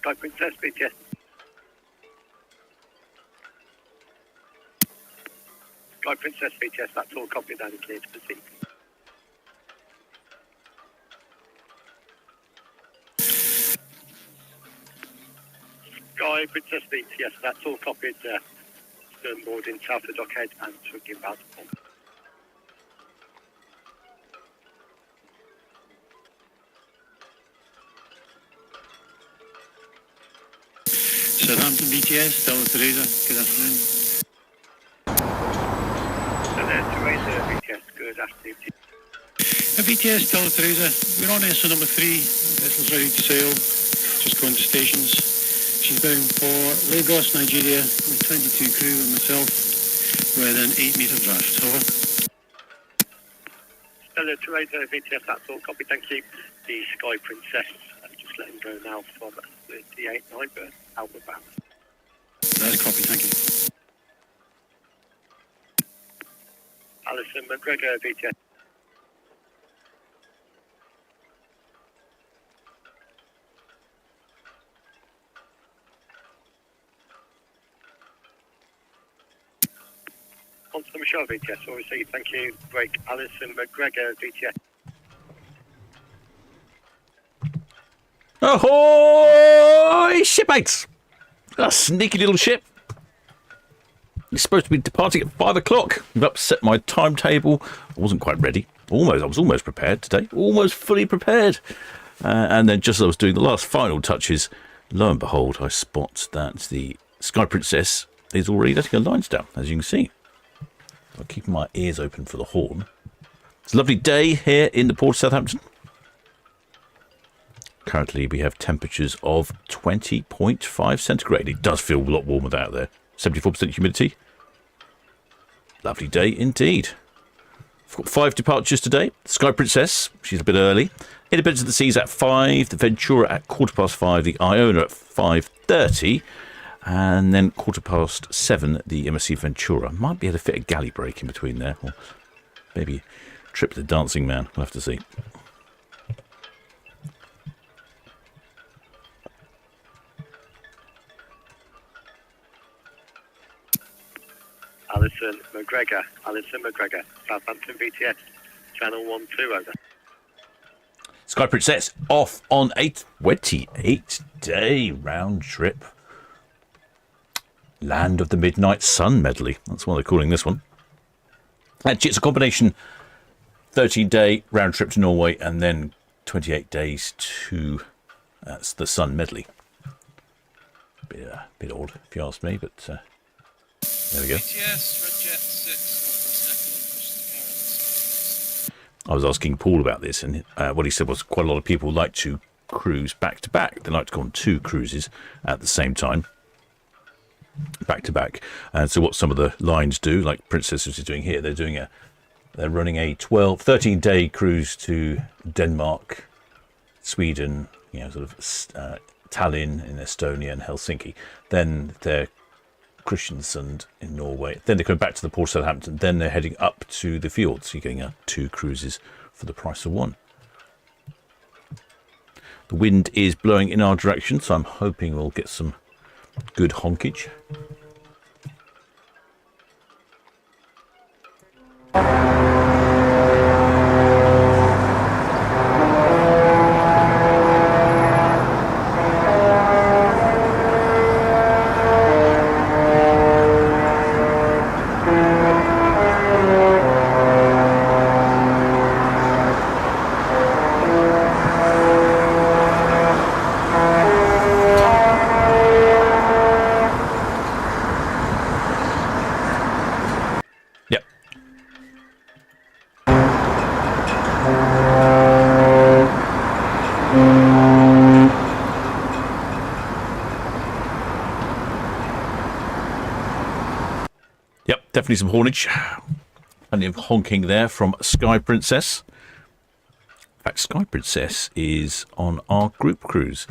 Sky Princess VTS. Sky Princess VTS, that's all copied and clear to proceed. Sky Princess VTS, that's all copied. Sternboard in south of Dockhead and swinging bound to port. Southampton BTS, Delta Teresa, good afternoon. Teresa VTS, good afternoon. BTS, Delta Teresa, we're on SO number 3, the vessel's ready to sail, just going to stations. She's bound for Lagos, Nigeria, with 22 crew and myself, with an 8-metre draft. Over. Stella Teresa VTS, that's all copy, thank you. The Sky Princess, just letting go now from the 38-9 berth, outward bound. That's copy, thank you. Alison McGregor VTS. On to the Michelle VTS, all received, thank you. Break, Alison McGregor VTS. Ahoy, shipmates! A sneaky little ship. It's supposed to be departing at 5 o'clock. I've upset my timetable. I wasn't quite ready. I was almost prepared today. Almost fully prepared. And then just as I was doing the last final touches, lo and behold, I spot that the Sky Princess is already letting her lines down, as you can see. I'm keeping my ears open for the horn. It's a lovely day here in the port of Southampton. Currently, we have temperatures of 20.5 centigrade. It does feel a lot warmer out there. 74% humidity. Lovely day indeed. I've got 5 departures today. Sky Princess, she's a bit early. Independence of the Seas at 5. The Ventura at 5:15. The Iona at 5:30. And then 7:15, the MSC Ventura. Might be able to fit a galley break in between there. Or maybe trip the Dancing Man. We'll have to see. Alison McGregor, Southampton VTS, channel 12, over. Sky Princess off on a 28-day round trip. Land of the Midnight Sun medley. That's what they're calling this one. Actually, it's a combination 13-day round trip to Norway and then 28 days to the Sun medley. Bit odd, if you ask me, but there we go. I was asking Paul about this, and what he said was quite a lot of people like to cruise back to back. They like to go on 2 cruises at the same time, back to back. And so what some of the lines do, like Princess is doing here, they're running a 13-day cruise to Denmark, Sweden, sort of Tallinn in Estonia and Helsinki. Then they're Kristiansand in Norway. Then they're going back to the port of Southampton. Then they're heading up to the fjords. So you're getting 2 cruises for the price of 1. The wind is blowing in our direction, so I'm hoping we'll get some good honkage. Definitely some haulage. Plenty of honking there from Sky Princess. In fact, Sky Princess is on our group cruise.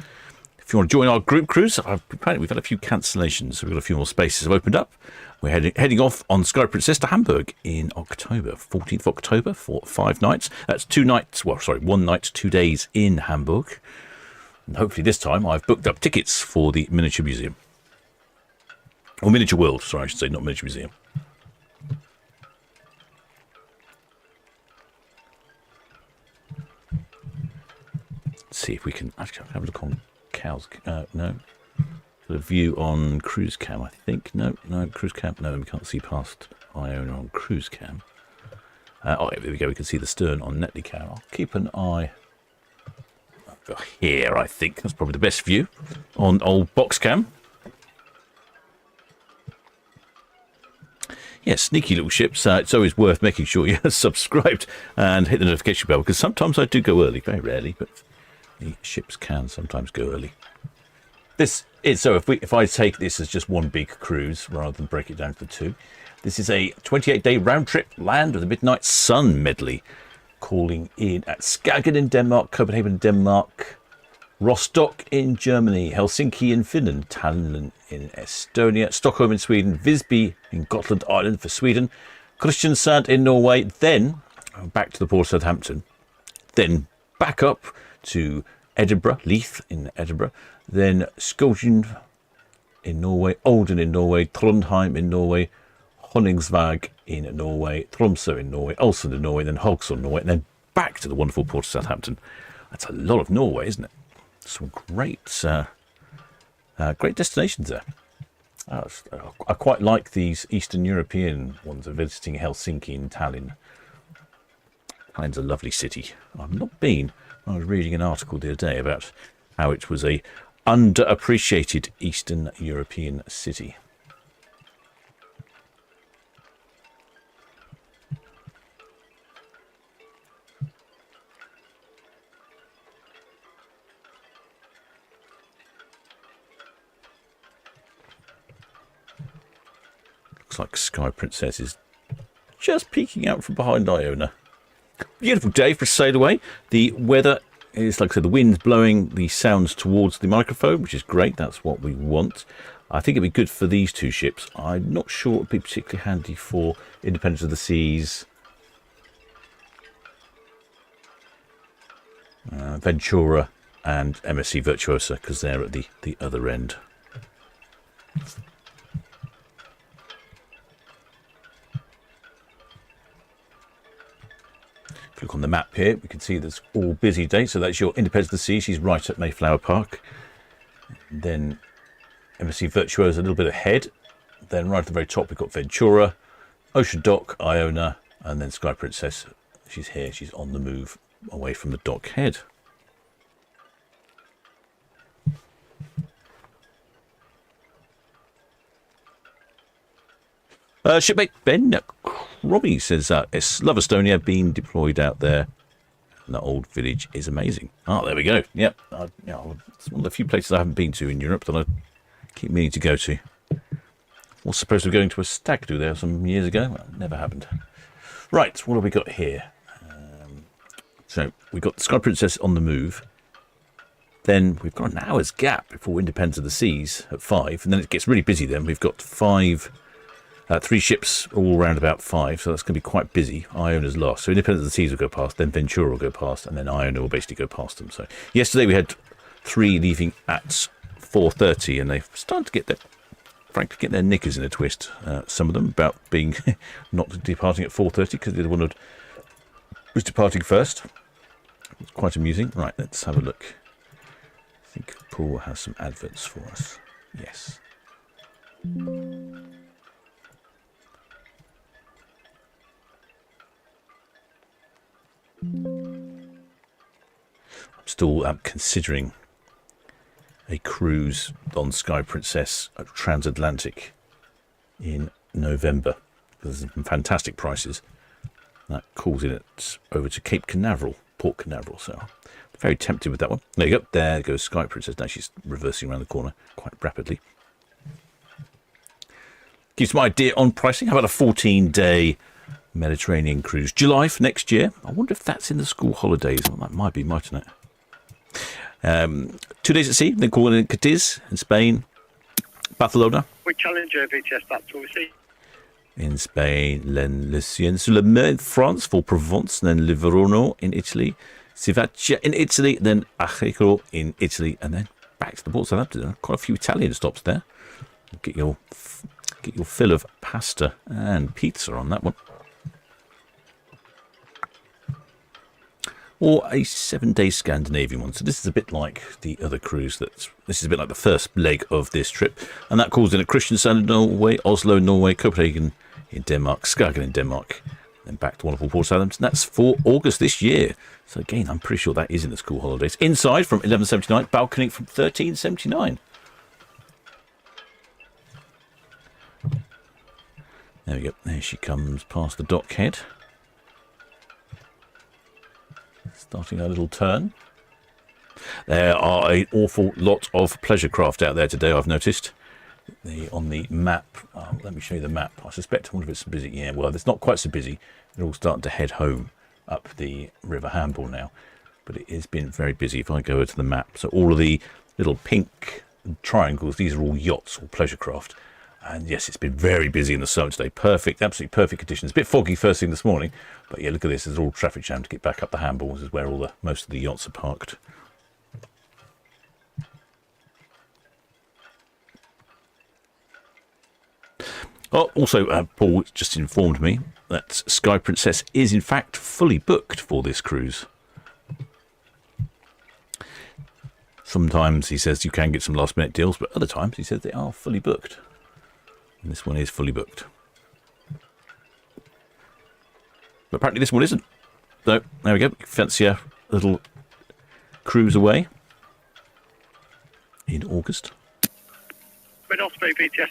If you want to join our group cruise, apparently we've had a few cancellations, so we've got a few more spaces have opened up. We're heading off on Sky Princess to Hamburg in October, 14th of October for 5 nights. That's 2 nights, 1 night, 2 days in Hamburg. And hopefully this time I've booked up tickets for the Miniature Museum. Or Miniature World, sorry, I should say, not Miniature Museum. Let's see if we can actually have a look on Cal's. No. Got a view on cruise cam, I think. No, cruise cam. No, we can't see past Iona on cruise cam. Oh, there we go. We can see the stern on Netley cam. I'll keep an eye here, I think. That's probably the best view on old box cam. Yeah, sneaky little ships. It's always worth making sure you're subscribed and hit the notification bell, because sometimes I do go early. Very rarely, but the ships can sometimes go early. This is, so if I take this as just one big cruise rather than break it down to two, this is a 28-day round trip land with a midnight sun medley, calling in at Skagen in Denmark, Copenhagen in Denmark, Rostock in Germany, Helsinki in Finland, Tallinn in Estonia, Stockholm in Sweden, Visby in Gotland Island for Sweden, Kristiansand in Norway, then back to the port of Southampton, then back up to Edinburgh, Leith in Edinburgh, then Skogen in Norway, Olden in Norway, Trondheim in Norway, Honningsvåg in Norway, Tromsø in Norway, Ulsan in Norway, then Haugesund in Norway, and then back to the wonderful port of Southampton. That's a lot of Norway, isn't it? Some great destinations there. I quite like these Eastern European ones of visiting Helsinki and Tallinn. Tallinn's a lovely city. I've not been. I was reading an article the other day about how it was a underappreciated Eastern European city. Looks like Sky Princess is just peeking out from behind Iona. Beautiful day for a sail away. The weather is, like I said, the wind's blowing the sounds towards the microphone, which is great. That's what we want. I think it'd be good for these two ships. I'm not sure it'd be particularly handy for Independence of the Seas, Ventura and MSC Virtuosa, because they're at the other end. If you look on the map here, we can see there's all busy days. So that's your Independence of the Sea. She's right at Mayflower Park. Then MSC Virtuosa a little bit ahead. Then right at the very top, we've got Ventura, Ocean Dock, Iona, and then Sky Princess. She's here. She's on the move away from the dock head. Shipmate Ben Robbie says, love Estonia, being deployed out there. And that old village is amazing. Oh, there we go. Yep. It's one of the few places I haven't been to in Europe that I keep meaning to go to. I was supposed to be going to a stag do there some years ago. Well, never happened. Right, what have we got here? So we've got Sky Princess on the move. Then we've got an hour's gap before Independence of the Seas at 5. And then it gets really busy then. We've got 3 ships all around about 5, so that's going to be quite busy. Iona's last. So Independence of the Seas will go past, then Ventura will go past, and then Iona will basically go past them. So yesterday we had 3 leaving at 4:30, and they've started to get their knickers in a twist. Some of them about being not departing at 4:30 because the other one was departing first. It's quite amusing. Right, let's have a look. I think Paul has some adverts for us. Yes. I'm still considering a cruise on Sky Princess transatlantic in November. There's some fantastic prices. That calls in it over to Cape Canaveral, Port Canaveral. So very tempted with that one. There you go. There goes Sky Princess. Now she's reversing around the corner quite rapidly. Gives some idea on pricing. How about a 14-day Mediterranean cruise? July for next year. I wonder if that's in the school holidays. Well, that might be, mightn't it? 2 days at sea, then calling in Cadiz in Spain, Barcelona. We Challenger VTS back to sea. In Spain, Le Cien sur la Mer in France for Provence, and then Livorno in Italy, Civaccia in Italy, then Ajaccio in Italy, and then back to the port of Southampton. Quite a few Italian stops there. Get your fill of pasta and pizza on that one. Or a 7-day Scandinavian one. So this is a bit like the other cruise. This is a bit like the first leg of this trip. And that calls in a Kristiansand in Norway, Oslo in Norway, Copenhagen in Denmark, Skagen in Denmark, then back to wonderful Port Southampton. That's for August this year. So again, I'm pretty sure that is in the school holidays. Inside from 11.79, balcony from 13.79. There we go. There she comes past the dock head. Starting a little turn. There are an awful lot of pleasure craft out there today, I've noticed. On the map, let me show you the map. I suspect, I wonder if it's busy. Yeah, well, it's not quite so busy. They're all starting to head home up the River Hamble now. But it has been very busy if I go over to the map. So all of the little pink triangles, these are all yachts or pleasure craft. And yes, it's been very busy in the sun today. Perfect, absolutely perfect conditions. A bit foggy first thing this morning, but yeah, look at this. There's all traffic jam to get back up the Hamble. This is where most of the yachts are parked. Oh, also, Paul just informed me that Sky Princess is in fact fully booked for this cruise. Sometimes he says you can get some last minute deals, but other times he says they are fully booked. And this one is fully booked. But apparently this one isn't. So, there we go. Fancy a little cruise away in August. Red Osprey VTS.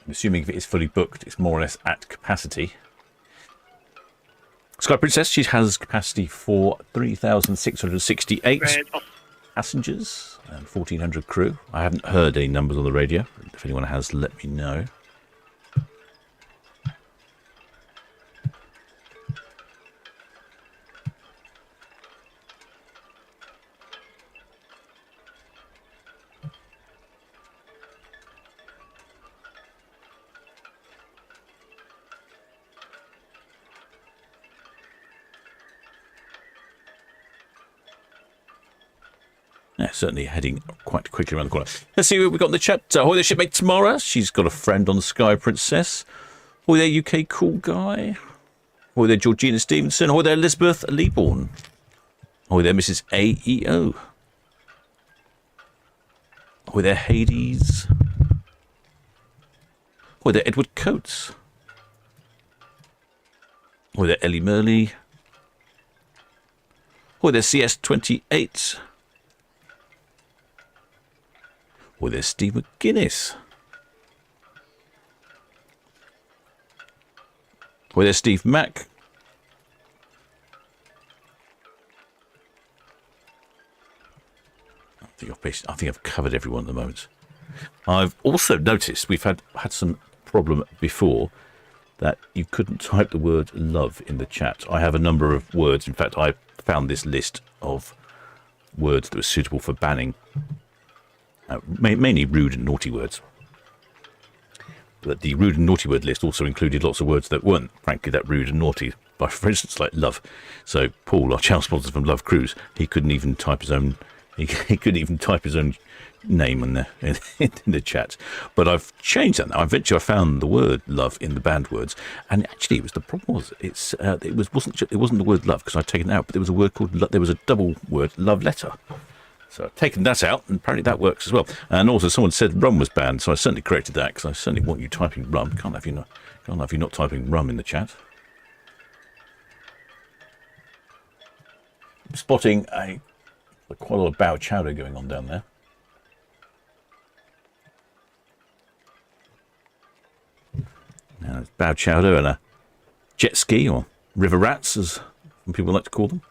I'm assuming if it is fully booked, it's more or less at capacity. Sky Princess, she has capacity for 3,668 passengers and 1,400 crew. I haven't heard any numbers on the radio. If anyone has, let me know. Yeah, certainly heading quite quickly around the corner. Let's see what we've got in the chat. Ahoy there, shipmate Tamara. She's got a friend on the Sky Princess. Ahoy there, UK cool guy. Ahoy there, Georgina Stevenson. Ahoy there, Elizabeth Leaborn. Ahoy there, Mrs. AEO. Ahoy there, Hades. Ahoy there, Edward Coates. Ahoy there, Ellie Murley. Ahoy there, CS28. Well, there's Steve McGuinness. Well, there's Steve Mack. I think I've covered everyone at the moment. I've also noticed we've had some problem before that you couldn't type the word love in the chat. I have a number of words. In fact, I found this list of words that were suitable for banning. Mainly rude and naughty words. But the rude and naughty word list also included lots of words that weren't, frankly, that rude and naughty. For instance, like love. So Paul, our channel sponsor from Love Cruise, he couldn't even type his own. He couldn't even type his own name in the chat. But I've changed that now. Eventually, I found the word love in the banned words, and actually, the problem was it wasn't the word love because I'd taken it out, but there was a word called there was a double word love letter. So I've taken that out, and apparently that works as well. And also, someone said rum was banned, so I certainly corrected that, because I certainly want you typing rum. Can't have you not typing rum in the chat. I'm spotting quite a lot of bow chowder going on down there. Now, it's bow chowder and a jet ski, or river rats, as some people like to call them.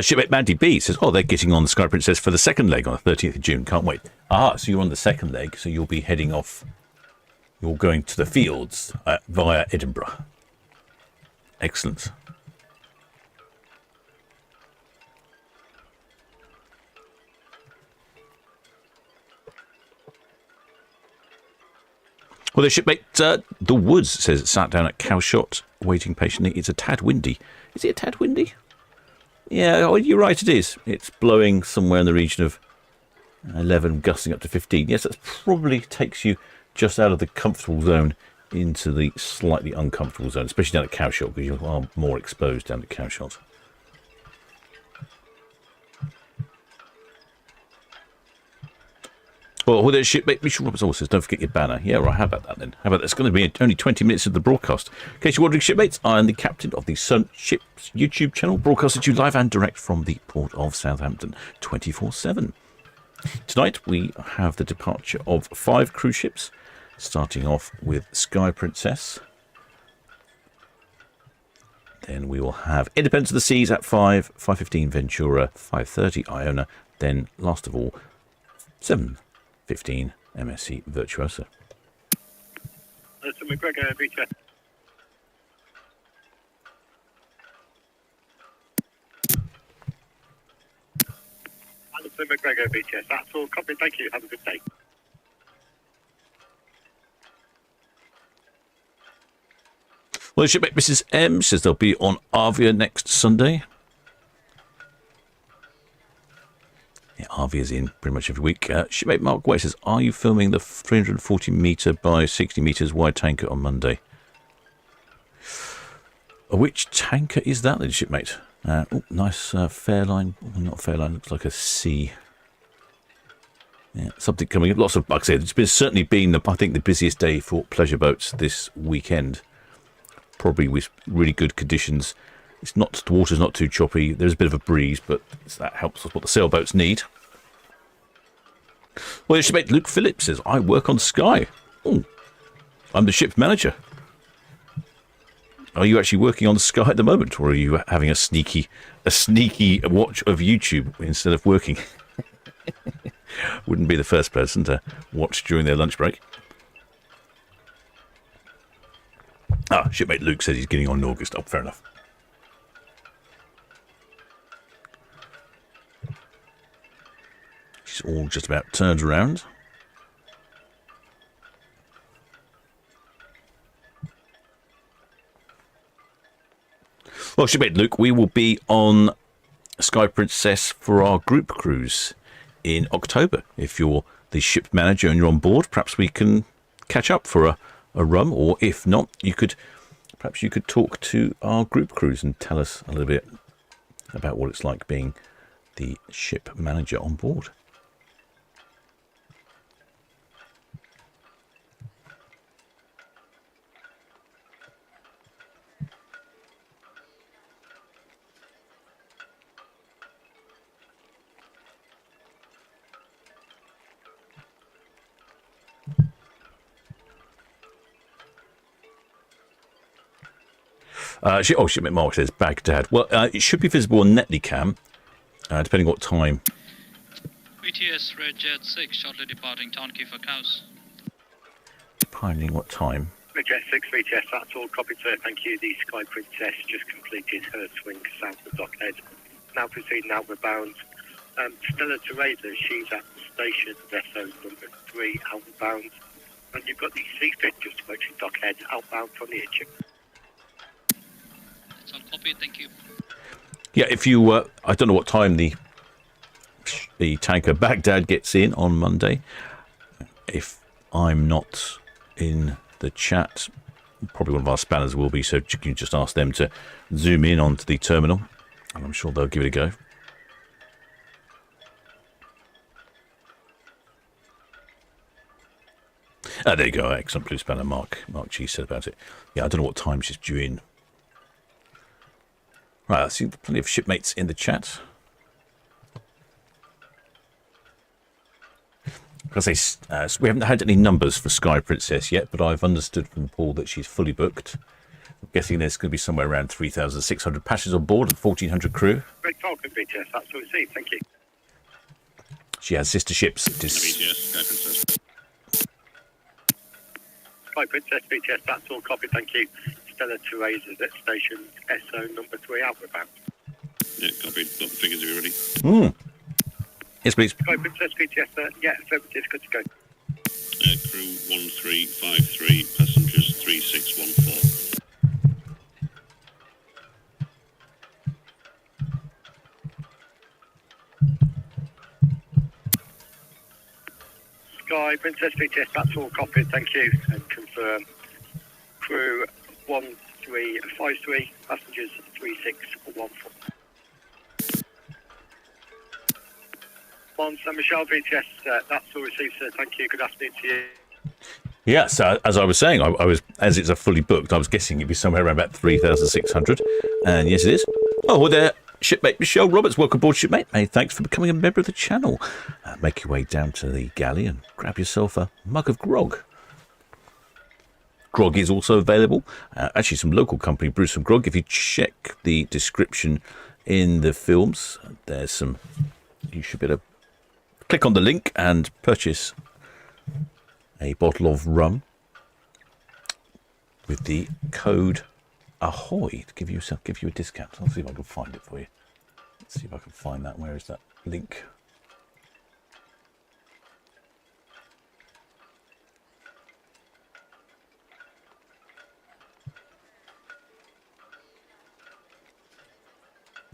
Shipmate Mandy B says, oh, they're getting on the Sky Princess for the second leg on the 13th of June. Can't wait. Ah, so you're on the second leg, so you'll be heading off. You're going to the fields via Edinburgh. Excellent. Well, the shipmate, the Woods says it sat down at Cowshot, waiting patiently. It's a tad windy. Is it a tad windy? Yeah, oh, you're right, it is. It's blowing somewhere in the region of 11, gusting up to 15. Yes, that probably takes you just out of the comfortable zone into the slightly uncomfortable zone, especially down at Cowshot, because you are more exposed down at Cowshot. Well, with their shipmate, Michelle Roberts also says, don't forget your banner. Yeah, right, how about that then? How about that's going to be only 20 minutes of the broadcast. In case you're wondering, shipmates, I am the captain of the Solent Ships YouTube channel, broadcasted to you live and direct from the port of Southampton, 24/7. Tonight, we have the departure of 5 cruise ships, starting off with Sky Princess. Then we will have Independence of the Seas at 5, 5:15 Ventura, 5:30 Iona, then, last of all, 7:15 MSC Virtuosa. Mr. McGregor, VTS. Mr. McGregor, VTS. That's all. Copy. Thank you. Have a good day. Well, shipmate Mrs. M says they'll be on Arvia next Sunday. Yeah, Arvia's in pretty much every week. Shipmate Mark White says, are you filming the 340 metre by 60 metres wide tanker on Monday? Which tanker is that then, shipmate? Oh, nice Fairline. Not Fairline, looks like a C. Yeah, something coming up. Lots of, like I said, certainly been, I think, the busiest day for pleasure boats this weekend. Probably with really good conditions. It's not, the water's not too choppy. There's a bit of a breeze, but that helps with what the sailboats need. Well, your shipmate Luke Phillips says, I work on Sky. Oh, I'm the ship manager. Are you actually working on Sky at the moment, or are you having a sneaky watch of YouTube instead of working? Wouldn't be the first person to watch during their lunch break. Ah, shipmate Luke says he's getting on in August. Oh, fair enough. She's all just about turned around. Well, shipmate Luke, we will be on Sky Princess for our group cruise in October. If you're the ship manager and you're on board, perhaps we can catch up for a rum, or if not, perhaps you could talk to our group cruise and tell us a little bit about what it's like being the ship manager on board. Shipmate Mark says, Baghdad. Well, it should be visible on Netlycam, depending what time. VTS Red Jet 6, shortly departing Town Quay for Cows. Depending what time. Red Jet 6, VTS, that's all. Copy, sir. Thank you. The Sky Princess just completed her swing south of Dockhead. Now proceeding outward bound. Stella Teresa, she's at the station, vessel number 3, outward bound. And you've got the Seafit just approaching Dockhead, outbound from the Itchin. That's all. Copy. Thank you. Yeah, if you, I don't know what time the tanker Baghdad gets in on Monday. If I'm not in the chat, probably one of our spanners will be, so you can just ask them to zoom in onto the terminal, and I'm sure they'll give it a go. There you go, excellent blue spanner, Mark G said about it. Yeah, I don't know what time she's due in. Right, I see plenty of shipmates in the chat. I say, we haven't had any numbers for Sky Princess yet, but I've understood from Paul that she's fully booked. I'm guessing there's going to be somewhere around 3,600 passengers on board and 1,400 crew. Great talk, VTS, that's what we see. Thank you. She has sister ships. Sky Princess, VTS, that's all. Copy, thank you. Stella Teresa's at station SO number 3 outward bound. Yeah, copy. Got the figures, are you ready? Yes, please. Sky Princess VTS, yeah, affirmative, good to go. Crew 1353, passengers 3614. Sky Princess VTS, that's all copied, thank you, and confirm. Crew 1353, passengers 3614. On San Michelle VTS, that's all received, sir. Thank you. Good afternoon to you. Yeah, so as I was saying, I was, as it's a fully booked, I was guessing it'd be somewhere around about 3,600. And yes, it is. Oh, well, there, shipmate Michelle Roberts. Welcome aboard, shipmate. Hey, thanks for becoming a member of the channel. Make your way down to the galley and grab yourself a mug of grog. Grog is also available. Actually, some local company brews some grog. If you check the description in the films, there's some... You should be able to click on the link and purchase a bottle of rum with the code AHOY to give you a discount. I'll see if I can find it for you. Let's see if I can find that. Where is that link?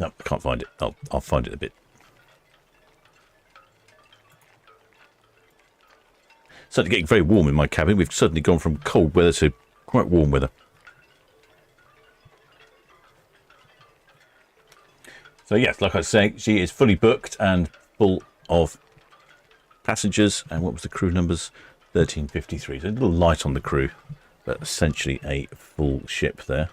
No, I can't find it. I'll find it a bit. Certainly getting very warm in my cabin. We've suddenly gone from cold weather to quite warm weather. So yes, like I was saying, she is fully booked and full of passengers. And what was the crew numbers? 1353. So a little light on the crew, but essentially a full ship there.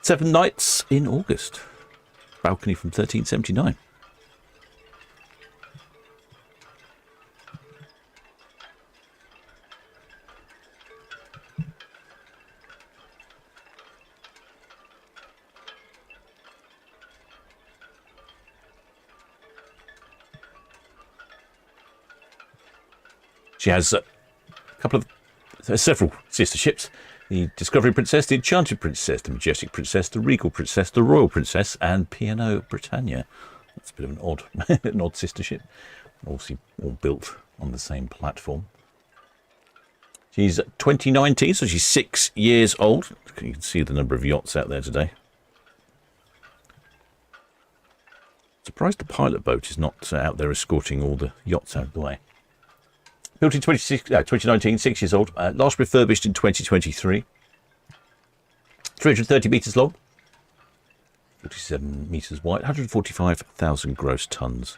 Seven nights in August. Balcony from 1379. She has several sister ships: the Discovery Princess, the Enchanted Princess, the Majestic Princess, the Regal Princess, the Royal Princess, and P&O Britannia. That's a bit of an odd sister ship. Obviously, all built on the same platform. She's 2019, so she's 6 years old. You can see the number of yachts out there today. Surprised the pilot boat is not out there escorting all the yachts out of the way. Built in 2019, 6 years old. Last refurbished in 2023. 330 metres long. 47 metres wide. 145,000 gross tonnes.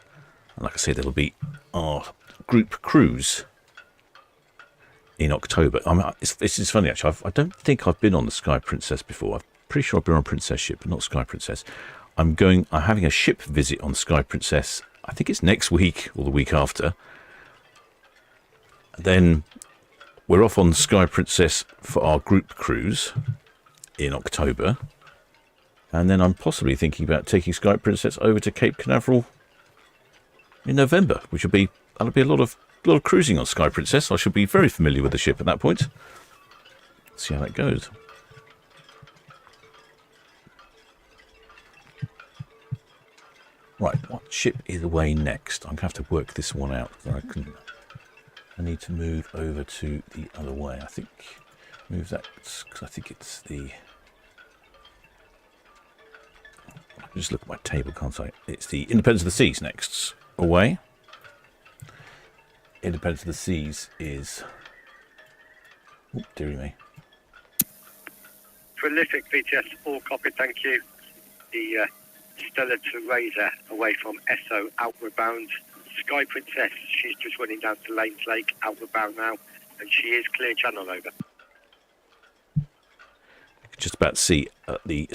And like I said, there'll be our group cruise in October. This is funny, actually. I don't think I've been on the Sky Princess before. I'm pretty sure I've been on Princess ship, but not Sky Princess. I'm having a ship visit on Sky Princess. I think it's next week or the week after. Then we're off on Sky Princess for our group cruise in October. And then I'm possibly thinking about taking Sky Princess over to Cape Canaveral in November, which that'll be a lot of cruising on Sky Princess. I should be very familiar with the ship at that point. Let's see how that goes. Right, what ship is away next? I'm going to have to work this one out. I need to move over to the other way. I think move that because I think it's the. I can just look at my table, can't I? It's the Independence of the Seas next away. Independence of the Seas is. Oh, dearie me. Prolific VTS, all copied, thank you. The Stella Teresa away from SO outward bound. Sky Princess, she's just running down to Lanes Lake, outward bound now, and she is clear channel over. I can just about see the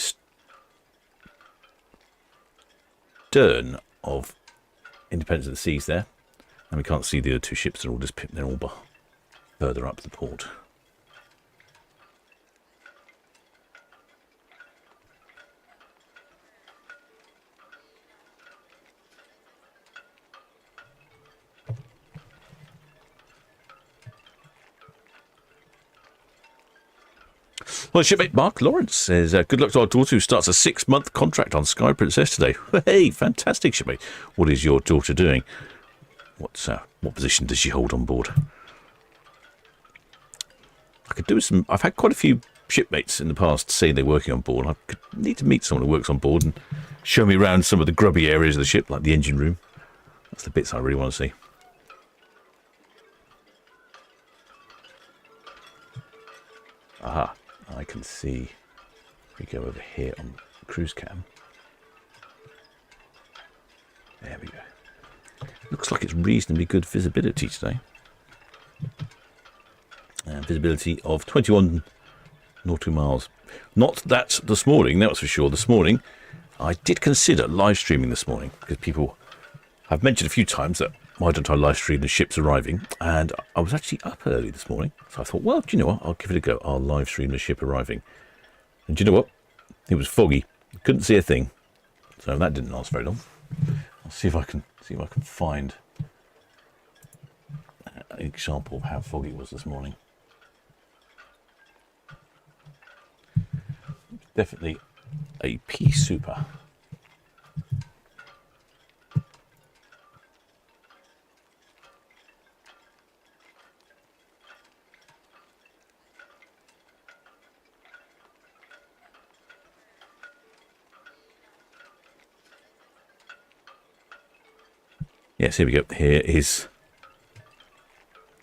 stern of Independence of the Seas there, and we can't see the other two ships. They're all further up the port. Well, shipmate Mark Lawrence says, good luck to our daughter who starts a 6-month contract on Sky Princess today. Hey, fantastic, shipmate. What is your daughter doing? What position does she hold on board? I could do some. I've had quite a few shipmates in the past say they're working on board. I could need to meet someone who works on board and show me around some of the grubby areas of the ship, like the engine room. That's the bits I really want to see. Aha, I can see. We go over here on cruise cam. There we go. Looks like it's reasonably good visibility today. Visibility of 21 nautical miles. Not that this morning, that was for sure. This morning, I did consider live streaming this morning because people have mentioned a few times that why don't I live stream the ships arriving? And I was actually up early this morning. So I thought, well, do you know what? I'll give it a go. I'll live stream the ship arriving. And do you know what? It was foggy. Couldn't see a thing. So that didn't last very long. I'll see if I can find an example of how foggy it was this morning. Definitely a pea super. Yes, here we go. Here is.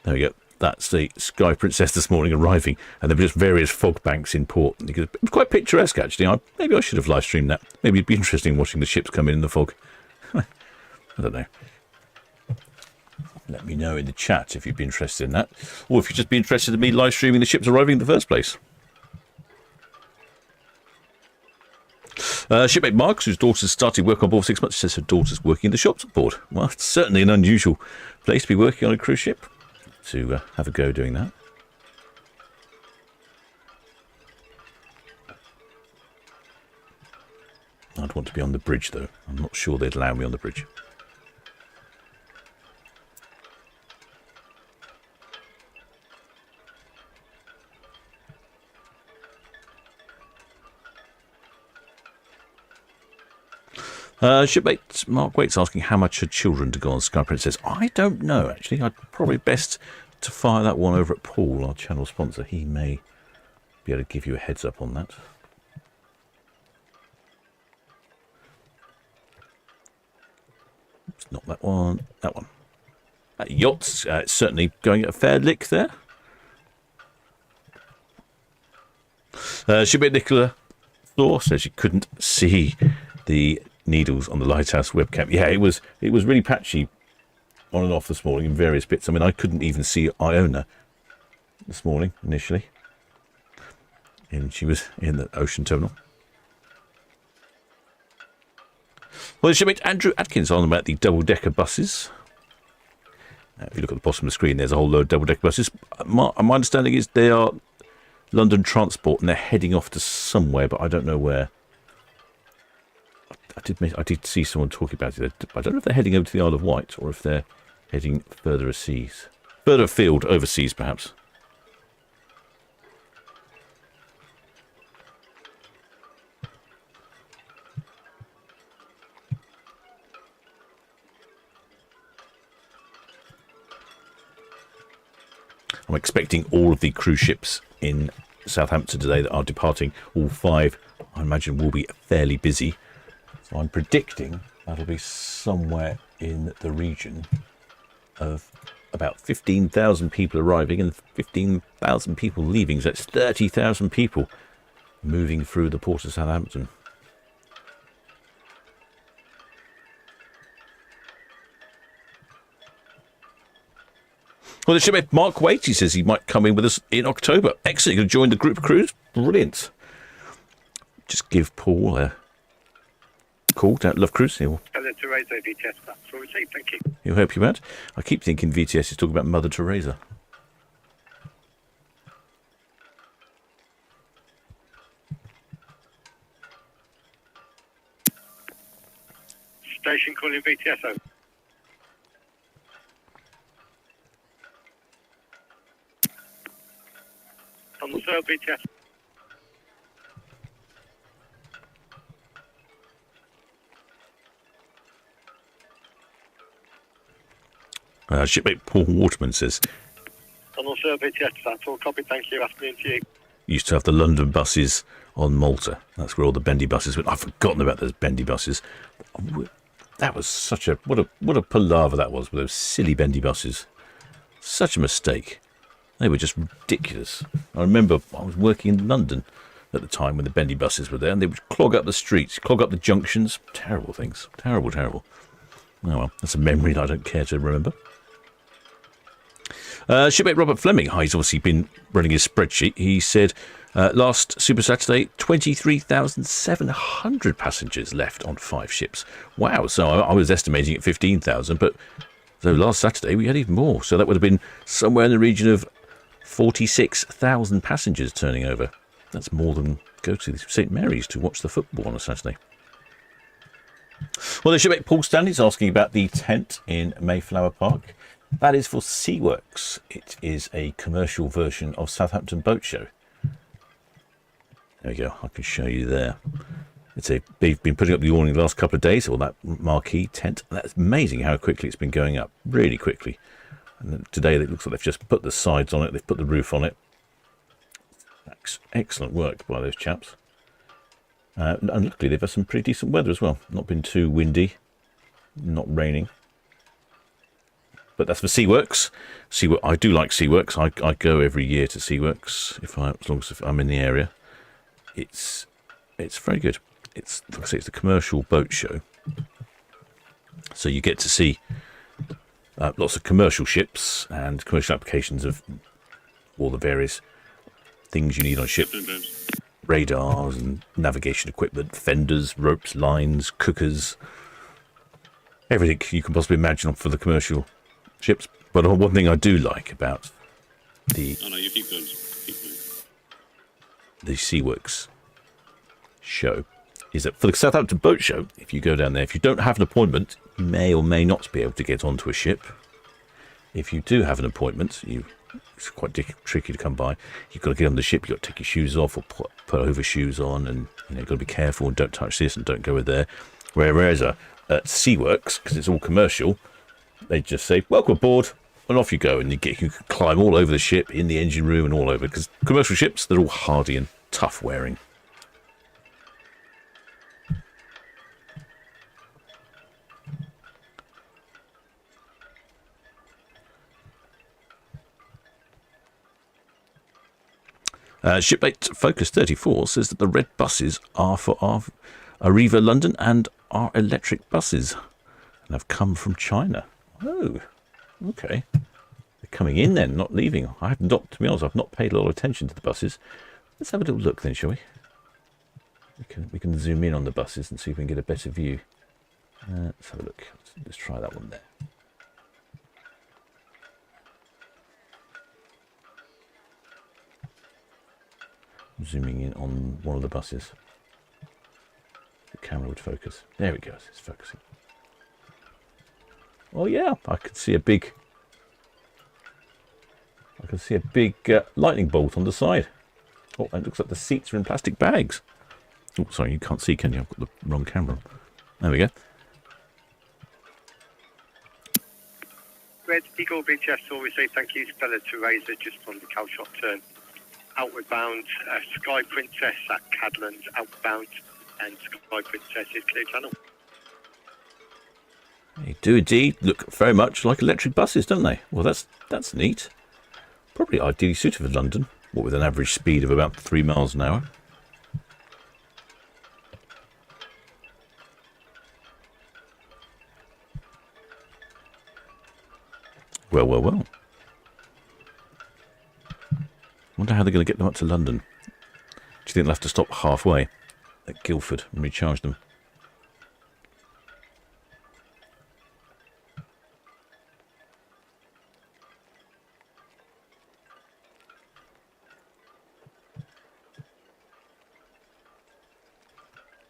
There we go. That's the Sky Princess this morning arriving, and there were just various fog banks in port. It was quite picturesque, actually. Maybe I should have live streamed that. Maybe it'd be interesting watching the ships come in the fog. I don't know. Let me know in the chat if you'd be interested in that, or if you'd just be interested in me live streaming the ships arriving in the first place. Shipmate Marks, whose daughter's started work on board for 6 months, says her daughter's working in the shops on board. Well, it's certainly an unusual place to be working on a cruise ship, to have a go doing that. I'd want to be on the bridge, though. I'm not sure they'd allow me on the bridge. Shipmate Mark Waite's asking how much are children to go on Sky Princess. I don't know, actually. I'd probably best to fire that one over at Paul, our channel sponsor. He may be able to give you a heads up on that. Oops, not that one. That one. That yacht's certainly going at a fair lick there. Shipmate Nicola Thor says she couldn't see the needles on the lighthouse webcam. Yeah, it was really patchy on and off this morning in various bits. I mean, I couldn't even see Iona this morning initially, and she was in the ocean terminal. Well, shipmate Andrew Atkins on about the double-decker buses. If you look at the bottom of the screen, there's a whole load of double-decker buses. My understanding is they are London Transport, and they're heading off to somewhere, but I don't know where. I did see someone talking about it. I don't know if they're heading over to the Isle of Wight or if they're heading further afield, overseas perhaps. I'm expecting all of the cruise ships in Southampton today that are departing. All 5, I imagine, will be fairly busy. So I'm predicting that'll be somewhere in the region of about 15,000 people arriving and 15,000 people leaving. So that's 30,000 people moving through the port of Southampton. Well, the shipmate Mark Waite, he says he might come in with us in October. Excellent. You're going to join the group cruise? Brilliant. Just give Paul a call down at Love Cruise. He'll Teresa VTS, that's all received. Thank you. He'll help you out. I keep thinking VTS is talking about Mother Teresa. Station calling VTS over. On the third VTS. Shipmate Paul Waterman says, And also VTS, that's all copied. Thank you. Afternoon to you. used to have the London buses on Malta. That's where all the bendy buses went. I've forgotten about those bendy buses. That was such a what a palaver that was with those silly bendy buses. Such a mistake. They were just ridiculous. I remember I was working in London at the time when the bendy buses were there, and they would clog up the streets, clog up the junctions. Terrible things. Terrible, terrible. Oh well, that's a memory that I don't care to remember. Shipmate Robert Fleming, he's obviously been running his spreadsheet. He said last Super Saturday, 23,700 passengers left on 5 ships. Wow, so I was estimating at 15,000, but so last Saturday we had even more. So that would have been somewhere in the region of 46,000 passengers turning over. That's more than go to St Mary's to watch the football on a Saturday. Well, the shipmate Paul Stanley's asking about the tent in Mayflower Park. That is for Seaworks. It is a commercial version of Southampton Boat Show. There we go. I can show you there. They've been putting up the awning the last couple of days, or that marquee tent. That's amazing how quickly it's been going up. Really quickly. And today it looks like they've just put the sides on it. They've put the roof on it. Excellent work by those chaps. And luckily they've had some pretty decent weather as well. Not been too windy. Not raining. But that's for Seaworks. I do like Seaworks. I go every year to Seaworks as long as I'm in the area. It's very good. It's like I say, it's a commercial boat show, so you get to see lots of commercial ships and commercial applications of all the various things you need on a ship: radars and navigation equipment, fenders, ropes, lines, cookers, everything you can possibly imagine for the commercial ships. But one thing I do like about the you keep going. The Seaworks show is that for the Southampton Boat Show, if you go down there, if you don't have an appointment, you may or may not be able to get onto a ship. If you do have an appointment, it's quite tricky to come by. You've got to get on the ship, you've got to take your shoes off or put over shoes on, and you've got to be careful and don't touch this and don't go there. Whereas at Seaworks, because it's all commercial, they just say, welcome aboard, and off you go, and you can climb all over the ship, in the engine room and all over, because commercial ships, they're all hardy and tough wearing. Shipmate Focus 34 says that the red buses are for our Arriva London and are electric buses and have come from China. Oh, okay. They're coming in then, not leaving. To be honest, I've not paid a lot of attention to the buses. Let's have a little look then, shall we? We can zoom in on the buses and see if we can get a better view. Let's have a look. Let's try that one there. Zooming in on one of the buses. The camera would focus. There we go. It's focusing. Oh yeah, I could see a big lightning bolt on the side. Oh, and it looks like the seats are in plastic bags. Oh, sorry, you can't see, can you? I've got the wrong camera on. There we go. Red Eagle VTS always say thank you, Stella to Razor, just on the Calshot turn. Outward bound, Sky Princess at Cadland, outbound, and Sky Princess is clear channel. They do indeed look very much like electric buses, don't they? Well, that's neat. Probably ideally suited for London, what with an average speed of about 3 miles an hour. Well. Wonder how they're going to get them up to London. Do you think they'll have to stop halfway at Guildford and recharge them?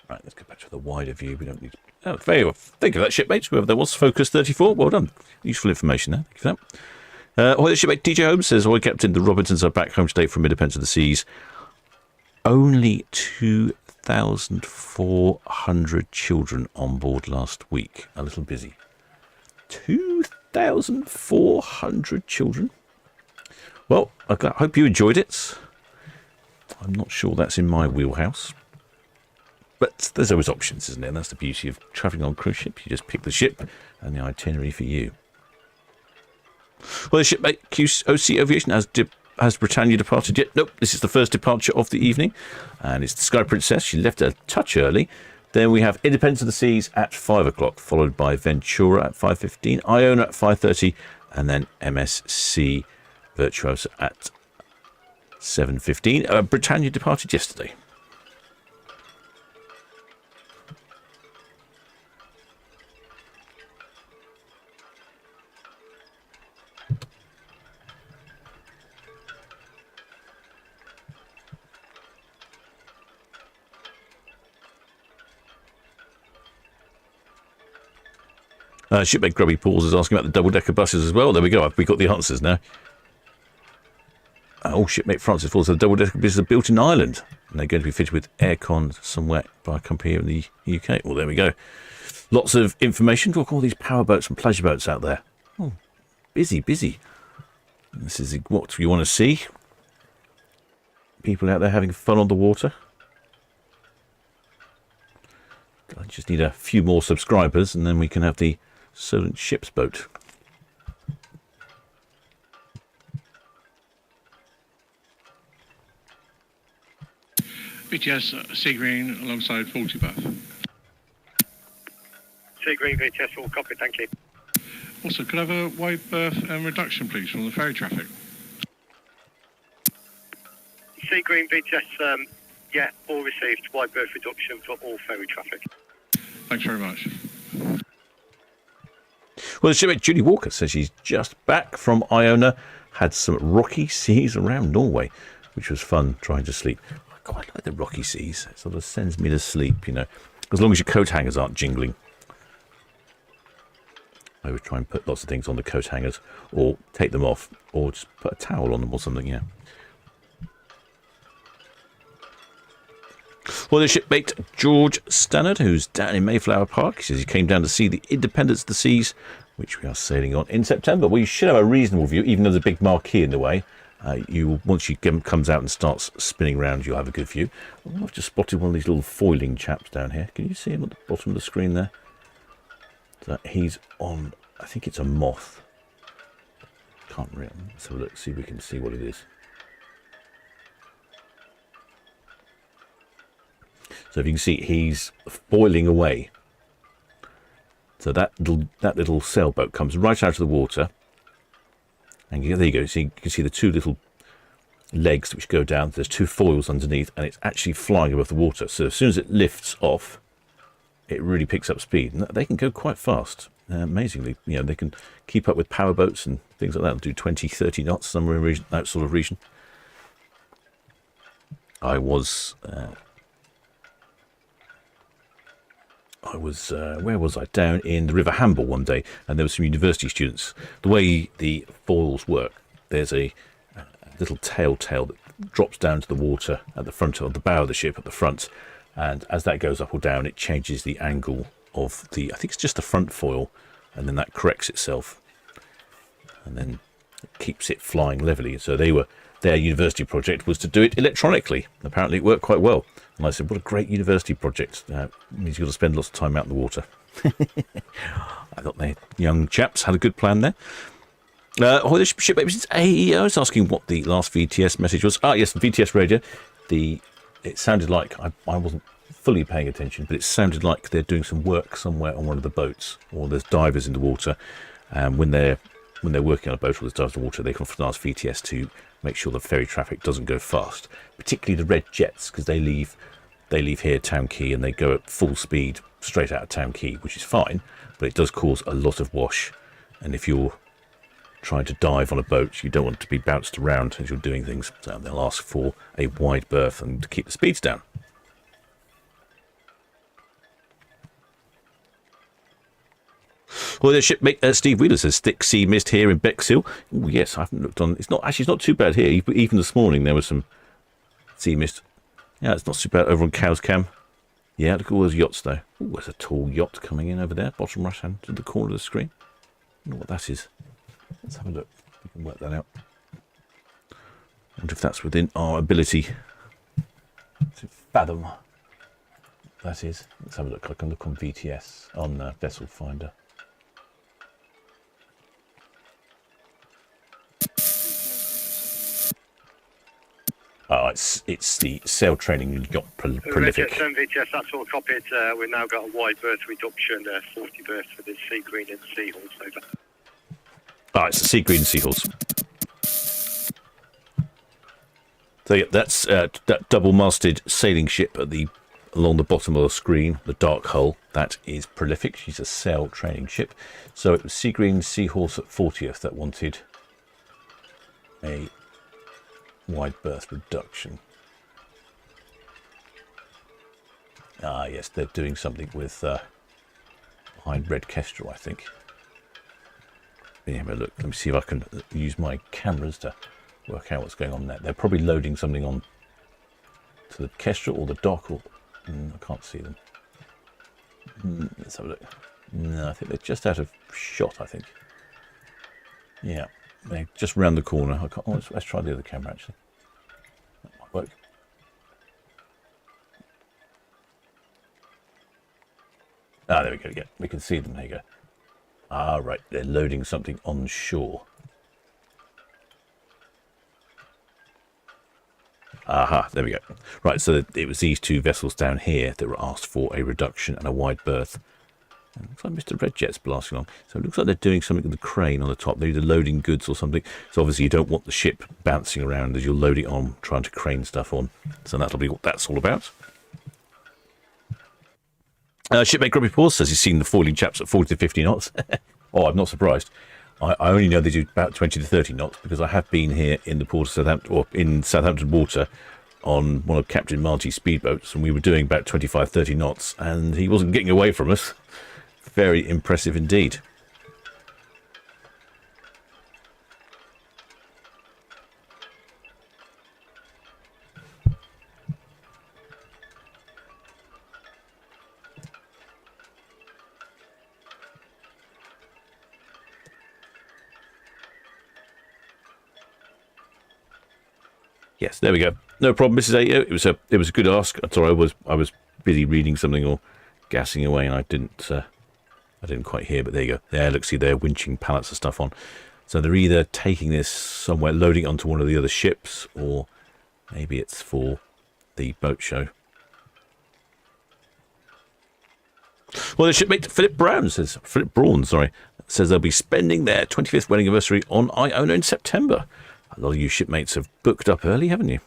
Right, let's go back to the wider view. We don't need. Oh, very well. Thank you for that, shipmates. Whoever that was, Focus 34. Well done. Useful information there. Thank you for that. The shipmate DJ Holmes says, "Ahoy, Captain. The Robinsons are back home today from Independence of the Seas. Only 2,400 children on board last week. A little busy. 1,400 children. Well, I hope you enjoyed it. I'm not sure that's in my wheelhouse. But there's always options, isn't there? And that's the beauty of travelling on cruise ships. You just pick the ship and the itinerary for you. Well, the shipmate QOC Aviation has Britannia departed yet? Nope, this is the first departure of the evening. And it's the Sky Princess. She left a touch early. Then we have Independence of the Seas at 5 o'clock, followed by Ventura at 5:15, Iona at 5:30, and then MSC Virtuosa at 7:15. Britannia departed yesterday. Shipmate Grubby Pauls is asking about the double-decker buses as well. There we go. We've got the answers now. Shipmate Francis Falls, the double-decker buses are built in Ireland, and they're going to be fitted with aircon somewhere by a company here in the UK. Well, there we go. Lots of information. Look, all these power boats and pleasure boats out there. Oh, busy. This is what you want to see. People out there having fun on the water. I just need a few more subscribers, and then we can have the Solent Ships boat. VTS Sea Green alongside 40 Bath. Sea Green VTS, all copy, thank you. Also, could I have a wide berth and reduction, please, from the ferry traffic? Sea Green VTS, yeah, all received. Wide berth reduction for all ferry traffic. Thanks very much. Well, the shipmate Judy Walker says she's just back from Iona, had some rocky seas around Norway, which was fun trying to sleep. I quite like the rocky seas. It sort of sends me to sleep, you know, as long as your coat hangers aren't jingling. I would try and put lots of things on the coat hangers, or take them off, or just put a towel on them or something, yeah. Well, the shipmate George Stannard, who's down in Mayflower Park, he says he came down to see the Independence of the Seas, which we are sailing on in September. Well, you should have a reasonable view, even though there's a big marquee in the way. Once you comes out and starts spinning round, you'll have a good view. Oh, I've just spotted one of these little foiling chaps down here. Can you see him at the bottom of the screen there? So he's on, I think it's a moth. Can't really. Let's have a look, see if we can see what it is. So if you can see, he's boiling away. So that little sailboat comes right out of the water. And there you go. So you can see the two little legs which go down. There's two foils underneath, and it's actually flying above the water. So as soon as it lifts off, it really picks up speed. And they can go quite fast. Amazingly, you know, they can keep up with power boats and things like that. They'll do 20, 30 knots somewhere in that sort of region. I was where was I? Down in the River Hamble one day, and there were some university students. The way the foils work, there's a little tail that drops down to the water at the front of the bow of the ship at the front, and as that goes up or down, it changes the angle of I think it's just the front foil, and then that corrects itself, and then it keeps it flying levelly. So their university project was to do it electronically. Apparently it worked quite well. And I said, what a great university project. Means you've got to spend lots of time out in the water. I thought the young chaps had a good plan there. The shipmate since AEO is asking what the last VTS message was. Yes, the VTS radio. It sounded like, I wasn't fully paying attention, but it sounded like they're doing some work somewhere on one of the boats, or there's divers in the water. And when they're working on a boat or there's divers in the water, they can often ask VTS to make sure the ferry traffic doesn't go fast, particularly the red jets, because they leave here Town Quay and they go at full speed straight out of Town Quay, which is fine, but it does cause a lot of wash. And if you're trying to dive on a boat, you don't want to be bounced around as you're doing things, so they'll ask for a wide berth and to keep the speeds down. Well, the shipmate Steve Wheeler says thick sea mist here in Bexhill. Oh, yes, I haven't looked on. It's not too bad here. Even this morning there was some sea mist. Yeah, it's not too bad over on Cowes Cam. Yeah, look at all those yachts though. Oh, there's a tall yacht coming in over there, bottom right hand to the corner of the screen. wonder what that is. Let's have a look. We can work that out. Wonder if that's within our ability to fathom. That is. Let's have a look. I can look on VTS on Vessel Finder. Oh, it's the sail training yacht prolific. VTS, that's all copied. We've now got a wide berth reduction, 40 berths for the Sea Green and Seahorse over. Ah, it's the Sea Green Seahorse. So yeah, that's that double-masted sailing ship along the bottom of the screen, the dark hull. That is prolific. She's a sail training ship. So it was Sea Green Seahorse at 40th that wanted a wide berth reduction. Ah, yes, they're doing something with behind Red Kestrel, I think. Let me have a look. Let me see if I can use my cameras to work out what's going on there. They're probably loading something on to the Kestrel or the dock, or I can't see them. Let's have a look. No, I think they're just out of shot, I think. Yeah, they're just round the corner. I can't, let's try the other camera, actually. That might work. Ah, there we go. Yeah, we can see them. There you go. Ah, right. They're loading something on shore. Aha, there we go. Right, so it was these two vessels down here that were asked for a reduction and a wide berth. And it looks like Mr. Red Jet's blasting along. So it looks like they're doing something with the crane on the top. They're either loading goods or something. So obviously you don't want the ship bouncing around as you're loading on, trying to crane stuff on. So that'll be what that's all about. Shipmate Grubby Paws says he's seen the foiling chaps at 40 to 50 knots. Oh, I'm not surprised. I only know they do about 20 to 30 knots because I have been here in the port of Southampton, or in Southampton water, on one of Captain Marty's speedboats, and we were doing about 25, 30 knots, and he wasn't getting away from us. Very impressive indeed. Yes, there we go. No problem, Mrs. A. It was a good ask. Sorry, I was busy reading something or gassing away, and I didn't quite hear. But there you go. There, look, see, they're winching pallets of stuff on. So they're either taking this somewhere, loading it onto one of the other ships, or maybe it's for the boat show. Well, the shipmate Philip Braun says they'll be spending their 25th wedding anniversary on Iona in September. A lot of you shipmates have booked up early, haven't you?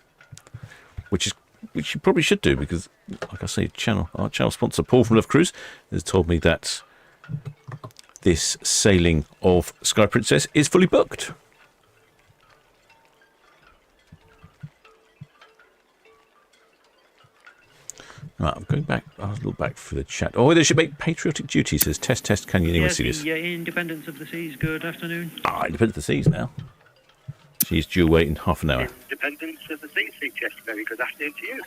Which you probably should do, because, like I say, our channel sponsor Paul from Love Cruise has told me that this sailing of Sky Princess is fully booked. Right, I'm going back. I'll look back for the chat. Oh, they should make patriotic duty. Says test. Can you anyone see this? Yeah, Independence of the Seas. Good afternoon. Independence of the Seas now. She's due wait in half an hour. Independence of the Seas, CTS. Very good afternoon to you.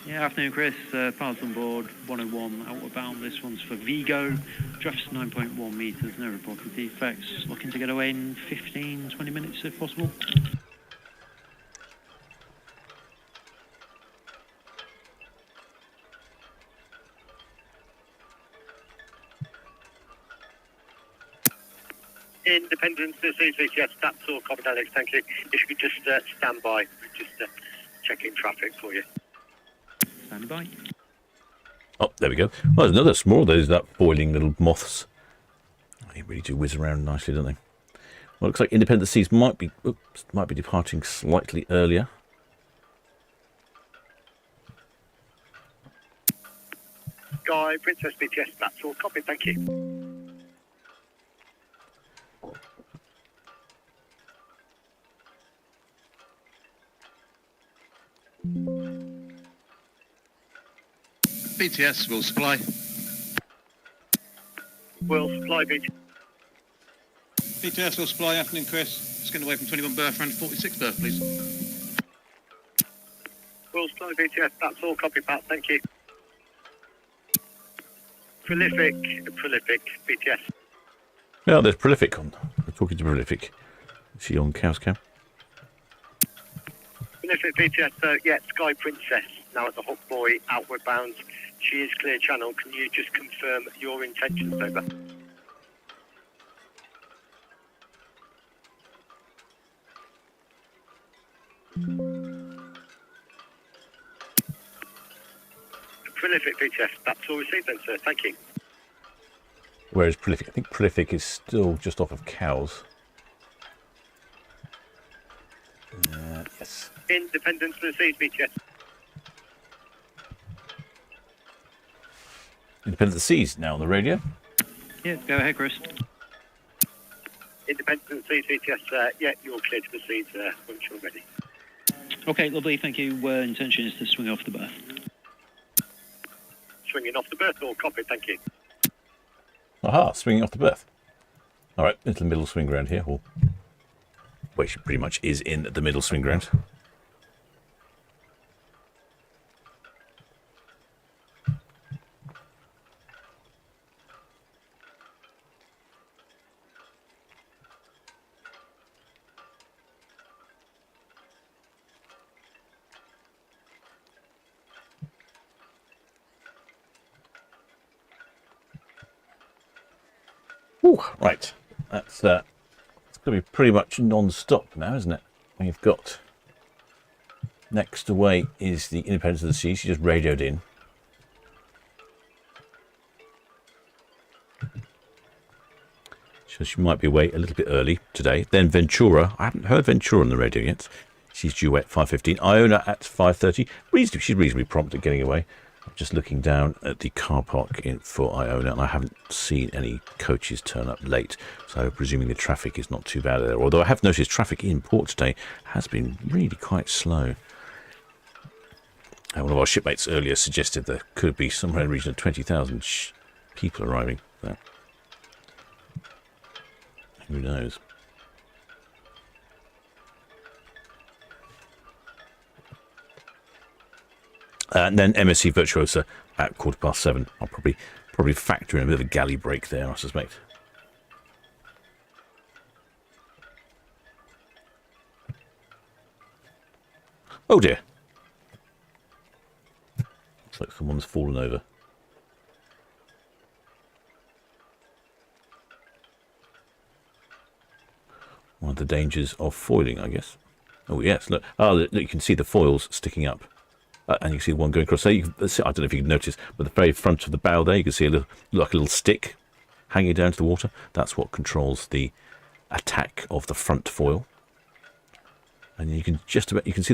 Yeah, afternoon, Chris. Pilots on board 101 outward bound. This one's for Vigo. Draft's 9.1 metres. No reported defects. Looking to get away in 15, 20 minutes if possible. Independence of the Seas, yes, that's all covered, Alex, thank you. If you could just stand by, just checking traffic for you. Stand by. Oh, there we go. Well, there's another small. There's that boiling little moths. They really do whiz around nicely, don't they? Well, it looks like Independence Seas might be departing slightly earlier. Sky Princess BTS, that's all copied, thank you. BTS will supply. Will supply BTS. BTS will supply. Afternoon, Chris. Just getting away from 21 berth, around 46 berth, please. Will supply BTS, that's all copy, Pat, thank you. Prolific BTS. Well, there's Prolific on. We're talking to Prolific. Is she on Cow's Cow? Benefit VTS, yeah, Sky Princess, now at the Hook Buoy, outward bound. She is clear channel. Can you just confirm your intentions, over? Prolific VTS, that's all received then, sir. Thank you. Where is Prolific? I think Prolific is still just off of Cows. Yes. Independence to the seas, VTS. Independent of the Seas now on the radio. Yeah, go ahead, Chris. Independence to the seas, VTS, yeah, you're clear to the seas once you're ready. Okay, lovely, thank you. Intention is to swing off the berth. Swinging off the berth, all copied, thank you. Aha, swinging off the berth. All right, into the middle swing ground here. Or, well, she pretty much is in the middle swing ground. Ooh, right, that's it's going to be pretty much non-stop now, isn't it? We've got next away is the Independence of the Seas. She just radioed in. So she might be away a little bit early today. Then Ventura. I haven't heard Ventura on the radio yet. She's due at 5:15. Iona at 5:30. She's reasonably prompt at getting away. I'm just looking down at the car park for Iona, and I haven't seen any coaches turn up late, so presuming the traffic is not too bad there. Although I have noticed traffic in port today has been really quite slow. One of our shipmates earlier suggested there could be somewhere in the region of 20,000 people arriving. So, who knows? And then MSC Virtuosa at 7:15. I'll probably factor in a bit of a galley break there, I suspect. Oh dear. Looks like someone's fallen over. One of the dangers of foiling, I guess. Oh yes, look. Oh, look, you can see the foils sticking up. And you can see one going across. So I don't know if you can notice, but the very front of the bow there, you can see like a little stick hanging down to the water. That's what controls the attack of the front foil. And you can see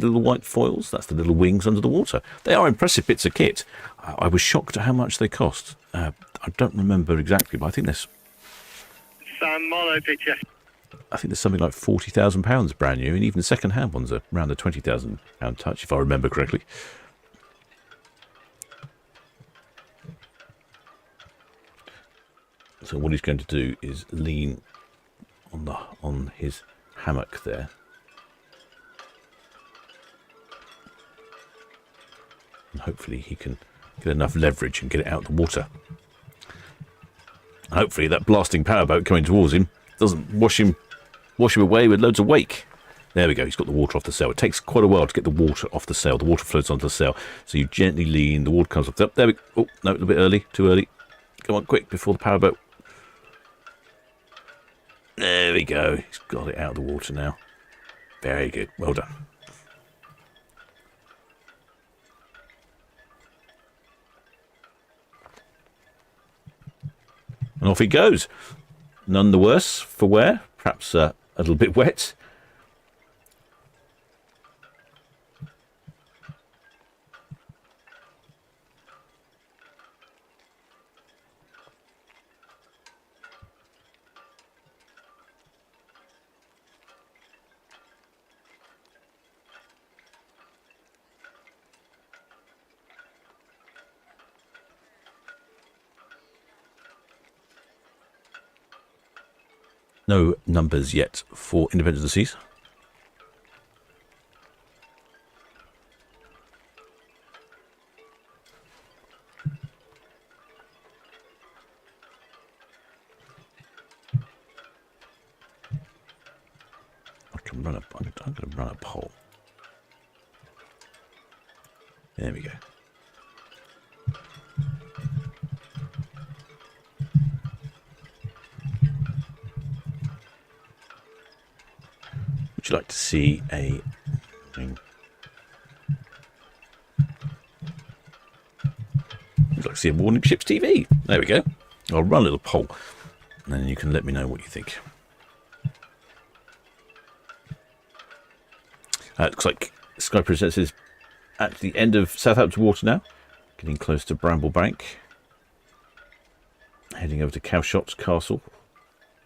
the little white foils. That's the little wings under the water. They are impressive bits of kit. I was shocked at how much they cost. I don't remember exactly, but I think there's Sam Marlow, VTS. I think there's something like £40,000 brand new, and even second-hand ones are around the £20,000 touch, if I remember correctly. So what he's going to do is lean on his hammock there. And hopefully he can get enough leverage and get it out of the water. And hopefully that blasting powerboat coming towards him doesn't wash him away with loads of wake. There we go, he's got the water off the sail. It takes quite a while to get the water off the sail. The water floats onto the sail. So you gently lean, the water comes off. There we go. Oh, no, a little bit early, too early. Come on, quick, before the powerboat. There we go. He's got it out of the water now. Very good. Well done. And off he goes. None the worse for wear. Perhaps a little bit wet. No numbers yet for Independence of the Seas. I'm going to run a poll. There we go. Would you like to see a thing? Would you like to see a Warning Ships TV? There we go. I'll run a little poll, and then you can let me know what you think. Looks like Sky Princess is at the end of Southampton water now, getting close to Bramblebank, heading over to Cowshot Castle,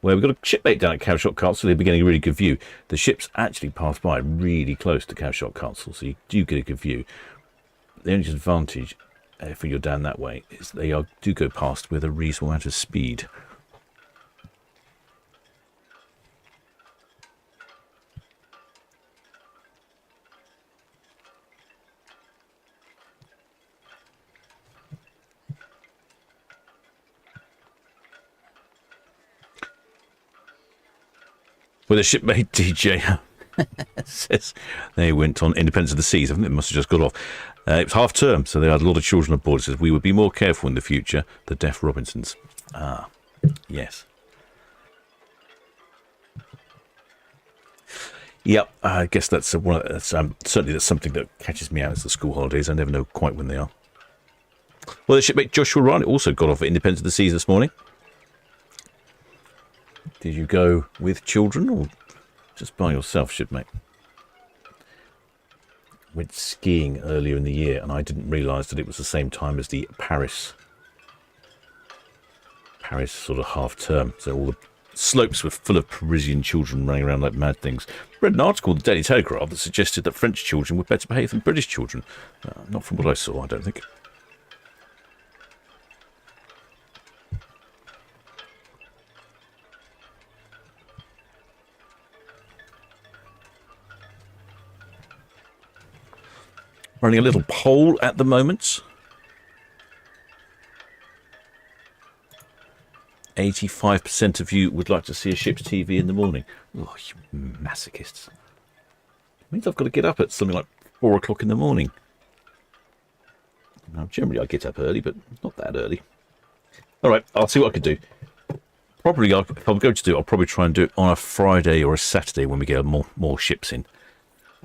where we've got a shipmate down at Cowshot Castle, so they'll be getting a really good view. The ships actually pass by really close to Cowshot Castle, so you do get a good view. The only disadvantage, if you're down that way, is they do go past with a reasonable amount of speed. With a shipmate DJ says they went on Independence of the Seas. I think they must have just got off. It was half term, so they had a lot of children aboard. It says we would be more careful in the future. The deaf Robinsons. Ah, yes. Yep, I guess that's certainly that's something that catches me out as the school holidays. I never know quite when they are. Well, the shipmate Joshua Ryan also got off at Independence of the Seas this morning. Did you go with children or just by yourself, shipmate? Went skiing earlier in the year, and I didn't realise that it was the same time as the Paris sort of half term. So all the slopes were full of Parisian children running around like mad things. Read an article in the Daily Telegraph that suggested that French children were better behaved than British children. Not from what I saw, I don't think. Running a little poll at the moment. 85% of you would like to see a ship's TV in the morning. Oh, you masochists. It means I've got to get up at something like 4 o'clock in the morning. Now, generally I get up early, but not that early. All right, I'll see what I can do. Probably, if I'm going to do it, I'll probably try and do it on a Friday or a Saturday when we get more ships in.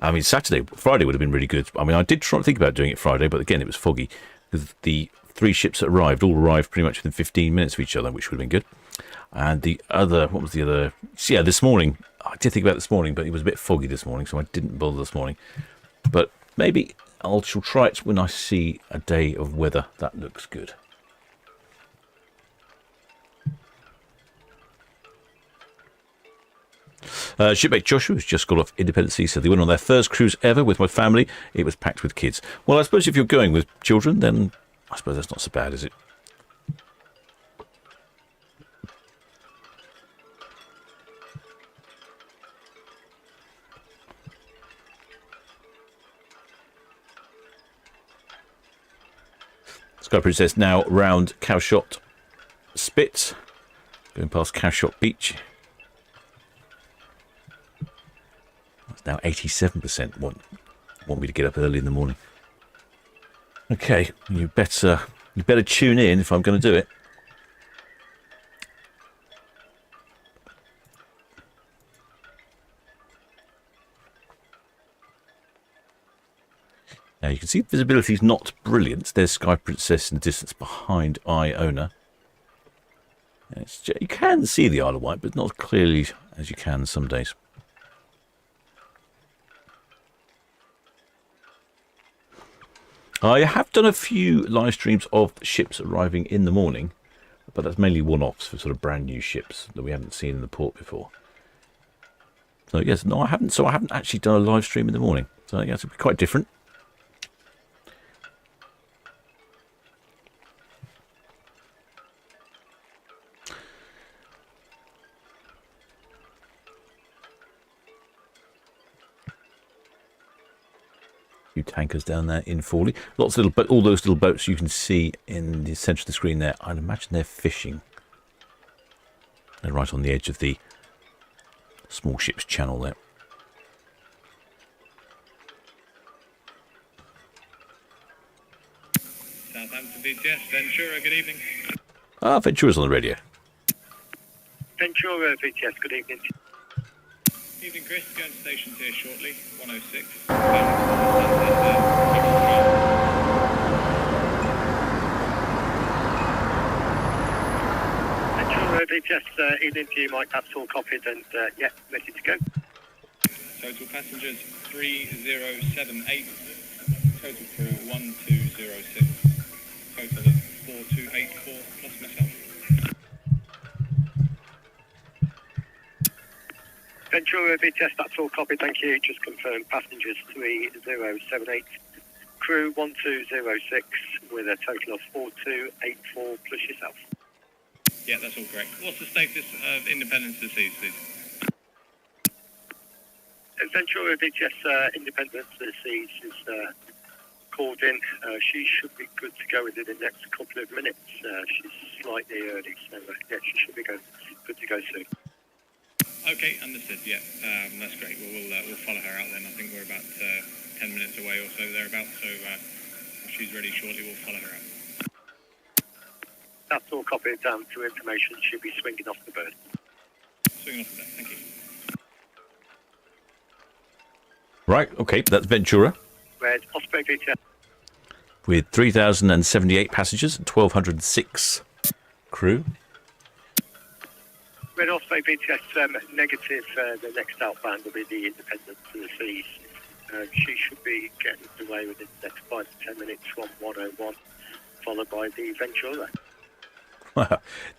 I mean, Friday would have been really good. I mean, I did try to think about doing it Friday, but again, it was foggy. The 3 ships that all arrived pretty much within 15 minutes of each other, which would have been good. And the other, what was the other? Yeah, this morning, I did think about this morning, but it was a bit foggy this morning, so I didn't bother this morning. But maybe shall try it when I see a day of weather that looks good. Shipmate Joshua has just got off Independence Sea, so they went on their first cruise ever with my family. It was packed with kids. Well, I suppose if you're going with children, then I suppose that's not so bad, is it? Sky Princess now round Cowshot Spit, going past Cowshot Beach. Now 87% want me to get up early in the morning. Okay, you better tune in if I'm going to do it. Now you can see visibility is not brilliant. There's Sky Princess in the distance behind Iona. You can see the Isle of Wight, but not as clearly as you can some days. I have done a few live streams of ships arriving in the morning, but that's mainly one-offs for sort of brand new ships that we haven't seen in the port before. So yes, no, I haven't. So I haven't actually done a live stream in the morning. So I guess it'll be quite different. Few tankers down there in Fawley. Lots of all those little boats you can see in the centre of the screen there. I'd imagine they're fishing. They're right on the edge of the small ships channel there. Southampton VTS, Ventura, good evening. Ventura's on the radio. Ventura VTS, good evening. Evening, Chris. Going to stations here shortly. 106. Ventura VTS, evening to you, Mike. That's all copied and, yeah, ready to go. Total passengers 3078. Total crew 1206. Total of 4284 plus myself. Ventura VTS, that's all copied, thank you. Just confirm passengers 3078, crew 1206, with a total of 4284 plus yourself. Yeah, that's all correct. What's the status of Independence to Seas, please? Ventura VTS, Independence to the Seas is called in. She should be good to go within the next couple of minutes. She's slightly early, so yeah, she should be good to go soon. Okay, understood. Yeah, that's great. We'll follow her out then. I think we're about 10 minutes away or so thereabouts. So if she's ready shortly, we'll follow her out. That's all copied down to information. She'll be swinging off the berth. Swinging off the berth. Thank you. Right, okay, that's Ventura. Red Osprey VTS. With 3,078 passengers and 1,206 crew. Red Osprey VTS, negative. The next outbound will be the Independence to the Seas. She should be getting away within the next 5 to 10 minutes from 101, followed by the Ventura.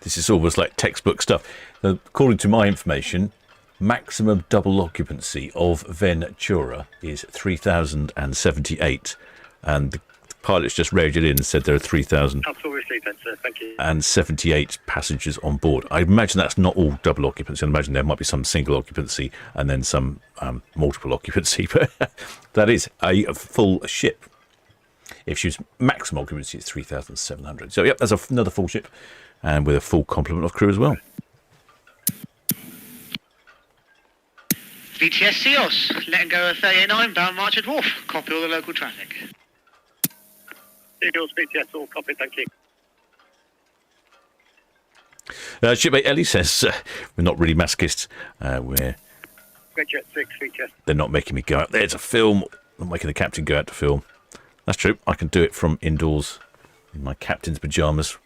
This is almost like textbook stuff. According to my information, maximum double occupancy of Ventura is 3,078, and the pilots just radioed in and said there are 3,000. That's all received then, sir. Thank you. And 78 passengers on board. I imagine that's not all double occupancy. I imagine there might be some single occupancy and then some multiple occupancy, but that is a full ship. If she's maximum occupancy, it's 3,700. So, yep, that's another full ship, and with a full complement of crew as well. VTS Seos, letting go of 39, bound Marchard Wharf. Copy all the local traffic. Seagulls VTS, all copied, thank you. Shipmate Ellie says, we're not really masochists. We're Red Jet 6 VTS. They're not making me go out there to film. Not making the captain go out to film. That's true. I can do it from indoors in my captain's pyjamas.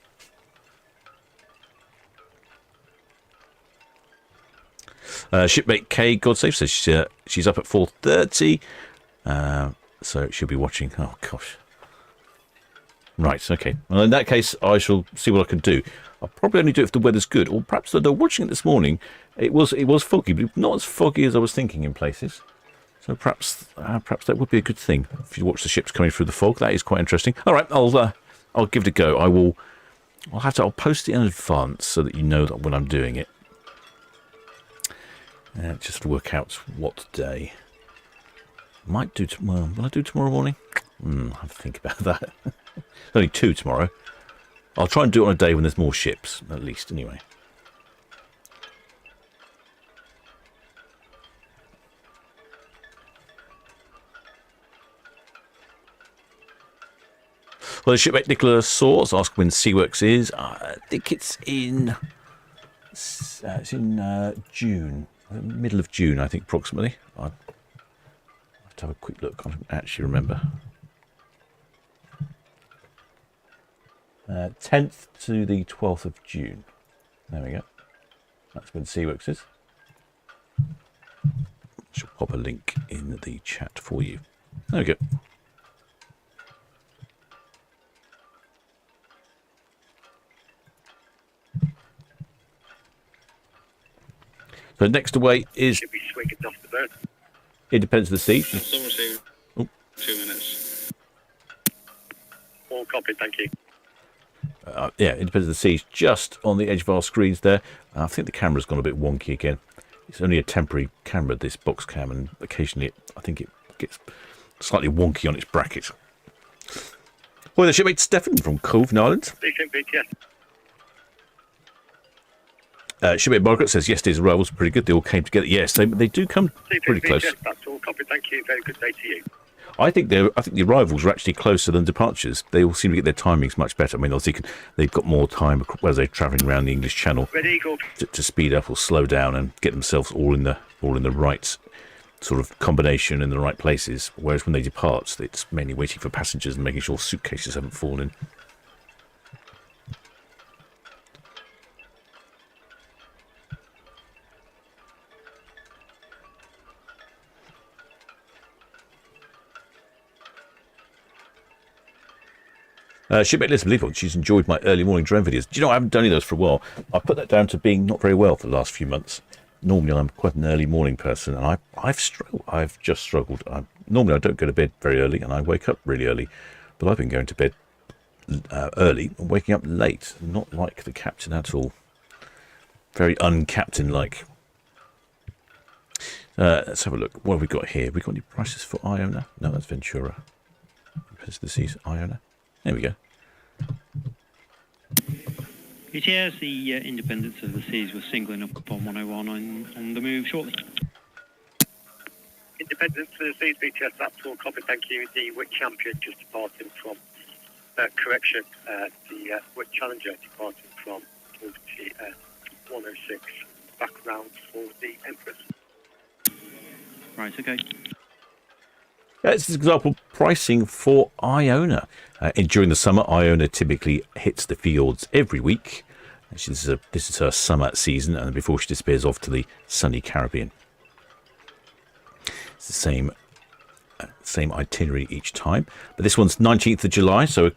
Shipmate K Godsafe says she's up at 4:30, so she'll be watching. Oh gosh. Right, okay. Well, in that case, I shall see what I can do. I'll probably only do it if the weather's good, or perhaps they're watching it this morning. It was foggy, but not as foggy as I was thinking in places. So perhaps that would be a good thing if you watch the ships coming through the fog. That is quite interesting. All right, I'll give it a go. I'll post it in advance so that you know that when I'm doing it. Just to work out what day. Might do tomorrow. Will I do tomorrow morning? I'll have to think about that. There's only 2 tomorrow. I'll try and do it on a day when there's more ships, at least, anyway. Well, the shipmate Nicola Soars asked when Seaworks is. I think it's in June, middle of June, I think, approximately. I'll have to have a quick look. I don't actually remember. 10th to the 12th of June. There we go. That's when Seaworks is. Shall pop a link in the chat for you. There we go. So next away is Should be swinging off the berth. Independence of the Seas. Still receiving. Oh. 2 minutes. All copied, thank you. Yeah, Independence of the Seas just on the edge of our screens there. I think the camera's gone a bit wonky again. It's only a temporary camera, this box cam, and occasionally I think it gets slightly wonky on its bracket. Well, the shipmate Stefan from Cove Island. Speaking VTS. Shipmate Margaret says yesterday's arrivals were pretty good. They all came together. Yes, they do come pretty close. That's all copied. Thank you. Very good day to you. I think the arrivals are actually closer than departures. They all seem to get their timings much better. I mean, obviously they've got more time as they're travelling around the English Channel to speed up or slow down and get themselves all in the right sort of combination in the right places. Whereas when they depart, it's mainly waiting for passengers and making sure suitcases haven't fallen in. Shipmate Liz Believe she's enjoyed my early morning drone videos. Do you know, I haven't done any of those for a while. I put that down to being not very well for the last few months. Normally I'm quite an early morning person, and I've just struggled. Normally I don't go to bed very early and I wake up really early, but I've been going to bed early and waking up late. Not like the captain at all. Very uncaptain like. Let's have a look. What have we got here? We got any prices for Iona? No, that's Ventura. Compares to the seas, Iona. There we go. ETS, the Independence of the Seas was singling up on 101 on the move shortly. Independence of the Seas, BTS, that's all copy, thank you. The Wick Champion just departing from, correction, the Wick Challenger departing from 106, back round for the Empress. Right, okay. This is an example pricing for Iona. During the summer, Iona typically hits the fjords every week. This is her summer season, and before she disappears off to the sunny Caribbean. It's the same itinerary each time, but this one's 19th of July, so a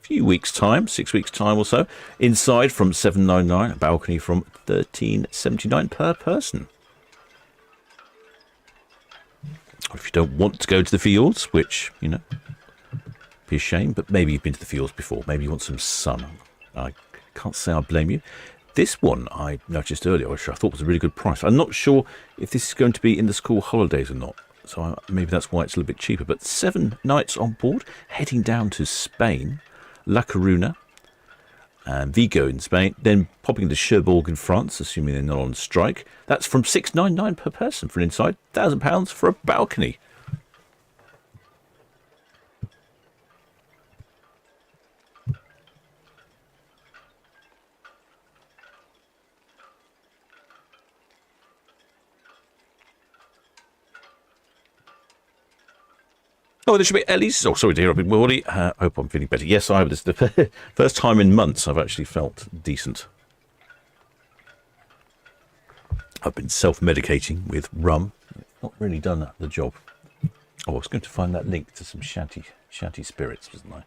few weeks' time, 6 weeks' time or so. Inside from $799, a balcony from $13.79 per person. If you don't want to go to the fields, which, you know, be a shame, but maybe you've been to the fields before. Maybe you want some sun. I can't say I blame you. This one I noticed earlier, which I thought was a really good price. I'm not sure if this is going to be in the school holidays or not, so maybe that's why it's a little bit cheaper. But 7 nights on board, heading down to Spain, La Coruna, and Vigo in Spain, then popping to Cherbourg in France, assuming they're not on strike. That's from $699 per person for an inside, £1,000 for a balcony. Oh, there should be Ellie's. Oh, sorry to hear I've been woolly. Hope I'm feeling better. Yes, I have. This is the first time in months I've actually felt decent. I've been self-medicating with rum. Not really done the job. Oh, I was going to find that link to some shanty spirits, wasn't I?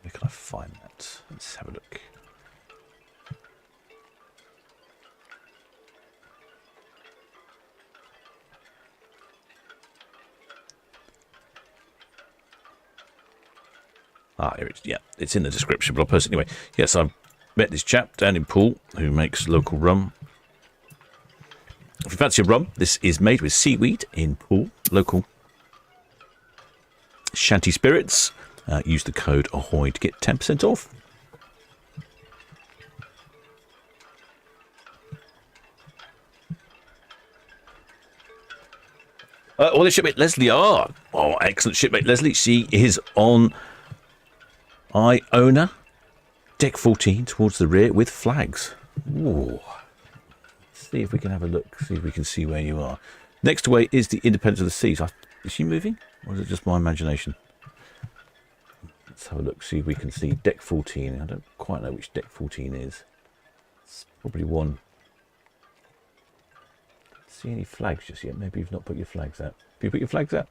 Where can I find that? Let's have a look. Here it is. Yeah, it's in the description, but I'll post it anyway. Yes, I've met this chap down in Poole who makes local rum. If you fancy a rum, this is made with seaweed in Poole, local shanty spirits. Use the code AHOY to get 10% off. Well, the shipmate Leslie. Oh, excellent shipmate Leslie. She is on Iona, deck 14 towards the rear with flags. Ooh. Let's see if we can have a look, see if we can see where you are. Next away is the Independence of the Seas. Is she moving, or is it just my imagination? Let's have a look, see if we can see deck 14. I don't quite know which deck 14 is. It's probably one. Don't see any flags just yet. Maybe you've not put your flags out. Have you put your flags out?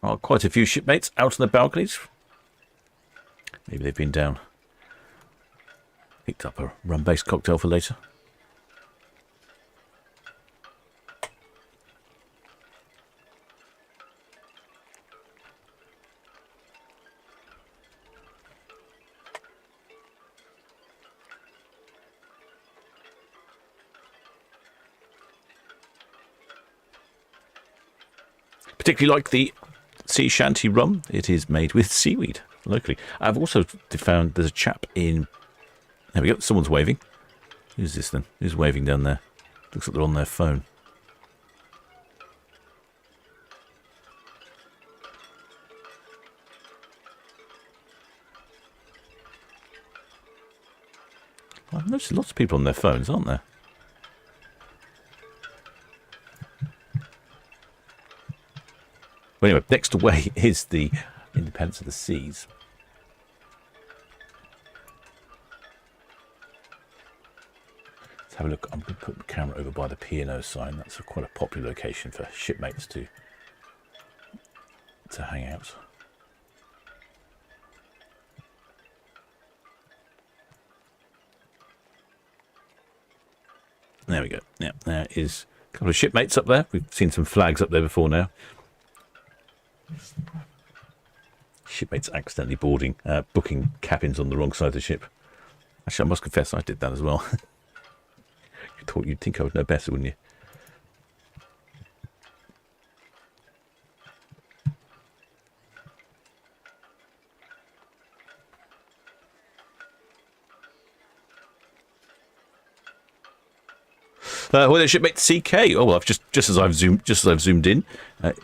Oh, quite a few shipmates out on the balconies. Maybe they've been down. Picked up a rum-based cocktail for later. Particularly like the sea shanty rum. It is made with seaweed locally. I've also found there's a chap in... There we go. Someone's waving. Who's this then? Who's waving down there? Looks like they're on their phone. I've noticed lots of people on their phones, aren't there? Well, anyway, next away is the Independence of the Seas. Let's have a look. I'm going to put the camera over by the P&O sign. That's quite a popular location for shipmates to hang out. There we go. Yeah, there is a couple of shipmates up there. We've seen some flags up there before now. Shipmates accidentally booking cabins on the wrong side of the ship. Actually, I must confess I did that as well. You'd think I would know better, wouldn't you? Well, then shipmate CK. Oh well, I've just as I've zoomed in,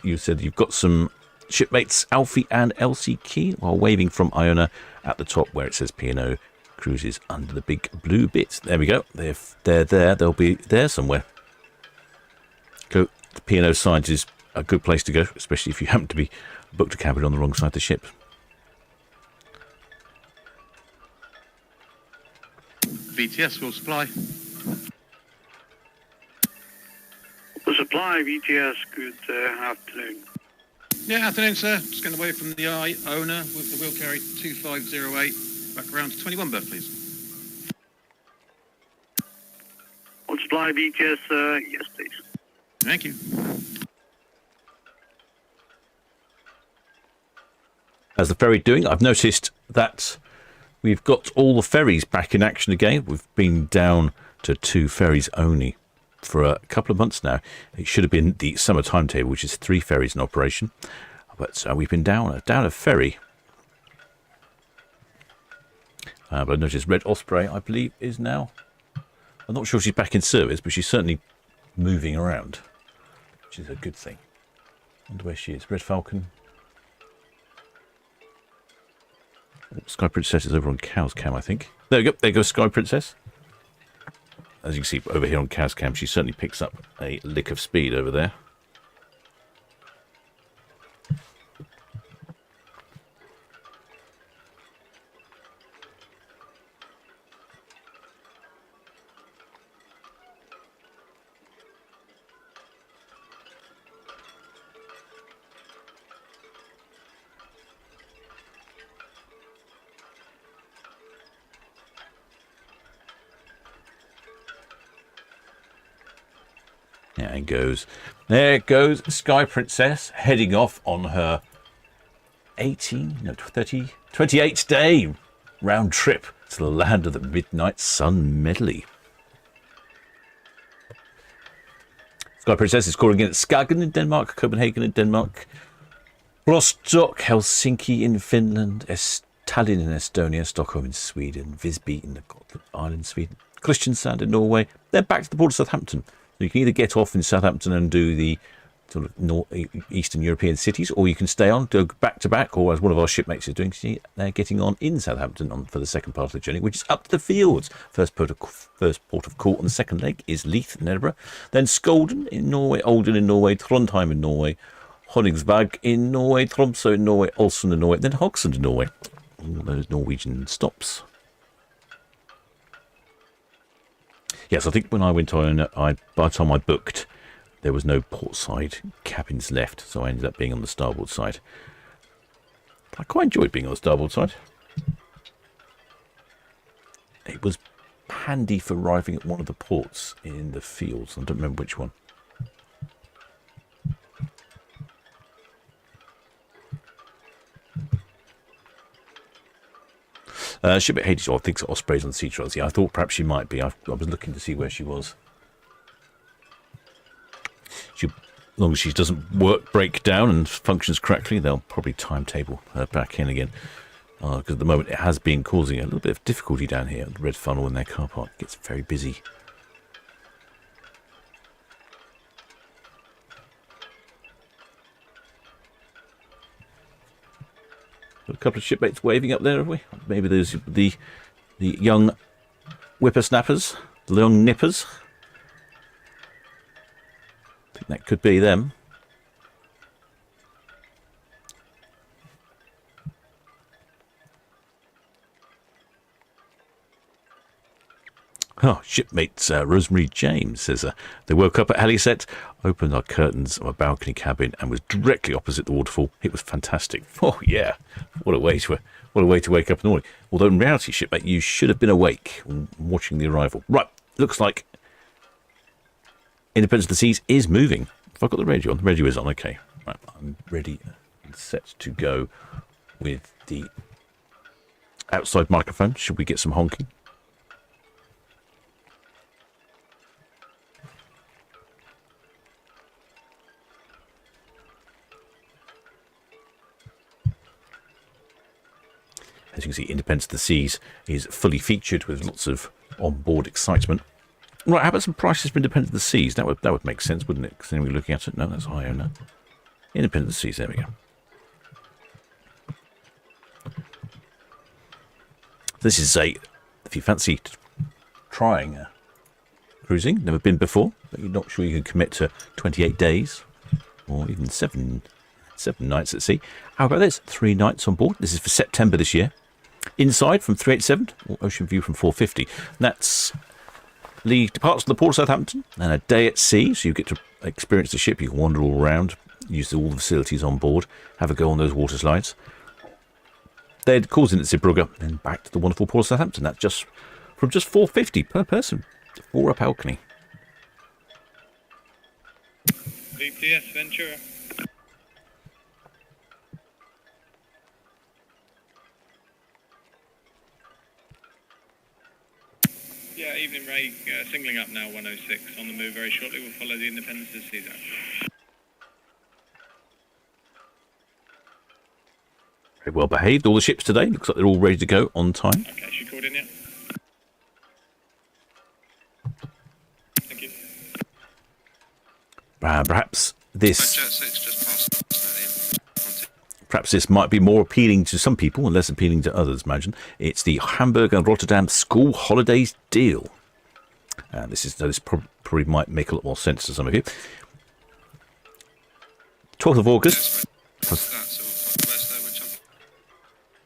you said you've got some shipmates Alfie and Elsie Key while waving from Iona at the top where it says P&O Cruises under the big blue bit. There we go. They're there. They'll be there somewhere. Go. The P&O sign is a good place to go, especially if you happen to be booked a cabin on the wrong side of the ship. VTS will supply. The supply, VTS, good afternoon. Yeah, afternoon, sir. Just getting away from the Iona with the wheel carry 2508. Back around to 21 berth, please. On supply, VTS, yes, please. Thank you. How's the ferry doing? I've noticed that we've got all the ferries back in action again. We've been down to 2 ferries only for a couple of months now. It should have been the summer timetable, which is 3 ferries in operation, but we've been down a ferry. But I noticed Red Osprey, I believe, is now... I'm not sure if she's back in service, but she's certainly moving around, which is a good thing. I wonder where she is. Red Falcon. Sky Princess is over on Cow's Cam, I think. There we go. There goes Sky Princess. As you can see over here on Cow's Cam, she certainly picks up a lick of speed over there. There goes Sky Princess heading off on her 28 day round trip to the land of the Midnight Sun medley. Sky Princess is calling in at Skagen in Denmark, Copenhagen in Denmark, Rostock, Helsinki in Finland, Tallinn in Estonia, Stockholm in Sweden, Visby in the Gotland Island, Sweden, Kristiansand in Norway. Then back to the port of Southampton. So you can either get off in Southampton and do the sort of Eastern European cities, or you can stay on, go back to back, or as one of our shipmates is doing, they're getting on in Southampton for the second part of the journey, which is up to the fields. First port of call on the second leg is Leith in Edinburgh, then Skolden in Norway, Olden in Norway, Trondheim in Norway, Honningsvåg in Norway, Tromsø in Norway, Ålesund in Norway, then Haugesund in Norway. All those Norwegian stops. Yes, I think when I went on, by the time I booked, there was no portside cabins left, so I ended up being on the starboard side. I quite enjoyed being on the starboard side. It was handy for arriving at one of the ports in the fields. I don't remember which one. Shipmate Hades, I think Osprey's on sea trials. Yeah, I thought perhaps she might be. I was looking to see where she was. She As long as she doesn't break down and functions correctly, they'll probably timetable her back in again. Because at the moment it has been causing a little bit of difficulty down here at the Red Funnel in their car park. It gets very busy. Got a couple of shipmates waving up there, have we? Maybe there's the young whippersnappers, the young nippers. I think that could be them. Oh, shipmate Rosemary James says, they woke up at Heliset, opened our curtains of a balcony cabin and was directly opposite the waterfall. It was fantastic. Oh, yeah. What a way to wake up in the morning. Although in reality, shipmate, you should have been awake watching the arrival. Right. Looks like Independence of the Seas is moving. Have I got the radio on? The radio is on. Okay. Right. I'm ready and set to go with the outside microphone. Should we get some honking? As you can see, Independence of the Seas is fully featured with lots of on-board excitement. Right, how about some prices for Independence of the Seas? That would make sense, wouldn't it? Because then we're looking at it. No, that's Iona. Independence of the Seas, there we go. This is if you fancy trying cruising, never been before, but you're not sure you can commit to 28 days or even seven nights at sea. How about this? 3 nights on board. This is for September this year. Inside from 387 or Ocean View from 450. That's departs from the port of Southampton and a day at sea, so you get to experience the ship. You can wander all around, use all the facilities on board, have a go on those water slides. Then calls in at Zeebrugge and back to the wonderful port of Southampton. That's just from just 450 per person for a balcony. VPS Ventura. Yeah, evening Ray, singling up now 106 on the move very shortly. We'll follow the Independence of the Seas out. Very well behaved, all the ships today. Looks like they're all ready to go on time. Okay, she called in yet? Thank you. Perhaps this might be more appealing to some people and less appealing to others, imagine. It's the Hamburg and Rotterdam School Holidays deal. This probably might make a lot more sense to some of you. 12th of August.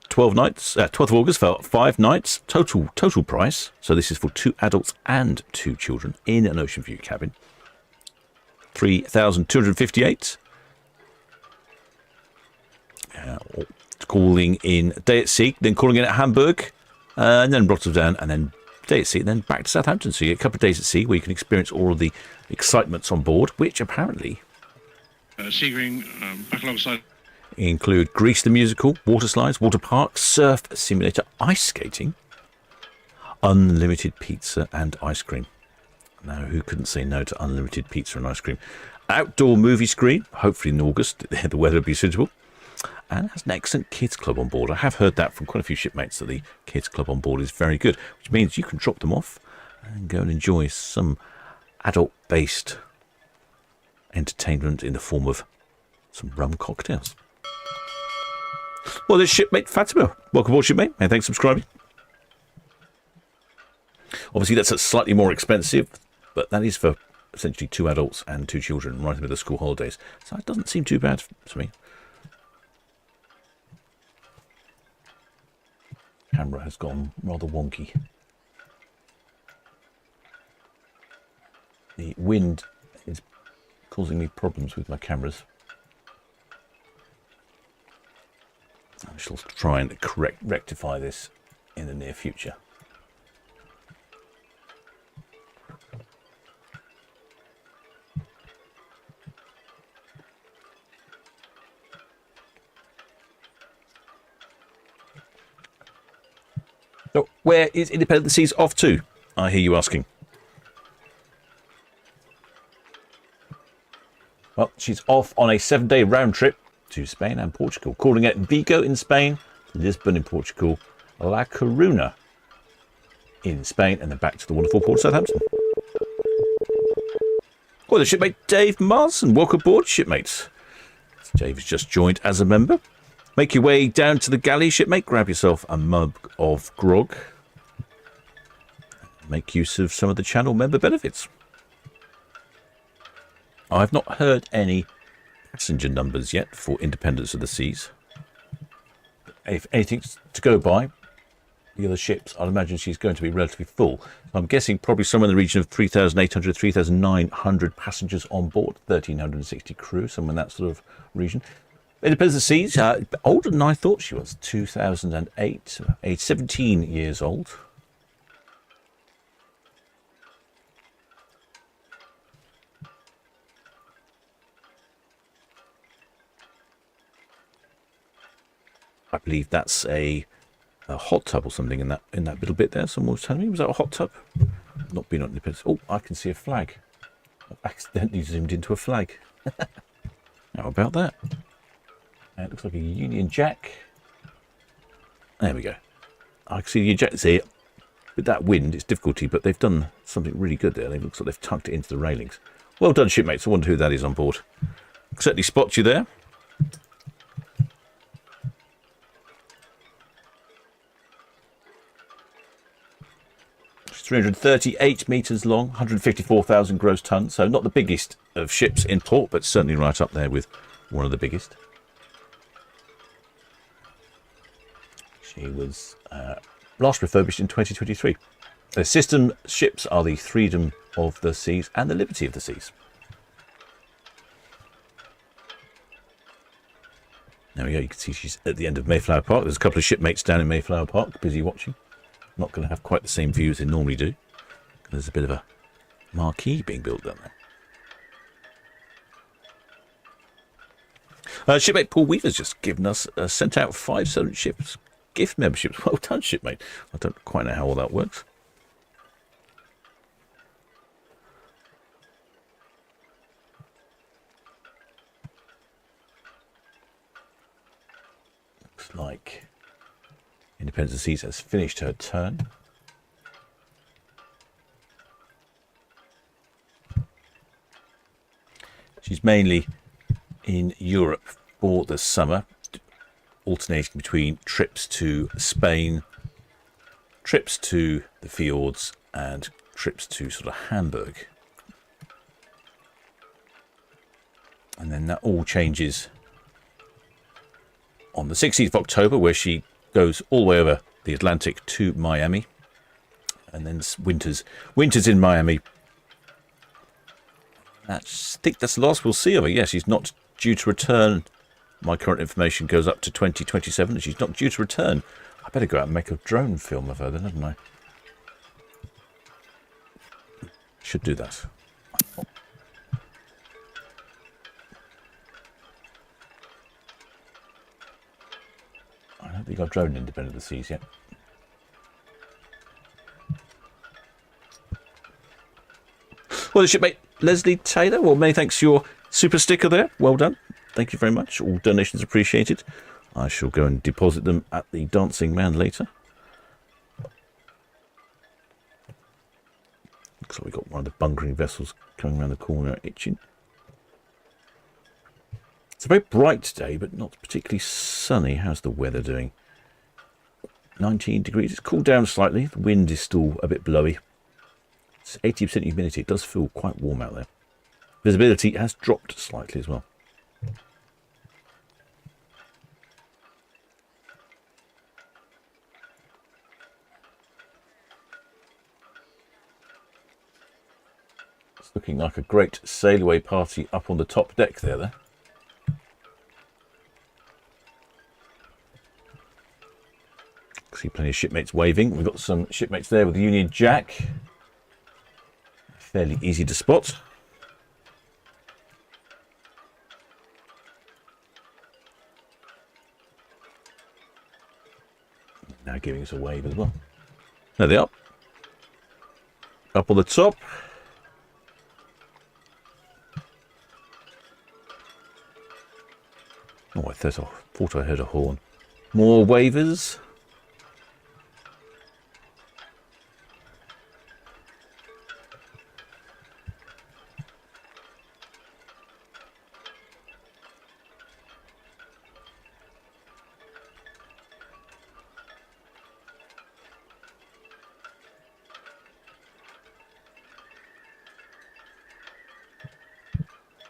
12 nights. 12th of August for 5 nights. Total price. So this is for 2 adults and 2 children in an Ocean View cabin. 3,258. Calling in day at sea, then calling in at Hamburg, and then Rotterdam, and then day at sea, and then back to Southampton. So you get a couple of days at sea where you can experience all of the excitements on board, which apparently Seagreen, back alongside, include Grease the Musical, water slides, water park, surf simulator, ice skating, unlimited pizza and ice cream. Now, who couldn't say no to unlimited pizza and ice cream? Outdoor movie screen, hopefully in August, the weather will be suitable. And has an excellent kids club on board. I have heard that from quite a few shipmates that the kids club on board is very good, which means you can drop them off and go and enjoy some adult-based entertainment in the form of some rum cocktails. Well, there's shipmate Fatima. Welcome aboard, shipmate, and thanks for subscribing. Obviously, that's slightly more expensive, but that is for essentially 2 adults and 2 children right in the middle of school holidays. So it doesn't seem too bad to me. Camera has gone rather wonky. The wind is causing me problems with my cameras. I shall try and rectify this in the near future. So, where is Independence of the Seas off to? I hear you asking. Well, she's off on a 7-day round trip to Spain and Portugal, calling at Vigo in Spain, Lisbon in Portugal, La Coruna in Spain, and then back to the wonderful port of Southampton. Well, the shipmate Dave Marsden. Welcome aboard, shipmates. Dave has just joined as a member. Make your way down to the galley, shipmate. Grab yourself a mug of grog. Make use of some of the channel member benefits. I've not heard any passenger numbers yet for Independence of the Seas. If anything's to go by, the other ships, I'd imagine she's going to be relatively full. I'm guessing probably somewhere in the region of 3,800, 3,900 passengers on board, 1,360 crew, somewhere in that sort of region. Independence of the Seas, older than I thought she was, 2008, age 17 years old. I believe that's a hot tub or something in that little bit there. Someone was telling me, was that a hot tub? Not been on Independence. Oh, I can see a flag. I've accidentally zoomed into a flag. How about that? It looks like a Union Jack. There we go. I can see the Union Jack here. With that wind, it's difficulty, but they've done something really good there. It looks like they've tucked it into the railings. Well done, shipmates. I wonder who that is on board. Certainly spot you there. 338 metres long, 154,000 gross tonnes, so not the biggest of ships in port, but certainly right up there with one of the biggest. She was last refurbished in 2023. The system ships are the Freedom of the Seas and the Liberty of the Seas. There we go, you can see she's at the end of Mayflower Park. There's a couple of shipmates down in Mayflower Park, busy watching. Not going to have quite the same view as they normally do. There's a bit of a marquee being built down there. Shipmate Paul Weaver's just given us, sent out 5 Solent Ships gift memberships. Well done, shipmate. I don't quite know how all that works. Looks like Independence of the Seas has finished her turn. She's mainly in Europe for the summer, alternating between trips to Spain, trips to the fjords, and trips to sort of Hamburg. And then that all changes on the 16th of October, where she goes all the way over the Atlantic to Miami, and then winters in Miami. I think that's the last we'll see of her. Yes, she's not due to return. My current information goes up to 2027, and she's not due to return. I better go out and make a drone film of her then, hadn't I? Should do that. I don't think I've drone Independent of the Seas yet. Well, the shipmate Leslie Taylor, well, many thanks for your super sticker there. Well done. Thank you very much. All donations appreciated. I shall go and deposit them at the Dancing Man later. Looks like we've got one of the bunkering vessels coming around the corner itching. It's a very bright day, but not particularly sunny. How's the weather doing? 19 degrees. It's cooled down slightly. The wind is still a bit blowy. It's 80% humidity. It does feel quite warm out there. Visibility has dropped slightly as well. It's looking like a great sail-away party up on the top deck there. See plenty of shipmates waving. We've got some shipmates there with the Union Jack. Fairly easy to spot. Now giving us a wave as well. There they are. Up on the top. thought I heard a horn. More waivers.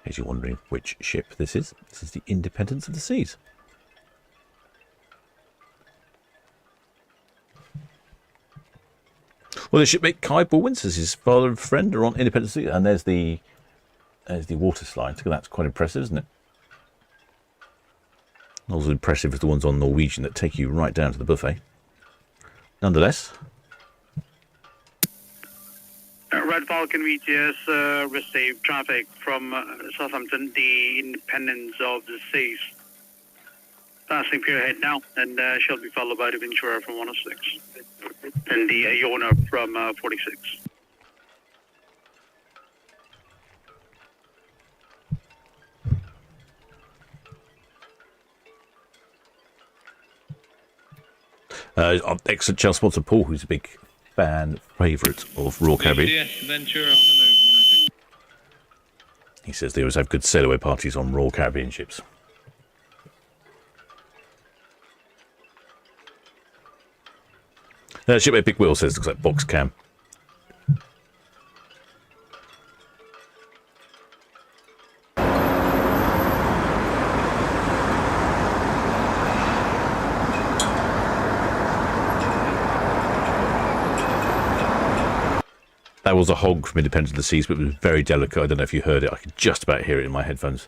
As you're wondering which ship this is the Independence of the Seas. Well, the shipmate Kai Baldwin says his father and friend are on Independence of the Seas, and there's the water slide. So that's quite impressive, isn't it? Not as impressive as the ones on Norwegian that take you right down to the buffet. Nonetheless. Red Falcon VTS received traffic from Southampton, the Independence of the Seas. Passing Pierhead now, and shall be followed by the Ventura from 106. And the Iona from 46. Excellent channel sponsor Paul, who's a big fan favourite of Royal Caribbean. Ventura on the move, 106. He says they always have good sail away parties on Royal Caribbean ships. Shipmate Big Will says looks like box cam. That was a hog from Independence of the Seas, but it was very delicate. I don't know if you heard it. I could just about hear it in my headphones.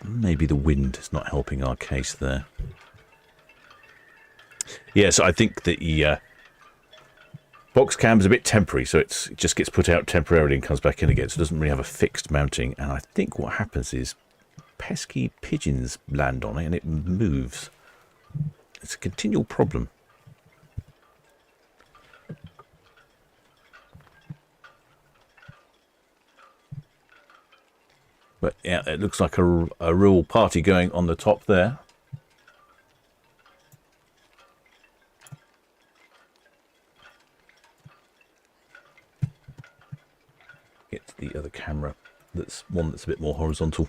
Maybe the wind is not helping our case there. Yes, I think the box cam is a bit temporary, so it just gets put out temporarily and comes back in again, so it doesn't really have a fixed mounting. And I think what happens is pesky pigeons land on it and it moves. It's a continual problem. But yeah, it looks like a real party going on the top there. Get to the other camera. That's one that's a bit more horizontal.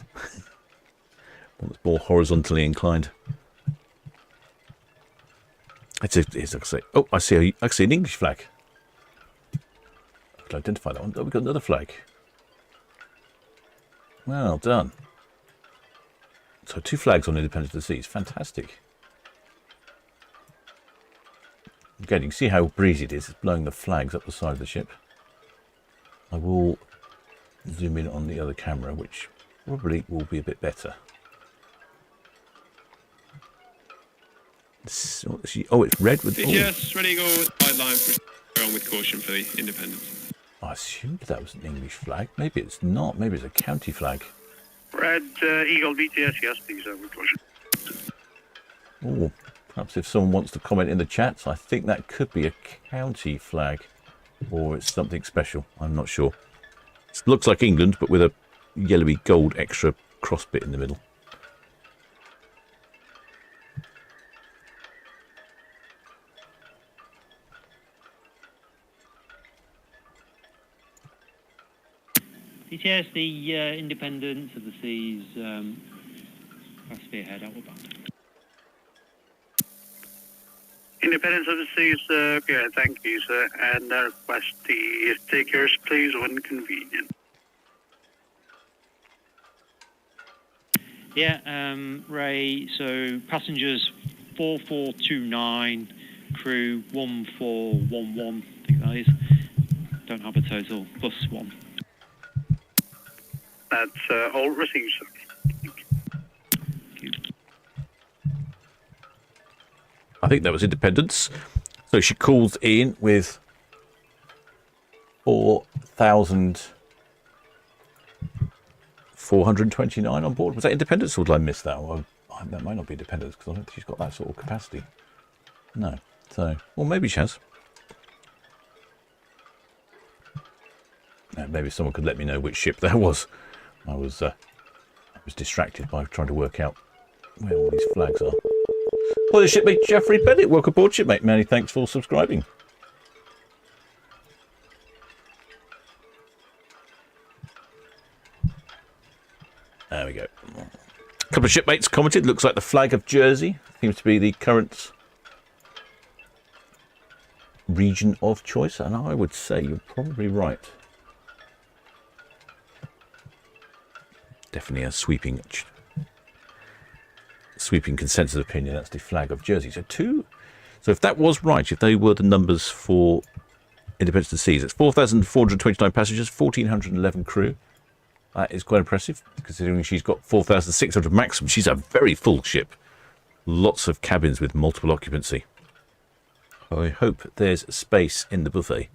One that's more horizontally inclined. It's like I say. Oh, I see an English flag. I could identify that one. Oh, we've got another flag. Well done. So 2 flags on Independence of the Seas. Fantastic. Again, you can see how breezy it is. It's blowing the flags up the side of the ship. I will zoom in on the other camera, which probably will be a bit better. Oh, it's red with... Yes, ready to go. Wide line for on with caution for the Independence. I assumed that was an English flag. Maybe it's not. Maybe it's a county flag. Red Eagle VTS, yes, please, with caution. Oh, perhaps if someone wants to comment in the chats, I think that could be a county flag. Or it's something special. I'm not sure. It looks like England, but with a yellowy gold extra cross bit in the middle. VTS, the Independence of the Seas, spearhead outward bound. Independence of the Seas, yeah, thank you, sir. And request the stickers, please, when convenient. Yeah, Ray, so passengers 4429, crew 1411, I think that is. Don't have a total, plus 1. That's all received, sir. I think that was Independence. So she calls in with 4,429 on board. Was that Independence, or did I miss that? Well, that might not be Independence, because I don't think she's got that sort of capacity. No. So, well, maybe she has. Maybe someone could let me know which ship that was. I was was distracted by trying to work out where all these flags are. Well, the shipmate Jeffrey Bennett, welcome aboard, shipmate. Many thanks for subscribing. There we go. A couple of shipmates commented, looks like the flag of Jersey seems to be the current region of choice, and I would say you're probably right. Definitely a sweeping consensus opinion. That's the flag of Jersey. So if that was right, if they were the numbers for Independence of the Seas, it's 4,429 passengers, 1,411 crew. That is quite impressive, considering she's got 4,600 maximum. She's a very full ship. Lots of cabins with multiple occupancy. I hope there's space in the buffet.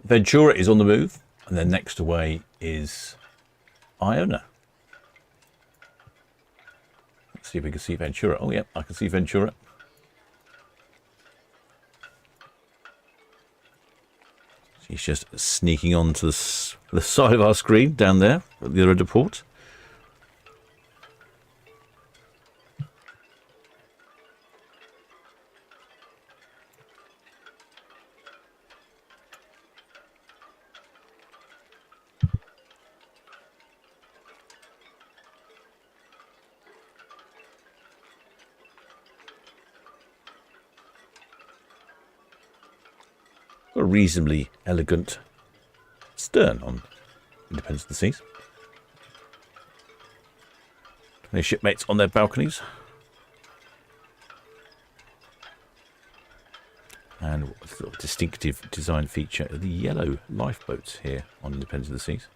Ventura is on the move, and then next away is Iona. Let's see if we can see Ventura. Oh, yeah, I can see Ventura. She's just sneaking onto the side of our screen down there at the other end of port. A reasonably elegant stern on Independence of the Seas. Their shipmates on their balconies. And a sort of distinctive design feature of the yellow lifeboats here on Independence of the Seas.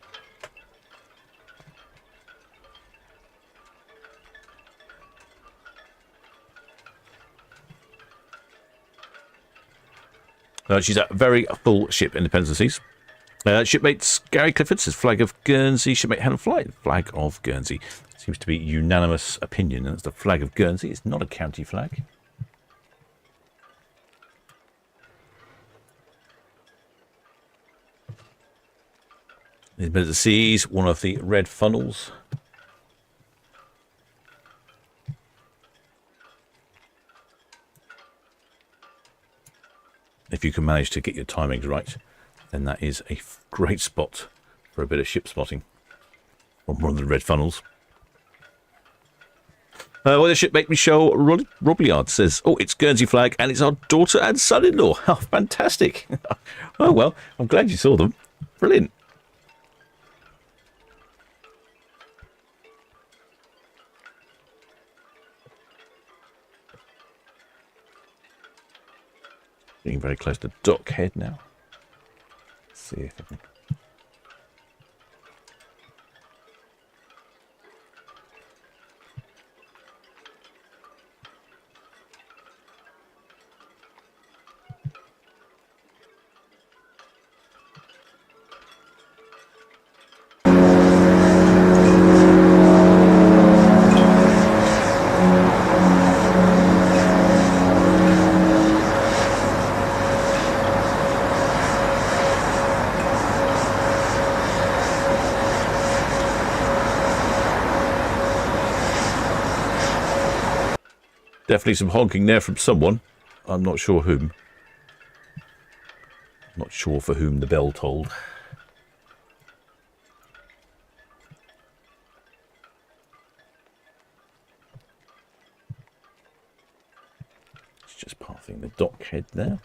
She's a very full ship, Independence of the Seas. Shipmates Gary Clifford says flag of Guernsey. Shipmate Helen Flight, flag of Guernsey. Seems to be unanimous opinion. That's the flag of Guernsey. It's not a county flag. Independence of the Seas, one of the red funnels. If you can manage to get your timings right, then that is a great spot for a bit of ship spotting on one of the red funnels. Well, the shipmate Michelle Robliard says, oh, it's Guernsey flag and it's our daughter and son-in-law. Oh, fantastic. Oh, well, I'm glad you saw them. Brilliant. Getting very close to dock head now. Let's see if I can. Definitely some honking there from someone. I'm not sure whom. Not sure for whom the bell tolled. It's just passing the dock head there.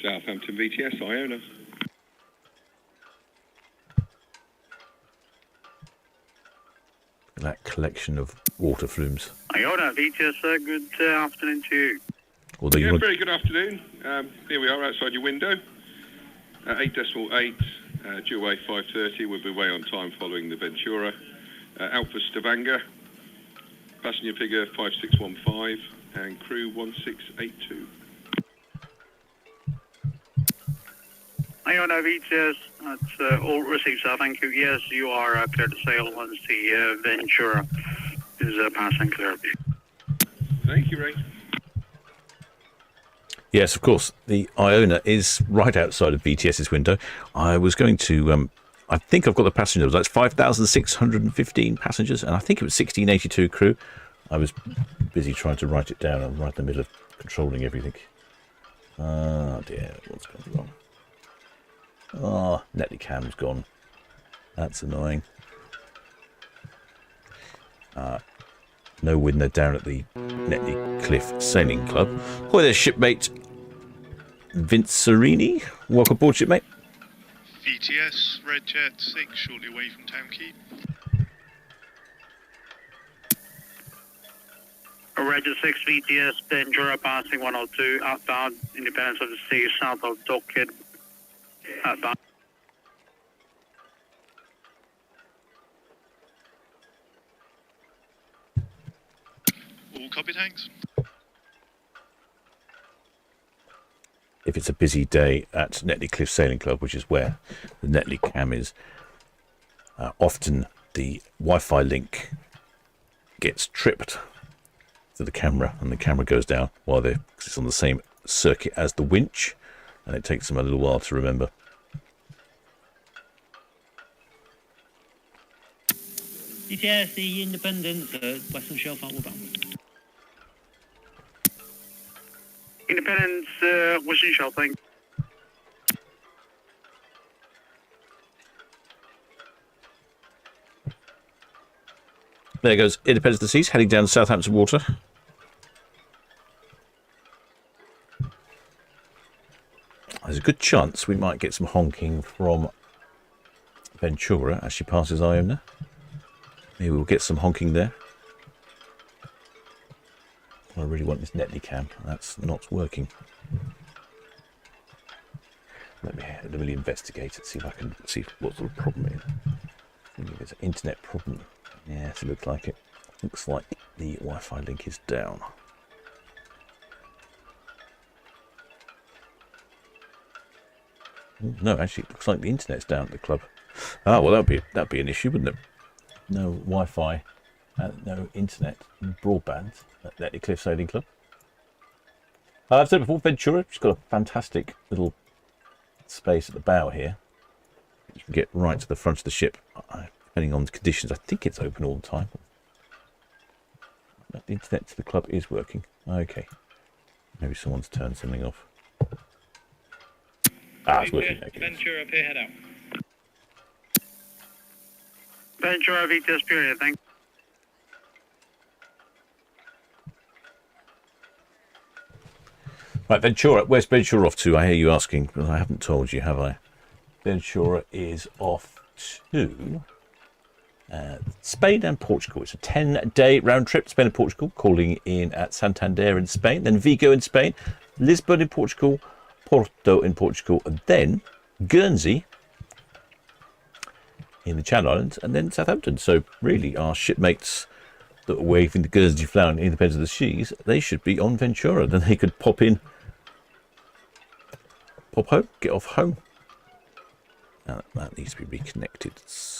Southampton VTS, Iona. That collection of water flumes. Iona, VTS, good afternoon to you. Although Yeah, very good afternoon. Here we are outside your window. 8.8, due away 5:30. We'll be away on time following the Ventura. Out for Stavanger. Passenger figure 5615 and crew 1682. Iona VTS, that's all received, sir. Thank you. Yes, you are clear to sail once the Ventura is passing clear of you. Thank you, Ray. Yes, of course. The Iona is right outside of VTS's window. I was going to... I think I've got the passenger numbers. That's 5,615 passengers, and I think it was 1682 crew. I was busy trying to write it down. I'm right in the middle of controlling everything. Oh dear, what's gone wrong? Oh, Netley cam's gone. That's annoying. No window down at the Netley Cliff Sailing Club. Hi there, shipmate Vincerini. Welcome aboard, shipmate. VTS, Red Jet 6, shortly away from Town Quay. Red Jet 6 VTS, Ventura passing 102, outbound, Independence of the Sea, south of Dockhead, outbound. All copy, thanks. If it's a busy day at Netley Cliff Sailing Club, which is where the Netley cam is, often the Wi-Fi link gets tripped to the camera, and the camera goes down while it's on the same circuit as the winch, and it takes them a little while to remember. ETS, the Independence at Western Shelf outward bound. Independence, Western Shelf, thanks. There goes Independence of the Seas, heading down to Southampton water. There's a good chance we might get some honking from Ventura as she passes Iona. Maybe we'll get some honking there. I really want this Netley cam. That's not working. Let me investigate it, see if I can see what sort of problem it is. I think there's an internet problem. Yes, it looks like it. Looks like the Wi-Fi link is down. No, actually, it looks like the internet's down at the club. Ah, well, that'd be an issue, wouldn't it? No Wi-Fi, no internet, broadband at Netley Cliff Sailing Club. I've said before, Ventura, she's got a fantastic little space at the bow here. You can get right to the front of the ship. Depending on the conditions, I think it's open all the time. The internet to the club is working. Okay. Maybe someone's turned something off. Ah, it's working. Okay. Ventura up here, head out. Ventura, VTS, period, thanks. Right, Ventura. Where's Ventura off to? I hear you asking, but I haven't told you, have I? Ventura is off to Spain and Portugal. It's a 10-day round trip to Spain and Portugal, calling in at Santander in Spain, then Vigo in Spain, Lisbon in Portugal, Porto in Portugal, and then Guernsey in the Channel Islands, and then Southampton. So really, our shipmates that are waving the Guernsey flag in Independence of the Seas, they should be on Ventura. Then they could pop in, pop home, get off home. Now that needs to be reconnected.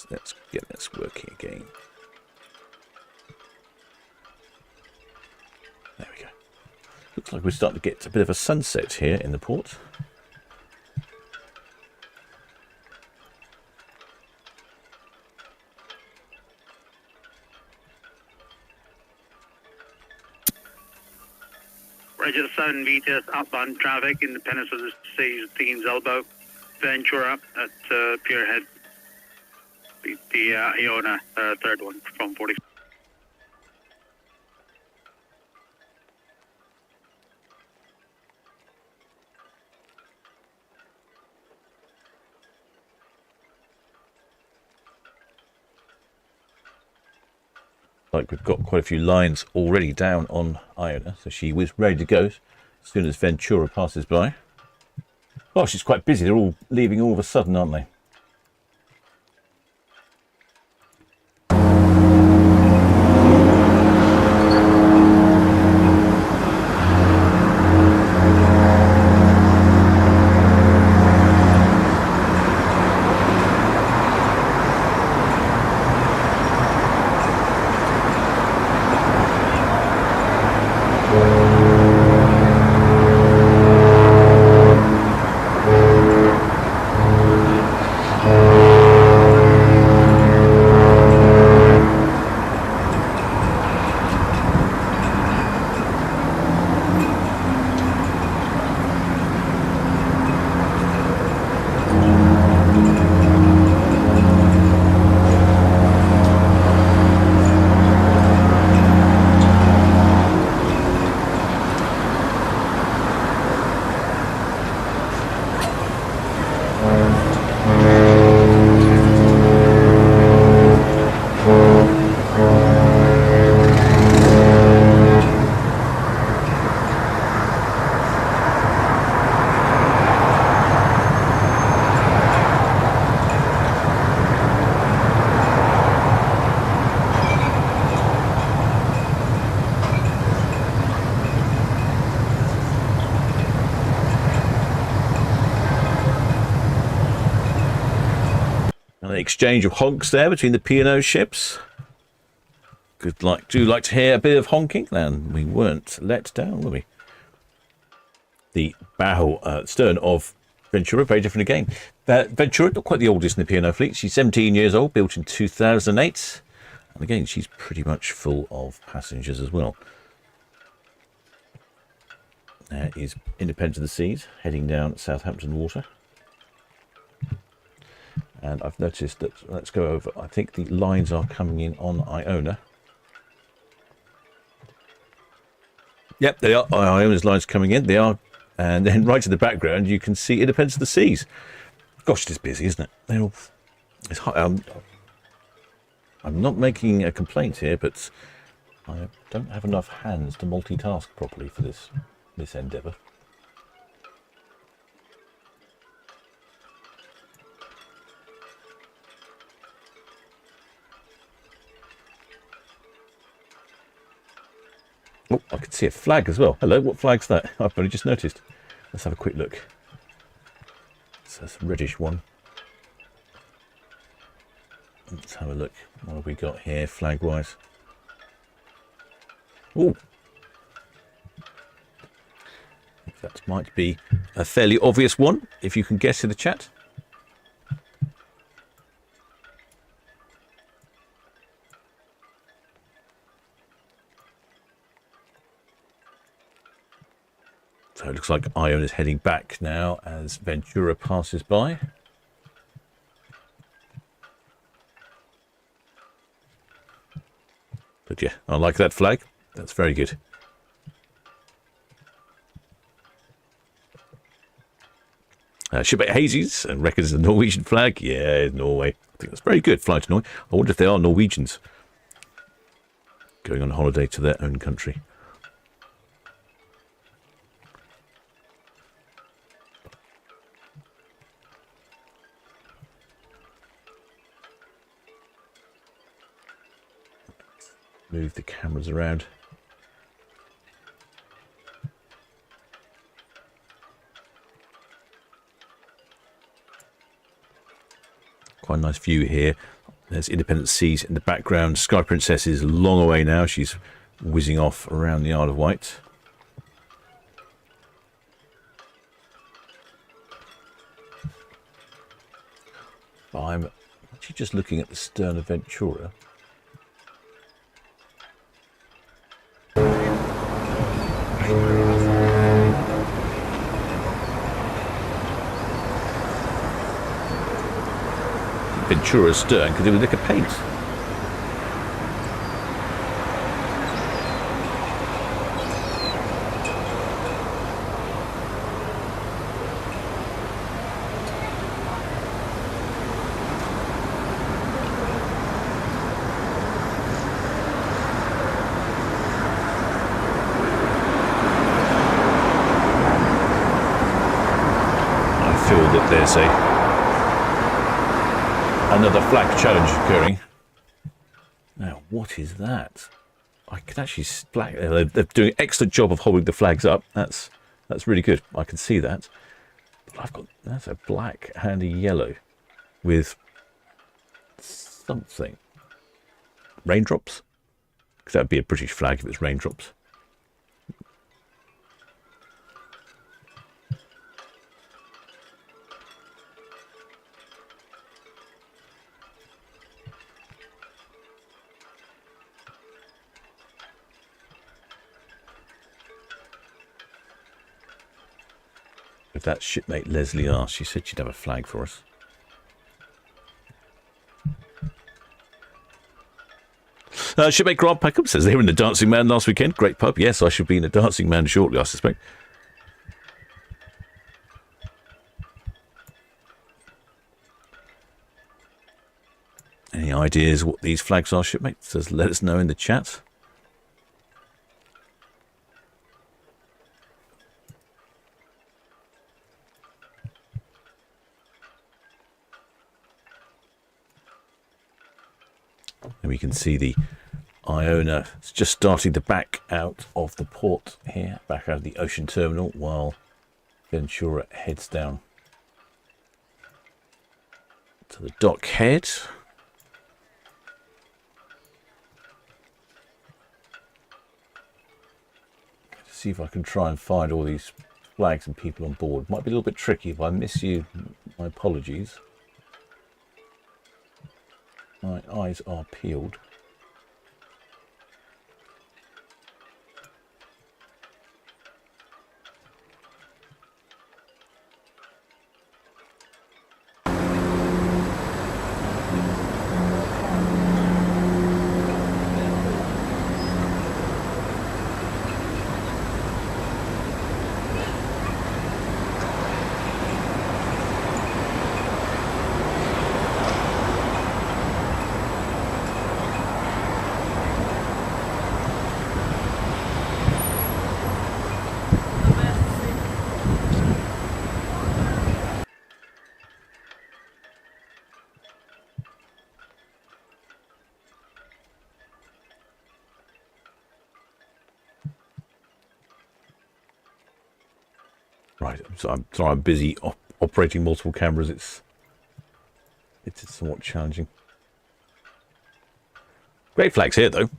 Let's get this working again. There we go. Looks like we're starting to get a bit of a sunset here in the port. Register 7 VTS, outbound traffic, Independence of the Seas, Dean's Elbow, Ventura at Pierhead, the Iona, third one from 40. Like we've got quite a few lines already down on Iona, so she was ready to go as soon as Ventura passes by. Oh, she's quite busy. They're all leaving all of a sudden, aren't they? exchange of honks there between the P&O ships. Do like to hear a bit of honking? And we weren't let down, were we? The bow stern of Ventura, very different again. Ventura, not quite the oldest in the P&O fleet. She's 17 years old, built in 2008. And again, she's pretty much full of passengers as well. There is Independence of the Seas, heading down Southampton water. And I've noticed that, let's go over, I think the lines are coming in on Iona. Yep, they are. Iona's lines coming in. They are. And then right in the background, you can see Independence of the Seas. Gosh, it is busy, isn't it? They're all, it's hot. I'm not making a complaint here, but I don't have enough hands to multitask properly for this endeavour. Oh, I can see a flag as well. Hello, what flag's that? I've only just noticed. Let's have a quick look. So that's a reddish one. Let's have a look. What have we got here, flag-wise? Oh, that might be a fairly obvious one, if you can guess in the chat. So it looks like Iona is heading back now as Ventura passes by. But yeah, I like that flag. That's very good. Shipmate Hazy's and reckons the Norwegian flag. Yeah, Norway. I think that's very good. Fly to Norway. I wonder if they are Norwegians going on holiday to their own country. Move the cameras around. Quite a nice view here. There's Independent Seas in the background. Sky Princess is long away now. She's whizzing off around the Isle of Wight. I'm actually just looking at the stern of Ventura. Ventura's stern could do with a lick of paint. I feel that there's another flag challenge occurring. Now, what is that? I can actually they're doing an excellent job of holding the flags up. That's really good. I can see that. But that's a black and a yellow with something. Raindrops? Because that would be a British flag if it's raindrops. If that shipmate Leslie asked, she said she'd have a flag for us. Shipmate Grant Peckham says they were in the Dancing Man last weekend. Great pub. Yes, I should be in the Dancing Man shortly, I suspect. Any ideas what these flags are, shipmate? Says let us know in the chat. And we can see the Iona just starting to back out of the port here, back out of the ocean terminal, while Ventura heads down to the dock head. See if I can try and find all these flags and people on board. Might be a little bit tricky. If I miss you, my apologies. My eyes are peeled. Right, so I'm sorry, I'm busy operating multiple cameras. It's somewhat challenging. Great flags here, though.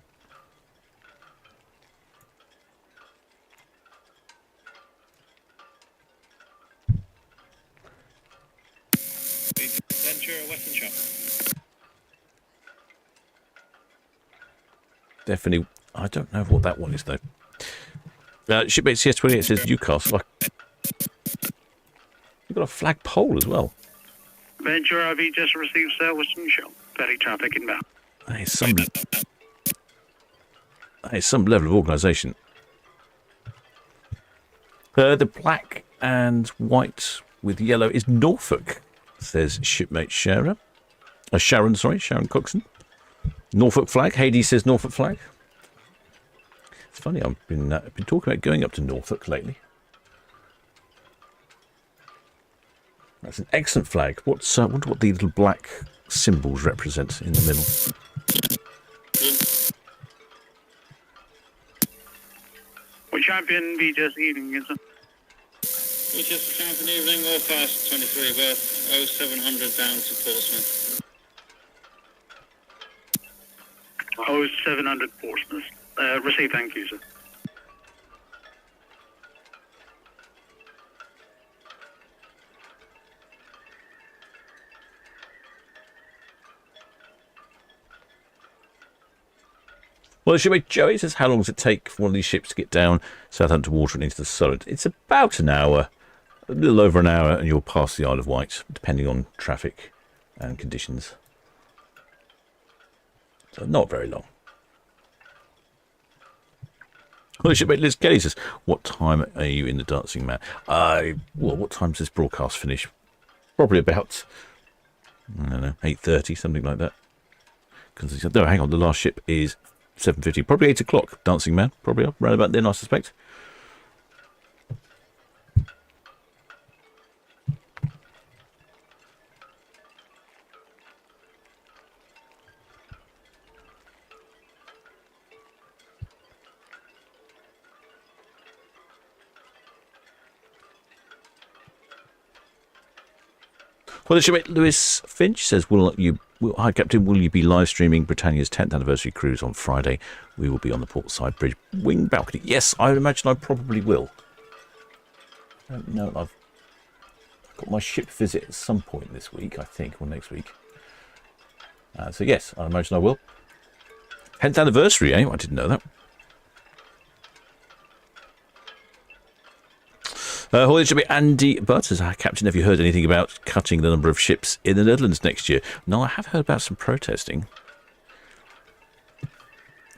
Ventura, Western Shop. Definitely. I don't know what that one is, though. Shipmate CS28 says Newcastle. You've got a flag pole as well. Ventura RV just received Western Shell. Ferry traffic inbound. That is some level of organisation. The black and white with yellow is Norfolk, says shipmate Sharon. Sharon Coxon. Norfolk flag. Hades says Norfolk flag. It's funny, I've been talking about going up to Norfolk lately. That's an excellent flag. I wonder what the little black symbols represent in the middle. What champion we just eating is it? We just champion evening, all fast 23 berth, 0700 down to Portsmouth. 0700 Portsmouth. Receive, thank you, sir. Well, the shipmate Joey says, how long does it take for one of these ships to get down Southampton water and into the Solent? It's about an hour, a little over an hour, and you'll pass the Isle of Wight, depending on traffic and conditions. So not very long. Well, the shipmate Liz Kelly says, what time are you in the Dancing Man? Well, what time does this broadcast finish? Probably about, I don't know, 8:30, something like that. Because he said, no, hang on, the last ship is 7:50, probably 8 o'clock, Dancing Man, probably up around about then, I suspect. Well, the shipmate Lewis Finch says, hi Captain, will you be live streaming Britannia's 10th anniversary cruise on Friday? We will be on the portside bridge wing balcony. Yes, I would imagine I probably will. I don't know. I've got my ship visit at some point this week, I think, or next week. So yes, I imagine I will. 10th anniversary, eh? I didn't know that. It should be Andy Butters. Captain, have you heard anything about cutting the number of ships in the Netherlands next year? No, I have heard about some protesting.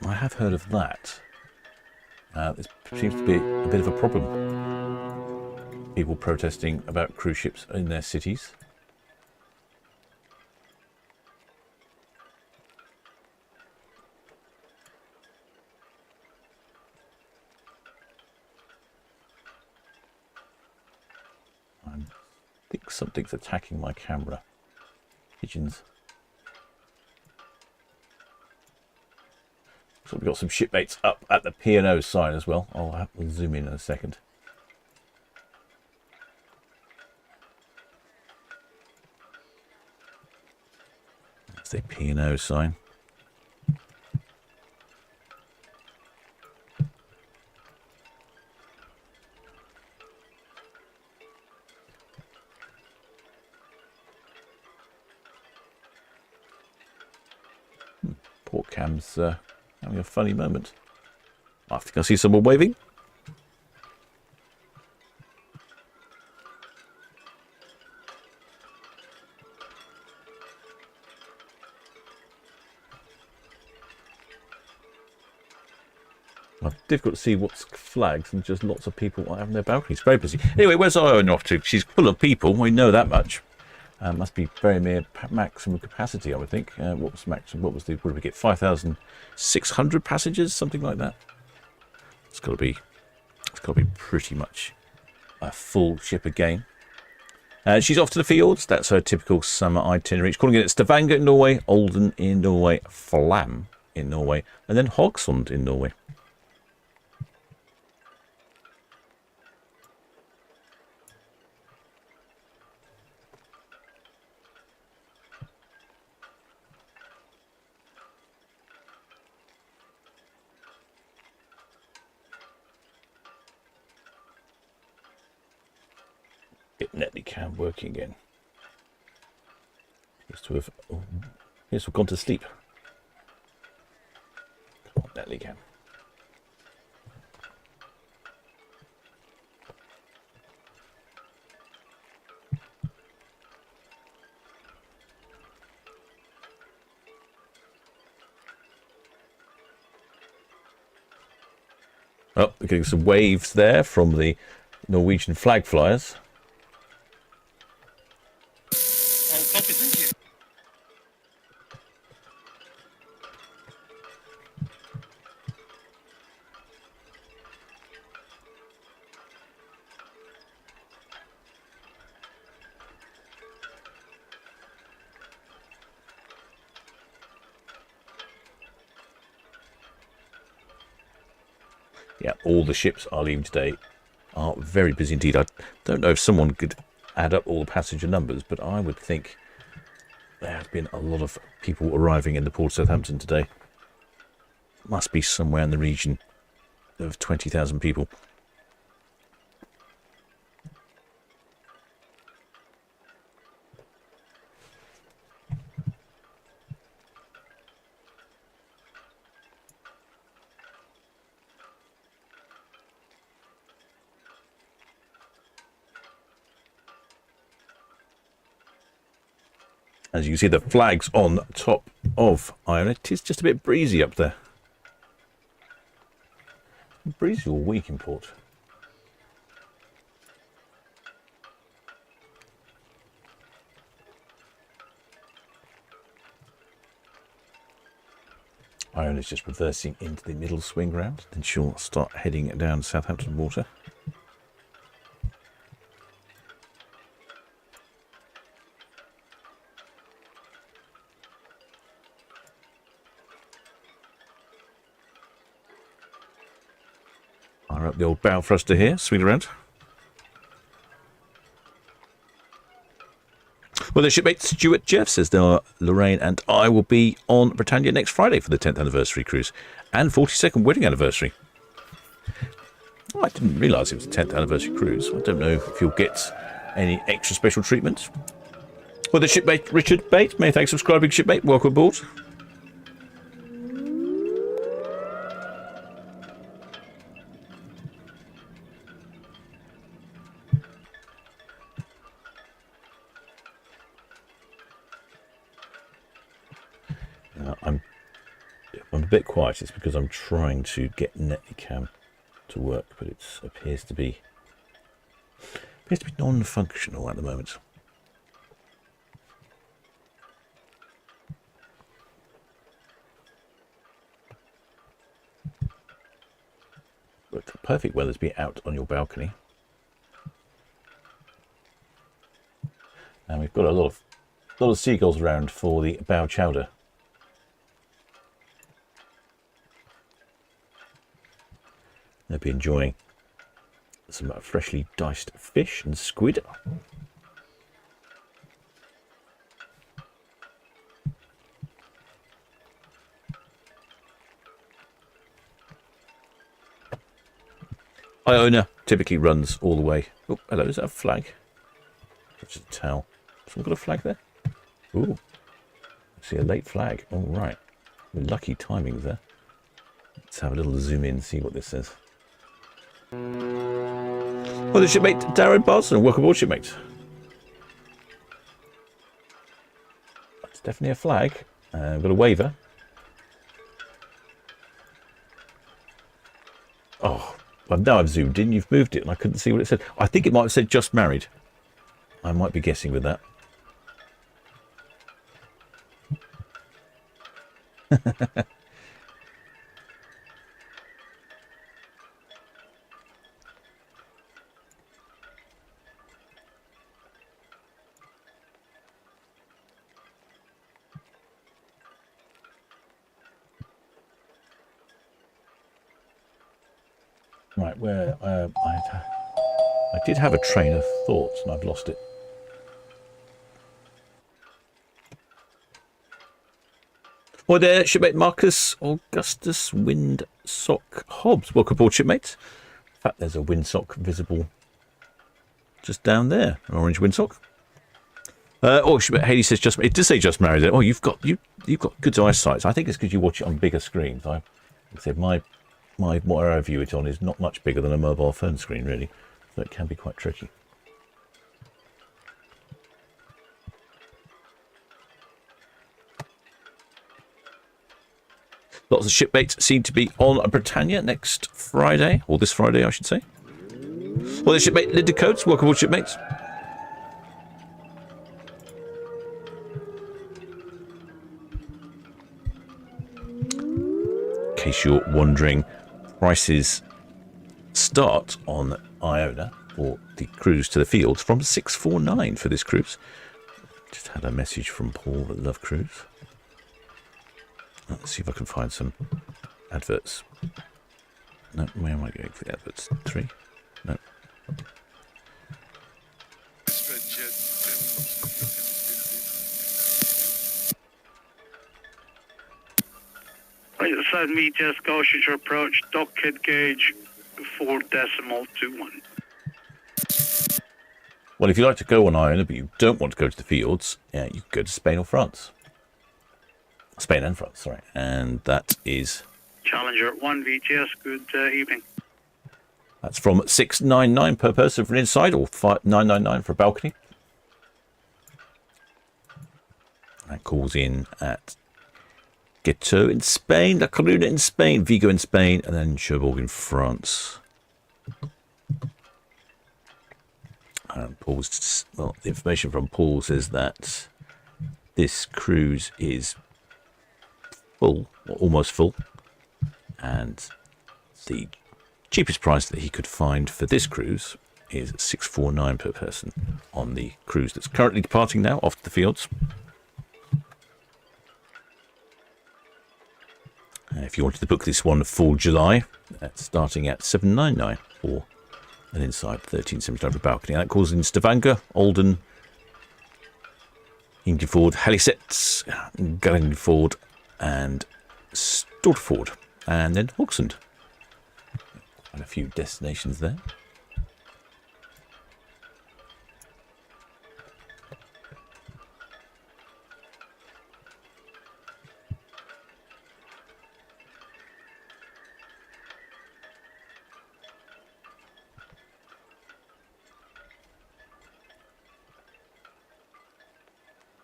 I have heard of that. There seems to be a bit of a problem. People protesting about cruise ships in their cities. I think something's attacking my camera. Pigeons. So we've got some shipmates up at the P&O sign as well. We'll zoom in a second. the P&O sign. Port Cam's having a funny moment. I think I see someone waving. Well, difficult to see what's flags and just lots of people having their balconies. Very busy. Anyway, where's Iona off to? She's full of people. We know that much. Must be very near maximum capacity, I would think. What was maximum? What did we get? 5,600 passengers, something like that. It's got to be pretty much a full ship again. She's off to the fields. That's her typical summer itinerary. She's calling it Stavanger in Norway, Olden in Norway, Flam in Norway, and then Hogsund in Norway. Get Netley Cam working again. Appears to have gone to sleep. Come on, Netley Cam. Oh, we're getting some waves there from the Norwegian flag flyers. Copy, thank you. Yeah, all the ships are leaving today. Are very busy indeed. I don't know if someone could add up all the passenger numbers, but I would think there have been a lot of people arriving in the port of Southampton today. Must be somewhere in the region of 20,000 people. As you can see, the flag's on top of Iona. It is just a bit breezy up there. Breezy all week in port. Iona's just reversing into the middle swing round. Then she'll start heading down Southampton water. Up the old bow thruster here, swing around. Well, the shipmate Stuart Jeff says Lorraine and I will be on Britannia next Friday for the 10th anniversary cruise and 42nd wedding anniversary. Oh, I didn't realise it was the 10th anniversary cruise. I don't know if you'll get any extra special treatment. Well, the shipmate Richard Bate, many thanks for subscribing, shipmate. Welcome aboard. I'm a bit quiet. It's because I'm trying to get Netley Cam to work, but it appears to be non-functional at the moment. But the perfect weather to be out on your balcony. And we've got a lot of seagulls around for the bow chowder. They'll be enjoying some freshly diced fish and squid. Iona typically runs all the way. Oh, hello, is that a flag? That's just a towel. Someone got a flag there? Ooh. I see a late flag. All right. Lucky timings there. Let's have a little zoom in and see what this says. Well, the shipmate Darren Barson. Welcome aboard, shipmate. That's definitely a flag. We've got a waiver. Oh, well, now I've zoomed in. You've moved it and I couldn't see what it said. I think it might have said just married. I might be guessing with that. Right, where I did have a train of thought and I've lost it. Well, there, shipmate Marcus Augustus Windsock Hobbs. Welcome aboard, shipmate. In fact, there's a windsock visible just down there, an orange windsock. Shipmate Haley says just. It does say just married. Oh, you've got good eyesight. I think it's because you watch it on bigger screens. I said my what I view it on is not much bigger than a mobile phone screen, really, so it can be quite tricky. Lots of shipmates seem to be on Britannia next Friday, or this Friday, I should say. Well, the shipmate Linda Coates, welcome aboard, shipmates. In case you're wondering, prices start on Iona for the cruise to the fields from 649 for this cruise. Just had a message from Paul at Love Cruise. Let's see if I can find some adverts. No, where am I going for the adverts? 3? No. Right, South Meteor Scotia's approach, dockhead gauge 4.21. Well, if you like to go on Iona, but you don't want to go to the fields, you can go to Spain or France. Spain and France, sorry. And that is... Challenger 1 VTS, good evening. That's from $699 per person for an inside, or $999 for a balcony. That calls in at Gueto in Spain, La Coruna in Spain, Vigo in Spain, and then Cherbourg in France. Paul's, well, the information from Paul says that this cruise is full, or almost full, and the cheapest price that he could find for this cruise is $649 per person on the cruise that's currently departing now off to the fields. If you wanted to book this one full July, that's starting at $799 for an inside 1379 balcony. That calls in Stavanger, Olden, Ingeford, Haliset, Gallingford, and Stortford, and then Hawksend. Quite a few destinations there.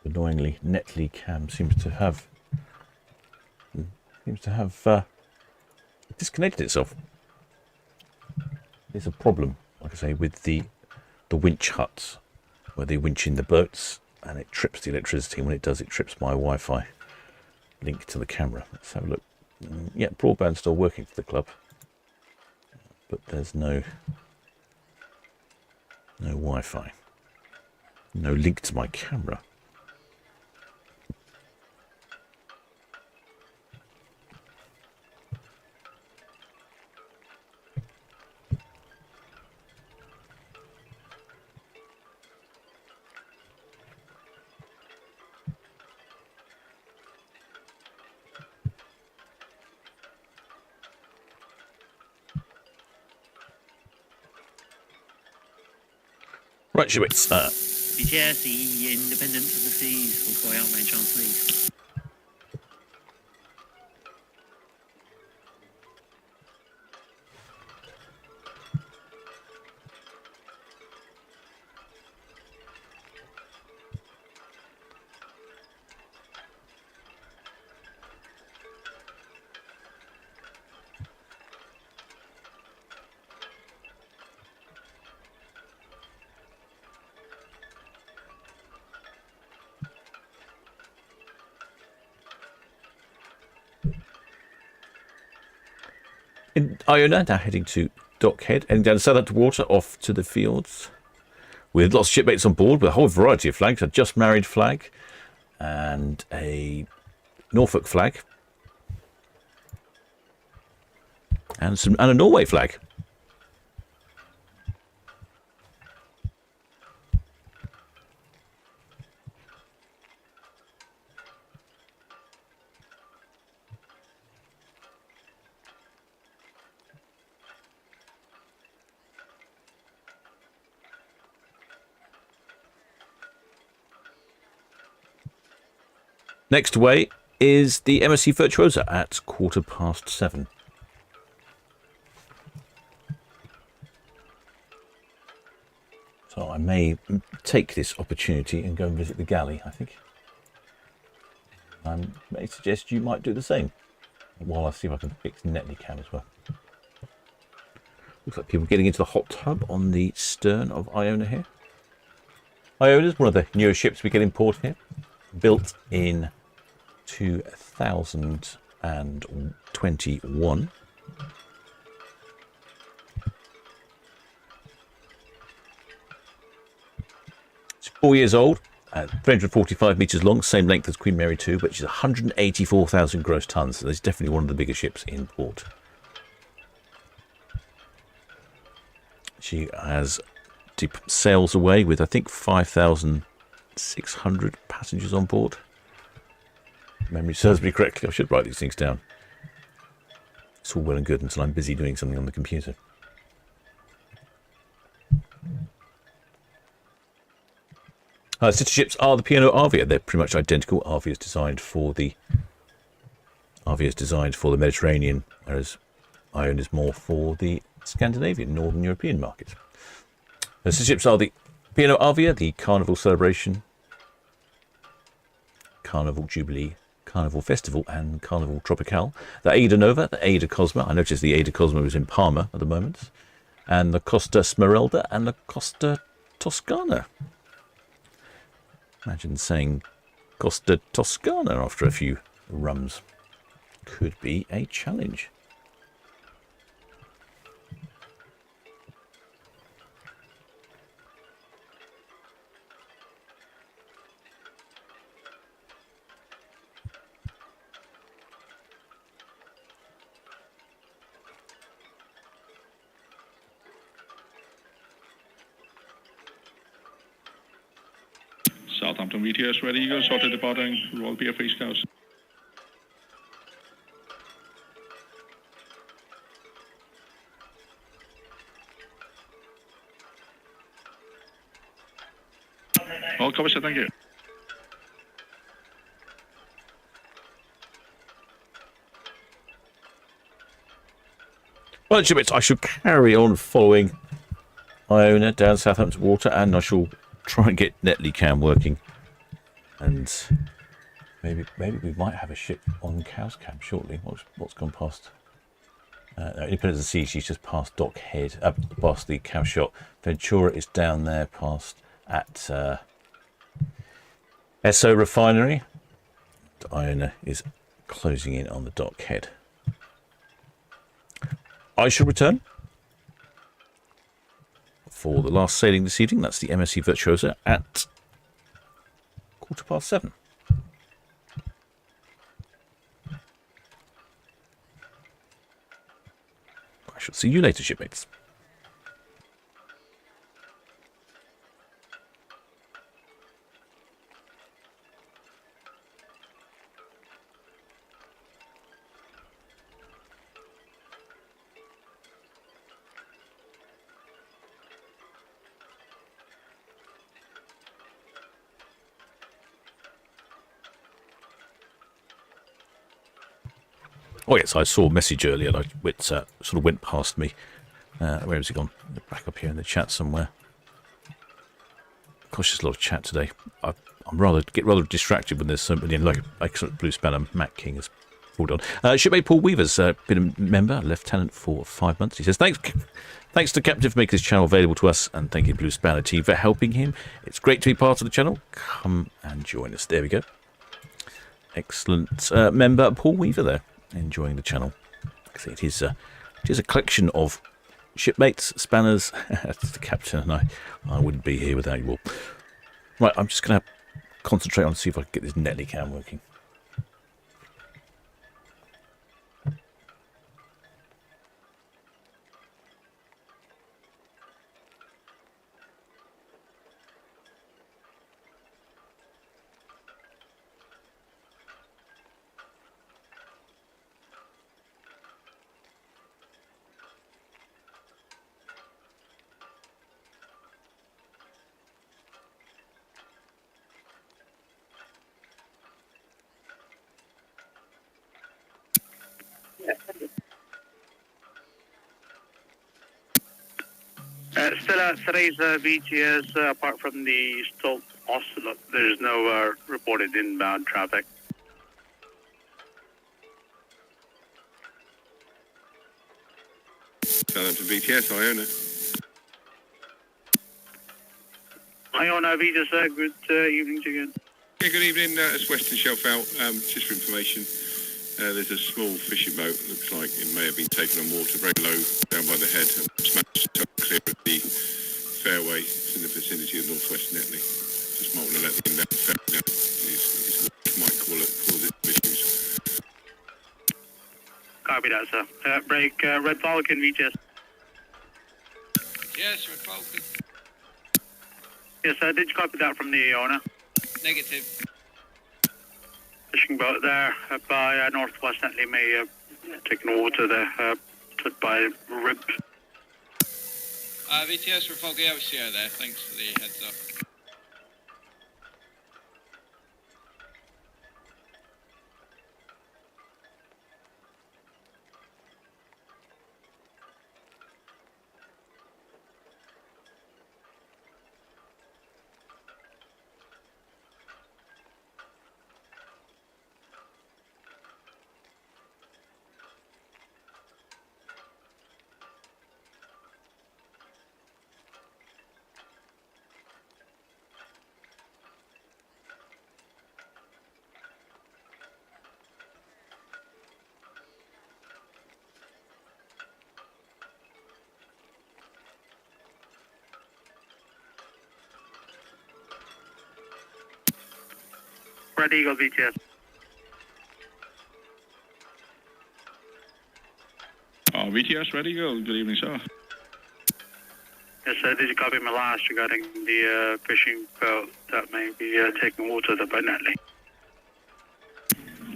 Annoyingly, Netley Cam seems to have disconnected itself. There's a problem, like I say, with the winch huts, where they winch in the boats and it trips the electricity. When it does, it trips my Wi-Fi link to the camera. Let's have a look. Yeah, broadband's still working for the club, but there's no Wi-Fi, no link to my camera. Right, shipmates. BTS, the Independence of the Seas, for outbound chance please. In Iona, now heading to Dockhead, heading down the Southampton water, off to the fields, with lots of shipmates on board, with a whole variety of flags. A just married flag, and a Norfolk flag, and a Norway flag. Next away is the MSC Virtuosa at 7:15. So I may take this opportunity and go and visit the galley, I think. I may suggest you might do the same, while I see if I can fix Netley Cam as well. Looks like people getting into the hot tub on the stern of Iona here. Iona is one of the newer ships we get in port here, built in 2021. It's 4 years old, 345 metres long, same length as Queen Mary 2, which is 184,000 gross tonnes. So it's definitely one of the bigger ships in port. She has sails away with, I think, 5,600 passengers on board. Memory serves me correctly. I should write these things down. It's all well and good until I'm busy doing something on the computer. Sister ships are the P&O Avia. They're pretty much identical. Avia is designed for the Mediterranean, whereas Iona is more for the Scandinavian, Northern European market. The sister ships are the P&O Avia, the Carnival Celebration, Carnival Jubilee, Carnival Festival, and Carnival Tropical. The Ada Nova, the Ada Cosma. I noticed the Ada Cosma is in Parma at the moment. And the Costa Smeralda and the Costa Toscana. Imagine saying Costa Toscana after a few rums. Could be a challenge. Southampton VTS ready, you go, sorted departing, Royal BFE Scouts. All copy, sir, thank you. Well, shipmates, I shall carry on following Iona down Southampton water, and I shall try and get Netley Cam working, and maybe we might have a ship on Cow's Cam shortly. What's gone past? Independence of the Sea. She's just past Dockhead, past the Cow Shot. Ventura is down there, past at Esso Refinery. Iona is closing in on the Dockhead. I shall return for the last sailing this evening. That's the MSC Virtuosa at 7:15. I shall see you later, shipmates. Oh yes, I saw a message earlier that sort of went past me. Where has he gone? Back up here in the chat somewhere. Gosh, there's a lot of chat today. I'm rather distracted when there's so many, like excellent Blue Spanner Matt King has pulled on. Shipmate Paul Weaver's been a member, lieutenant for 5 months. He says thanks to Captain for making this channel available to us, and thank you Blue Spanner team for helping him. It's great to be part of the channel. Come and join us. There we go. Excellent member Paul Weaver there, enjoying the channel. It is a collection of shipmates, spanners. The captain and I wouldn't be here without you all. Right, I'm just going to concentrate on see if I can get this Netley cam working. Still at Theresa VTS, apart from the Stolt Ocelot, there's no reported inbound traffic. Southampton VTS, Iona. Iona VTS, good evening to you. Yeah, good evening. It's Western Shelf out. Just for information, there's a small fishing boat. Looks like it may have been taken on water very low down by the head and smashed up clear of the fairway. It's in the vicinity of northwest Netley. Just might want to let the inbound ferry know. It's what might cause it issues. Copy that, sir. Break Red Falcon VTS. Yes, Red Falcon. Yes, sir. Did you copy that from the Iona? Negative. Fishing boat there by northwest Netley may have taken water there by Rib. VTS Red Falcon, yeah, we see her there. Thanks for the heads up. Red Eagle VTS. VTS, Red Eagle. Good evening, sir. Yes, sir. Did you copy my last regarding the fishing boat that may be taking water there by Netley?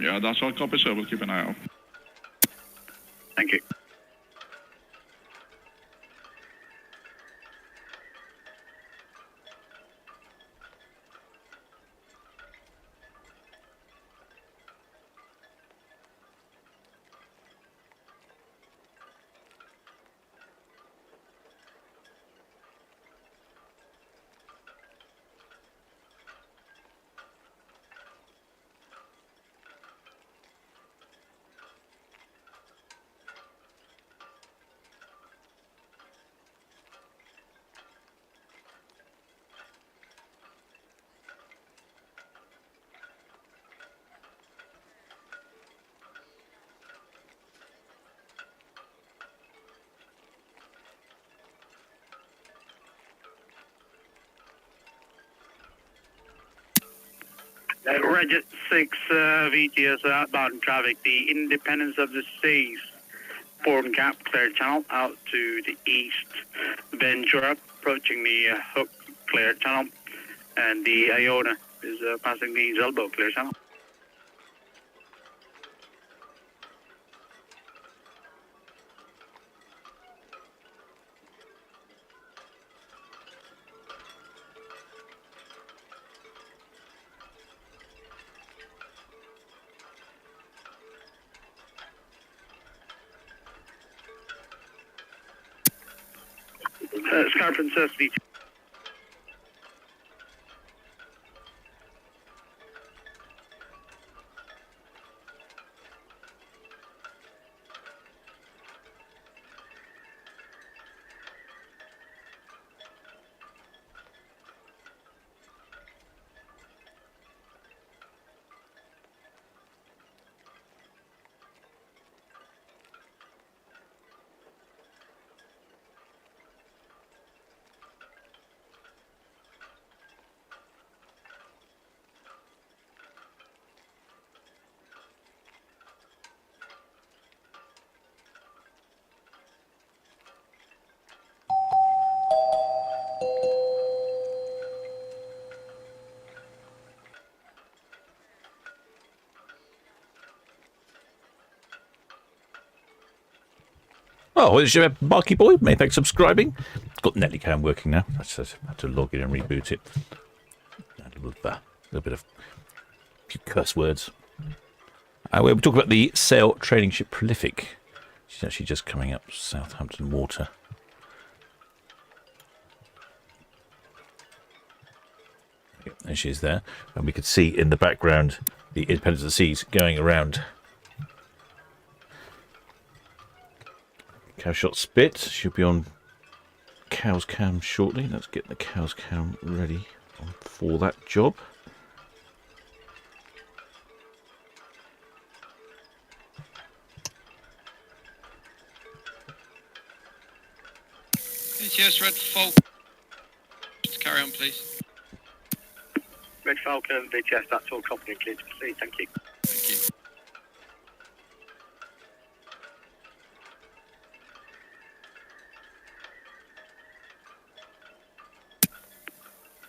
Yeah, that's all copy, sir. We'll keep an eye out. Thank you. Regit 6 VTS outbound traffic, the Independence of the Seas, Port Gap, clear channel out to the east, Ventura approaching the Hook, clear channel, and the Iona is passing the Zelbo, clear channel. Sky Princess VTS. Oh, it's your Barky Boy. Many thanks for subscribing. Got Netlycam working now. I just had to log in and reboot it. A little bit of a few curse words. We're talking about the sail training ship Prolific. She's actually just coming up Southampton water. There she is there. And we could see in the background the Independence of the Seas going around Cowshot Spit. She'll be on Cow's Cam shortly. Let's get the Cow's Cam ready for that job. Yes, Red Falcon. Just carry on, please. Red Falcon, VTS, that's all copy and clear to proceed. Thank you. Thank you.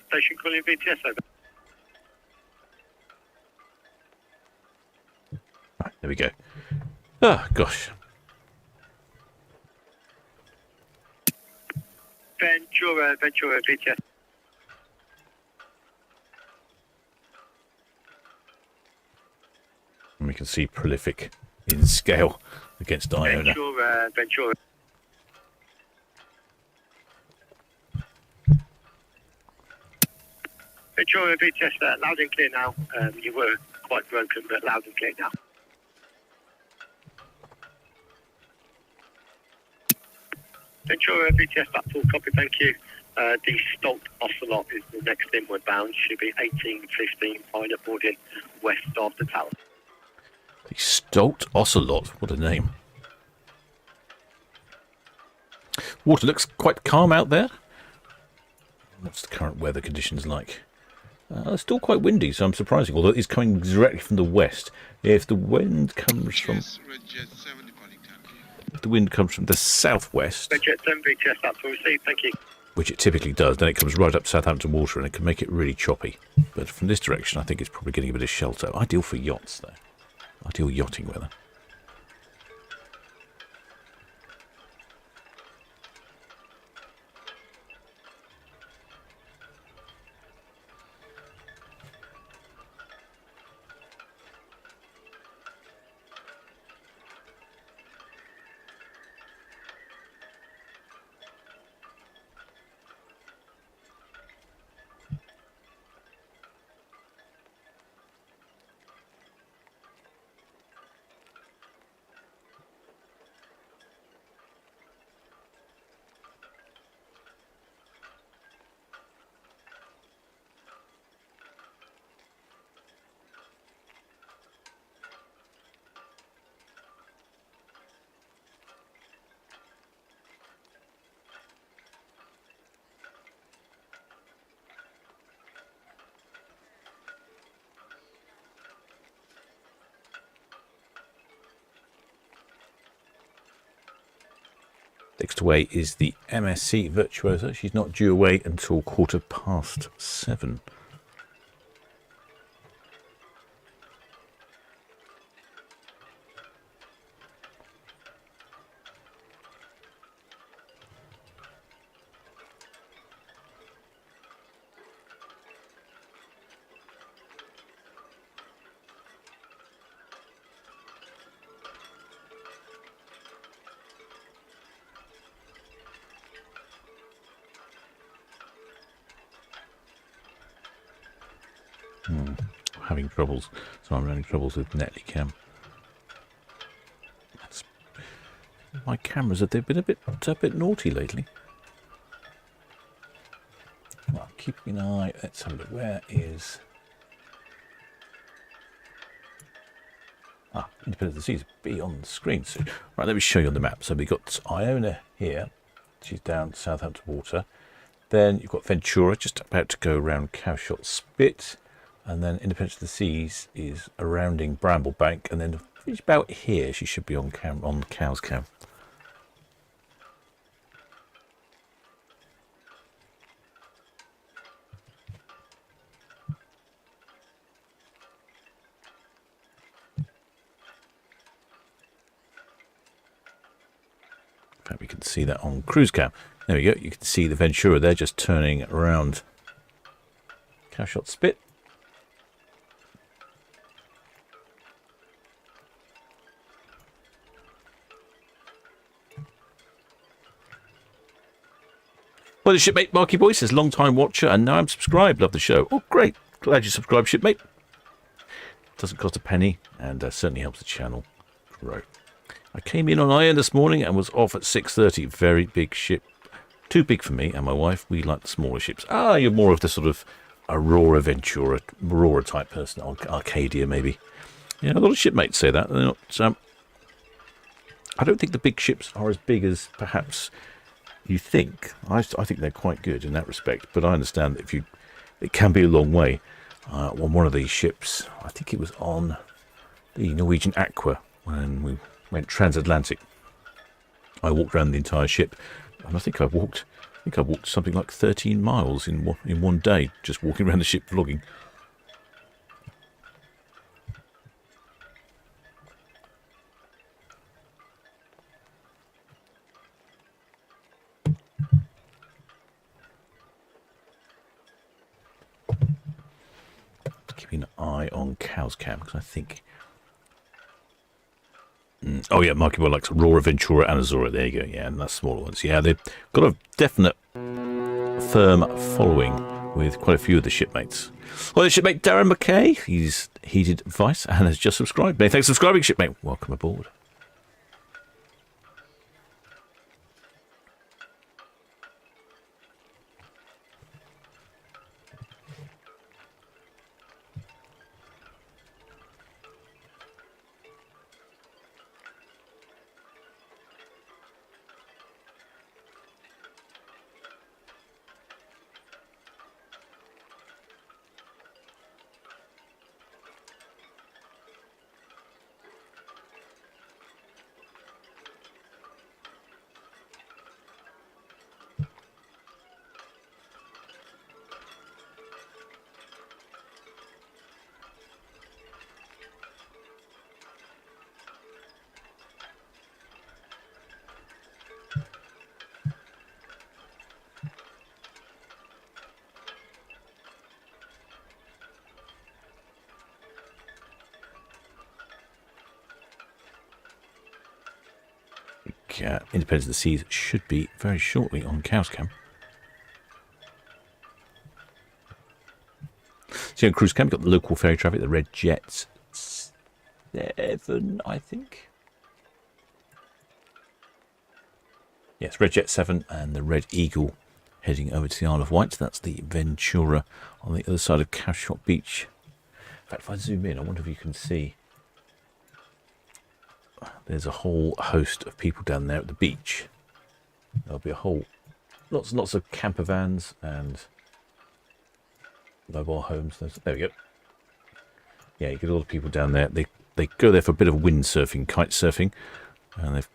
Station calling VTS over. Right, there we go. Oh, gosh. Ventura, VTS. And we can see Prolific in scale against Iona. Ventura. Ventura, VTS, loud and clear now. You were quite broken, but loud and clear now. Ventura, VTS, that's all copy, thank you. The Stolt Ocelot is the next inward bound. Should be 18:15 pilot boarding west of the tower. The Stolt Ocelot, what a name. Water looks quite calm out there. What's the current weather conditions like? It's still quite windy, so I'm surprising, although it's coming directly from the west. If the wind comes from the southwest, Jet 7 VTS, that's all received, thank you. which it typically does, then it comes right up Southampton water and it can make it really choppy. But from this direction, I think it's probably getting a bit of shelter. Ideal for yachts, though. Ideal yachting weather. Next away is the MSC Virtuosa. She's not due away until 7:15. Having troubles. So I'm having troubles with Netlycam. My cameras have been a bit naughty lately. Well, keeping an eye. Let's have a look. Where is? Independent of the Seas be on the screen soon. Right, let me show you on the map. So we've got Iona here. She's down Southampton water. Then you've got Ventura just about to go around Cowshot Spit. And then Independence of the Seas is rounding Bramblebank. And then about here she should be on Cow's Cam. In fact, we can see that on cruise cam. There we go. You can see the Ventura there just turning around Cowshot Spit. Well, the shipmate Marky Boy says, long time watcher and now I'm subscribed. Love the show. Oh, great. Glad you subscribed, shipmate. Doesn't cost a penny and certainly helps the channel grow. I came in on Iron this morning and was off at 6:30. Very big ship. Too big for me and my wife. We like the smaller ships. You're more of the sort of Aurora Ventura, Aurora type person. Arcadia, maybe. Yeah, a lot of shipmates say that. They're not, I don't think the big ships are as big as perhaps you think. I think they're quite good in that respect. But I understand that it can be a long way. On one of these ships, I think it was on the Norwegian Aqua when we went transatlantic. I walked around the entire ship, and I think I walked something like 13 miles in one day, just walking around the ship vlogging. Keeping an eye on Cow's Cam because I think. Oh yeah, Marky Boy likes Aurora, Ventura and Azora. There you go. Yeah, and that's smaller ones. Yeah, they've got a definite firm following with quite a few of the shipmates. Well, the shipmate Darren McKay, he's heeded advice and has just subscribed. Many thanks for subscribing, shipmate. Welcome aboard. Independence of the Seas should be very shortly on Cow's Cam. So on cruise cam, we've got the local ferry traffic, the Red Jet 7, I think. Yes, Red Jet 7 and the Red Eagle heading over to the Isle of Wight. That's the Ventura on the other side of Cowshot Beach. In fact, if I zoom in, I wonder if you can see. There's a whole host of people down there at the beach. There'll be lots and lots of camper vans and mobile homes. There we go. Yeah, you get a lot of people down there. They go there for a bit of windsurfing, kite surfing, and they've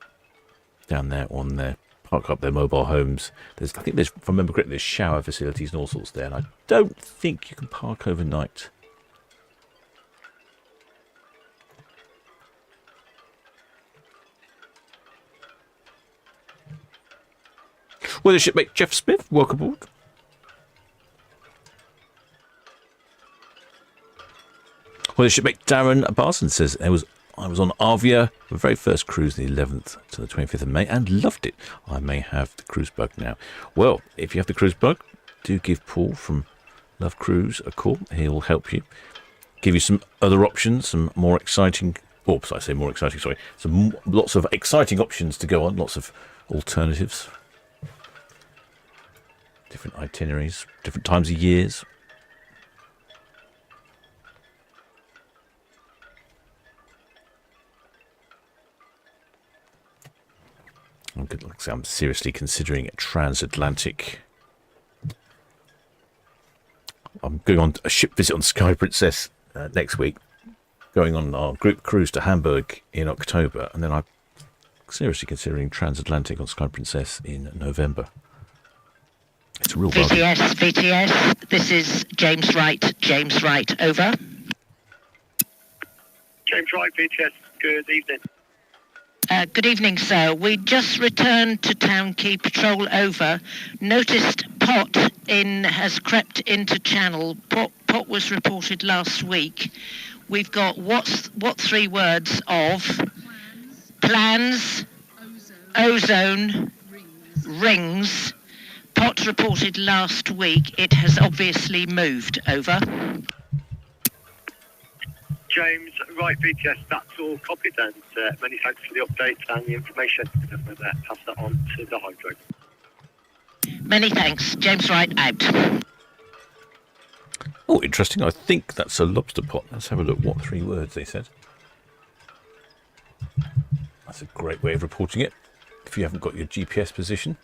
down there on their park up their mobile homes. I think there's, if I remember correctly, there's shower facilities and all sorts there. And I don't think you can park overnight. Well, the shipmate Jeff Smith, welcome aboard. Well, the shipmate Darren Barson says, I was on Avia, the very first cruise, the 11th to the 25th of May, and loved it. I may have the cruise bug now. Well, if you have the cruise bug, do give Paul from Love Cruise a call. He'll help you, give you some other options, some more exciting, or I say more exciting, sorry, lots of exciting options to go on, lots of alternatives, different itineraries, different times of years. I'm seriously considering a transatlantic. I'm going on a ship visit on Sky Princess next week, going on our group cruise to Hamburg in October, and then I'm seriously considering transatlantic on Sky Princess in November. It's a real bargain. VTS, this is James Wright, over. James Wright, VTS, good evening. Good evening, sir. We just returned to Town Quay patrol, over. Noticed pot has crept into channel. Pot was reported last week. We've got what 3 words of plans, ozone, rings. Pot reported last week. It has obviously moved, over. James, right, VTS, that's all copied, and many thanks for the update and the information. And we'll pass that on to the hydro. Many thanks. James Wright, out. Oh, interesting. I think that's a lobster pot. Let's have a look what 3 words they said. That's a great way of reporting it. If you haven't got your GPS position,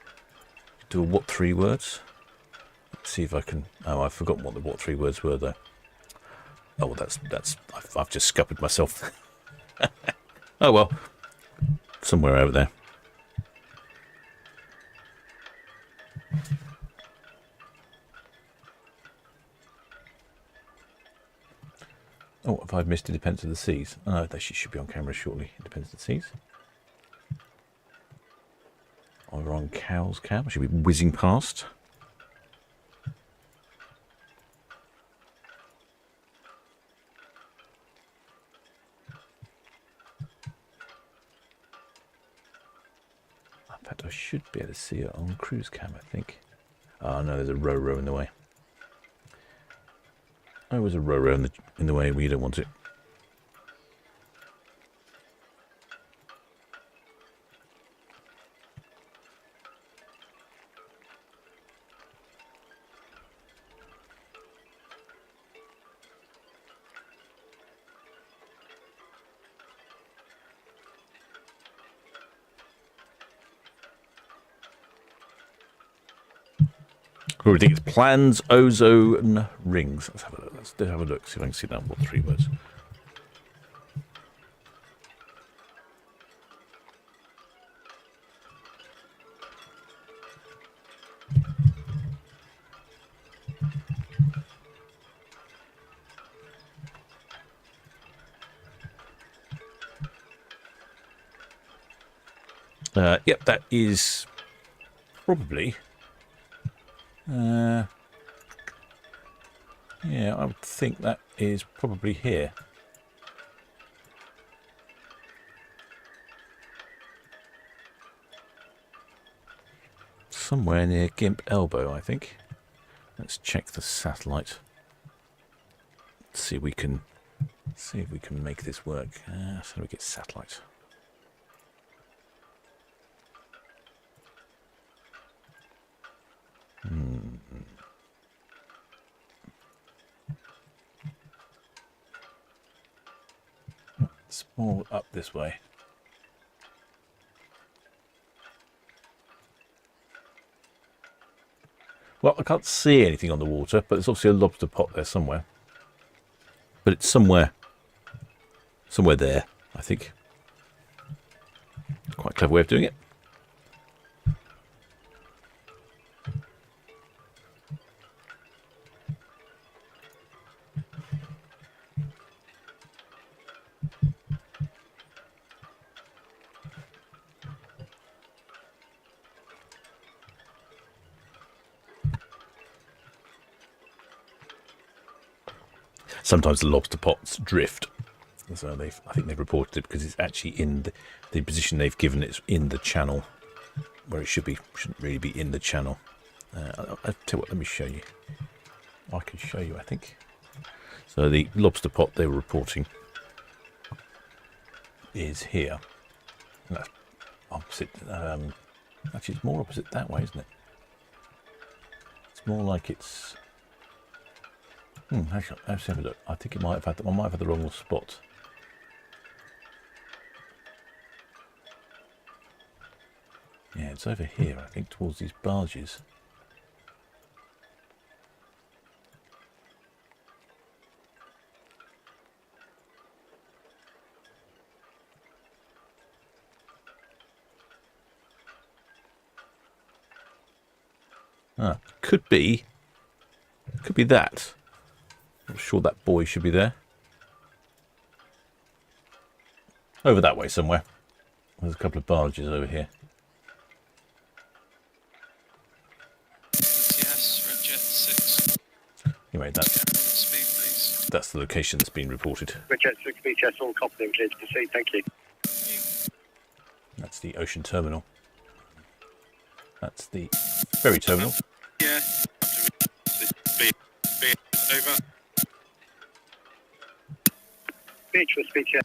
do a what 3 words. Let's see if I can... Oh, I've forgotten what the what 3 words were, though. Oh, well, I've just scuppered myself. Oh, well. Somewhere over there. Oh, if I've missed Independence of the Seas. Oh, that should be on camera shortly. Independence of the Seas. Oh, we're on Cow's Cab. I should be whizzing past. In fact, I should be able to see it on cruise cam, I think. Oh no, there's a row in the way. Oh, there's a row in the way. We don't want it. I think it's plans, ozone, rings. Let's have a look. See if I can see that. What 3 words? Yep, that is probably... yeah, I would think that is probably here. Somewhere near Gimp Elbow, I think. Let's check the satellite. See if we can make this work. So we get satellite. It's more up this way. Well, I can't see anything on the water, but there's obviously a lobster pot there somewhere. But it's somewhere there, I think. Quite a clever way of doing it. Sometimes the lobster pots drift, so I think they've reported it because it's actually in the position they've given. It's in the channel where it should be. Shouldn't really be in the channel. I'll tell you what. Let me show you. I can show you, I think. So the lobster pot they were reporting is here. And that's opposite. Actually, it's more opposite that way, isn't it? It's more like it's. Actually, let's have a look. I think it might have had. I might have had the wrong spot. Yeah, it's over here, I think, towards these barges. Could be that. I'm sure that buoy should be there. Over that way somewhere. There's a couple of barges over here. Yes, Red Jet 6. Anyway, that's the location that's been reported. Red Jet 6 BTS, all copy and clear to proceed, thank you. That's the ocean terminal. That's the ferry terminal. Yeah. Over. Beatrice, BTS.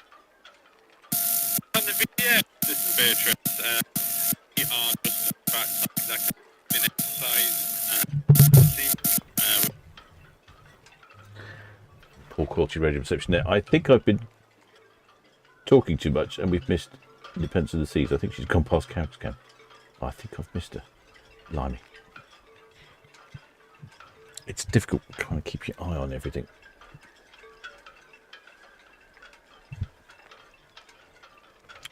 On the VTS, this is Beatrice. We are just about exactly in exercise. Poor quality radio reception there. I think I've been talking too much and we've missed Independence of the Seas. I think she's gone past Cam. I think I've missed her. Blimey. It's difficult trying to keep your eye on everything.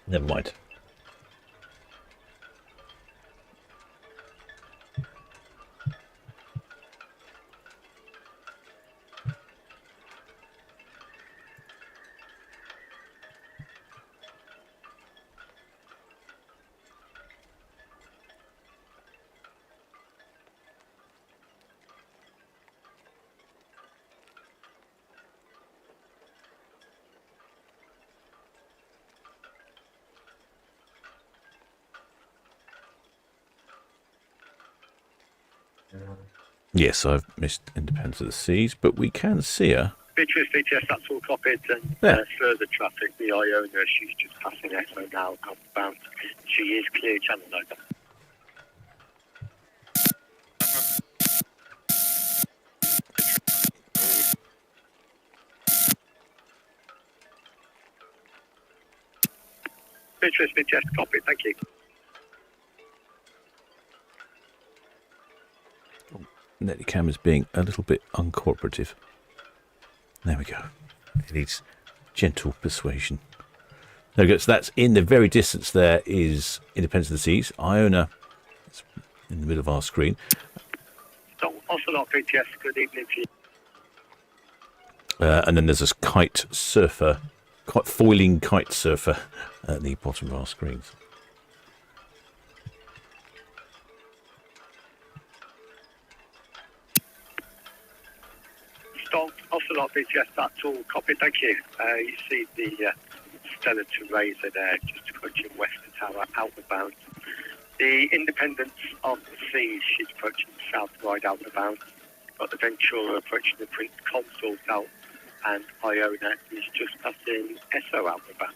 Never mind. Yes, I've missed Independence of the Seas, but we can see her. Beatrice, BTS, that's all copied. And further traffic, the Iona, she's just passing Echo now, outbound. She is clear, channel over. Beatrice, BTS, copied, thank you. Netcam is being a little bit uncooperative. There we go. It needs gentle persuasion. There we go. So that's in the very distance. There is Independence of the Seas. Iona is in the middle of our screen. Ocelot, BTS, good evening to you. And then there's this kite surfer, foiling kite surfer at the bottom of our screens. Ocelot, BTS, that's all copied, thank you. You see the Stella to Razor there, just approaching Western Tower, outward bound. The Independence of the Seas, she's approaching southwide, outward bound. Got the Ventura approaching the Prince Consort out, and Iona is just passing Esso, outward bound.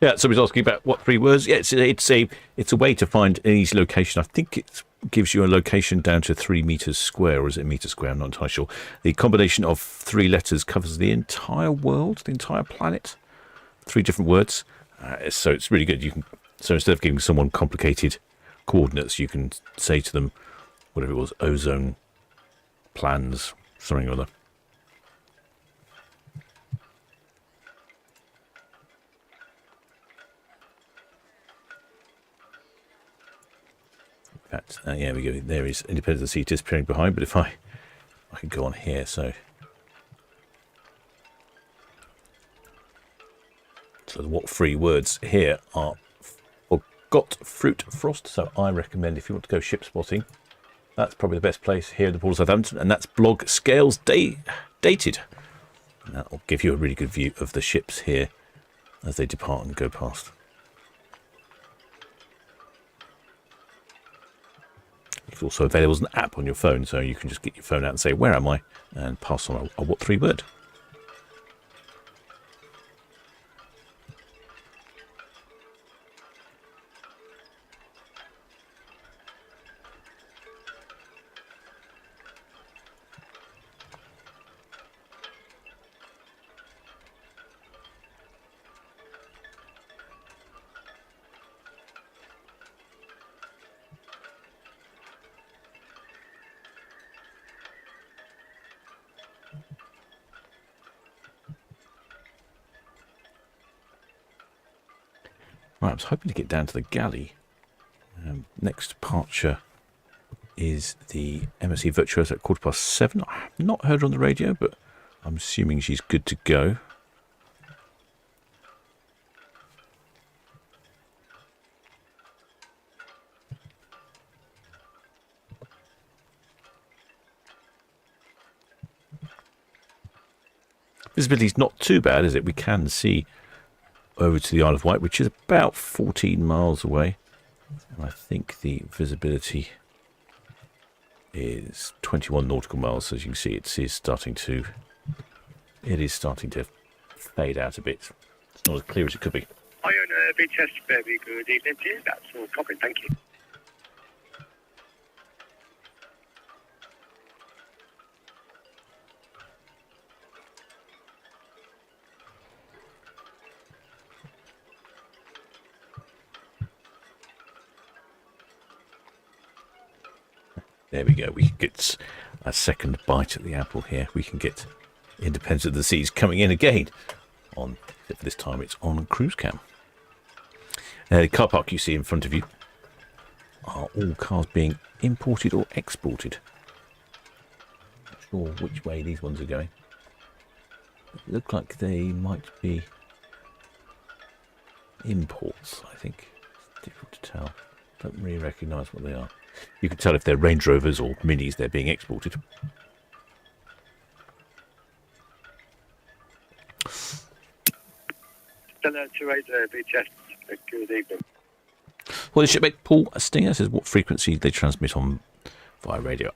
Yeah, somebody's asking about what 3 words. Yeah, it's a way to find an easy location. I think it gives you a location down to 3 meters square, or is it a meter square? I'm not entirely sure. The combination of 3 letters covers the entire world, the entire planet. 3 different words, so it's really good. So instead of giving someone complicated coordinates, you can say to them whatever it was, ozone plans, something or other. Yeah, we go. There is Independence of the Sea disappearing behind, but if I can go on here, so what 3 words here are forgot fruit frost. So I recommend, if you want to go ship spotting, that's probably the best place here at the Port of Southampton, and that's blog scales dated. And that'll give you a really good view of the ships here as they depart and go past. It's also available as an app on your phone, so you can just get your phone out and say, "Where am I?" and pass on a what 3 word. Right, I was hoping to get down to the galley. Next departure is the MSC Virtuosa at 7:15. I have not heard her on the radio, but I'm assuming she's good to go. Visibility's not too bad, is it? We can see over to the Isle of Wight, which is about 14 miles away. And I think the visibility is 21 nautical miles. So as you can see, it is starting to fade out a bit. It's not as clear as it could be. Iona, VTS, very good evening to you. That's all copy, thank you. There we go. We can get a second bite at the apple here. We can get Independence of the Seas coming in again. Except for this time it's on cruise cam. The car park you see in front of you are all cars being imported or exported. Not sure which way these ones are going. They look like they might be imports, I think. It's difficult to tell. Don't really recognise what they are. You can tell if they're Range Rovers or Minis, they're being exported. Stella to Razor, VTS, good evening. Well, the shipmate Paul Stinger says what frequency they transmit on via radio.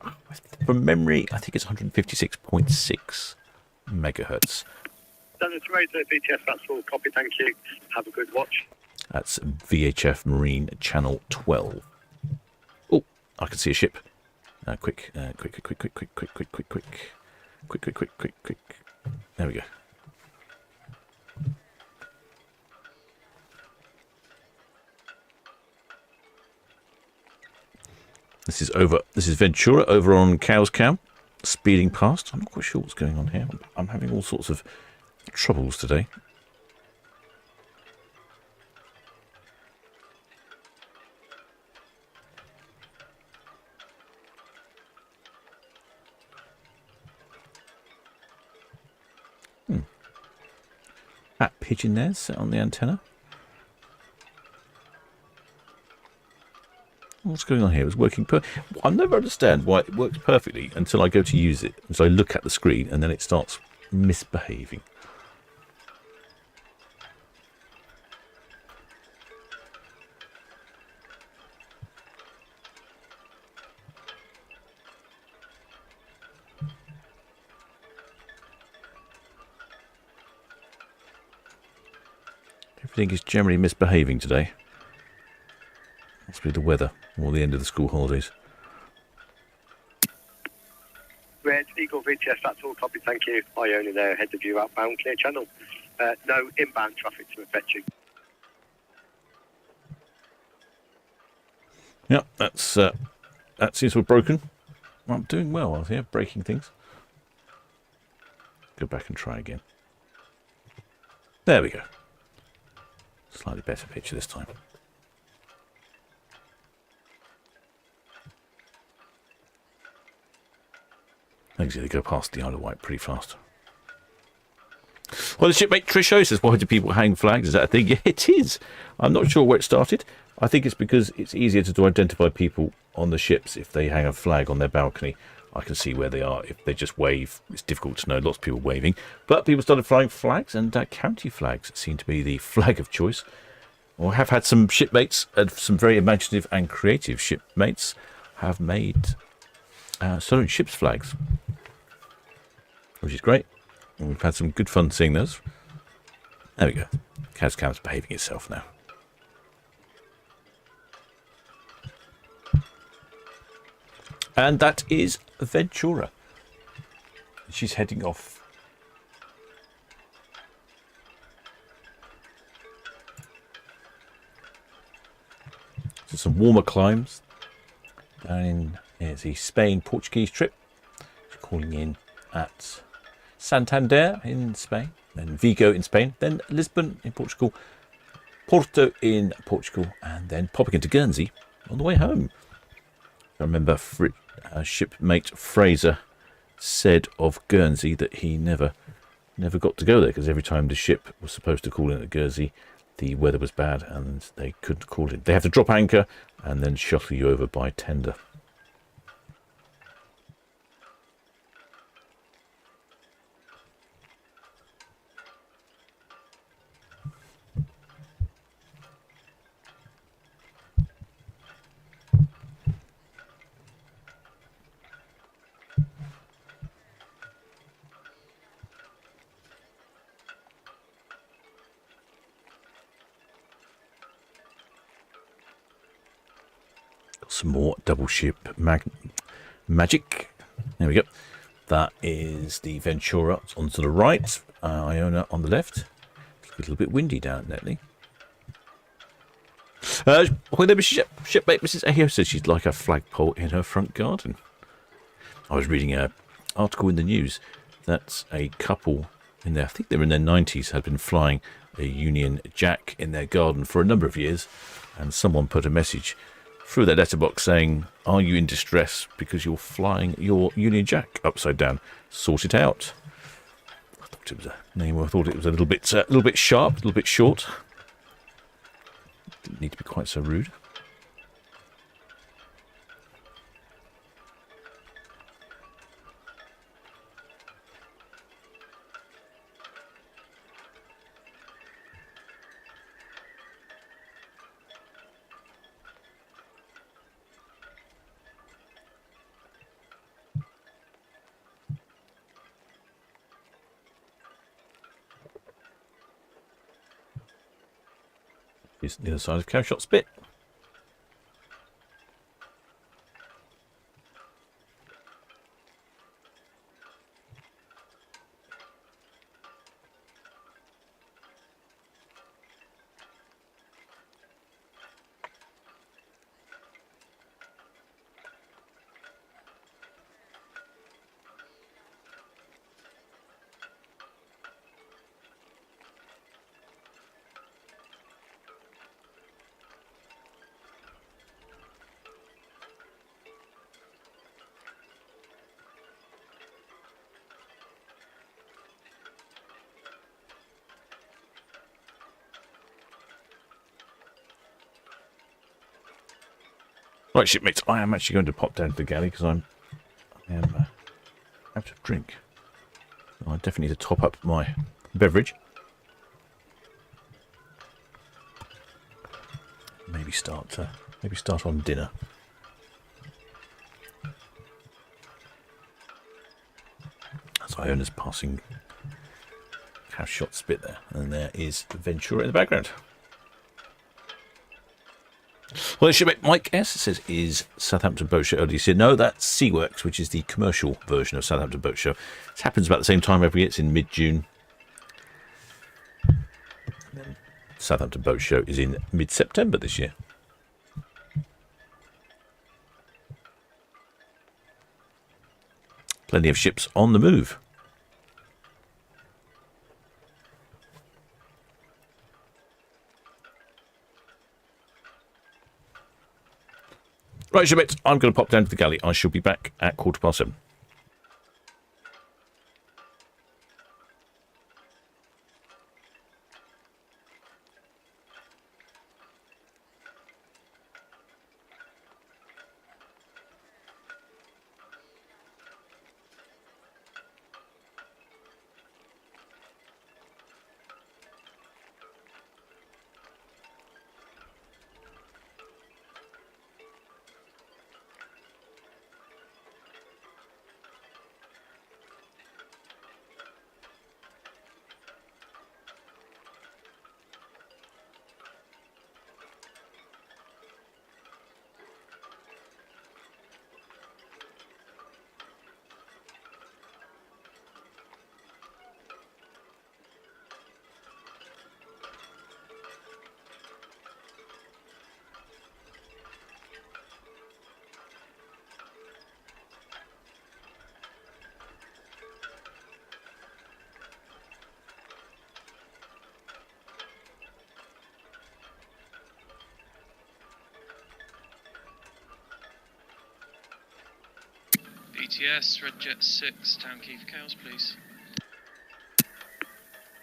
From memory, I think it's 156.6 megahertz. Stella to Razor, VTS, that's all copy, thank you. Have a good watch. That's VHF Marine Channel 12. Oh, I can see a ship. Quick. There we go. This is Ventura over on Cow's Cow, speeding past. I'm not quite sure what's going on here. I'm having all sorts of troubles today. That pigeon there set on the antenna. What's going on here? It's working I never understand why it works perfectly until I go to use it. Until I look at the screen and then it starts misbehaving. Everything is generally misbehaving today. Must be the weather or the end of the school holidays. Red Eagle VTS, that's all copy, thank you. Iona there, head of you outbound, clear channel. No inbound traffic to affect you. Yeah, that seems to have broken. Well, I'm doing well out here, breaking things. Go back and try again. There we go. Slightly better picture this time. Actually, they go past the Isle of Wight pretty fast. Well, the shipmate Trisho says, why do people hang flags? Is that a thing? Yeah, it is. I'm not sure where it started. I think it's because it's easier to identify people on the ships if they hang a flag on their balcony. I can see where they are. If they just wave, it's difficult to know. Lots of people waving. But people started flying flags, and county flags seem to be the flag of choice. Well, I have had some shipmates, and some very imaginative and creative shipmates, have made Solent Ships flags, which is great. And we've had some good fun seeing those. There we go. Cascam's behaving itself now. And that is Ventura. She's heading off. So some warmer climes down in here's the Spain-Portuguese trip. She's calling in at Santander in Spain, then Vigo in Spain, then Lisbon in Portugal, Porto in Portugal, and then popping into Guernsey on the way home. I remember shipmate Fraser said of Guernsey that he never got to go there because every time the ship was supposed to call in at Guernsey, the weather was bad and they couldn't call in. They have to drop anchor and then shuttle you over by tender. Some more double ship magic. There we go. That is the Ventura on to the right, Iona on the left. It's a little bit windy down at Netley. Shipmate Mrs. Ayo says she'd like a flagpole in her front garden. I was reading an article in the news that a couple in their, I think they were in their 90s, had been flying a Union Jack in their garden for a number of years, and someone put a message through their letterbox saying, "Are you in distress because you're flying your Union Jack upside down? Sort it out." I thought it was a name. I thought it was a little bit sharp, a little bit short. Didn't need to be quite so rude. Is the other side of Cowshot Spit. Right, shipmates, I am actually going to pop down to the galley because I am out of drink. I definitely need to top up my beverage. Maybe start on dinner. As Iona's passing Cowshot Spit there, and there is Ventura in the background. Well, shipmate Mike S says, is Southampton Boat Show ODC? No, that's Seaworks, which is the commercial version of Southampton Boat Show. It happens about the same time every year. It's in mid-June. Southampton Boat Show is in mid-September this year. Plenty of ships on the move. Right, shipmates, I'm going to pop down to the galley. I shall be back at 7:15. VTS, Red Jet 6, Town Quay for Chaos, please.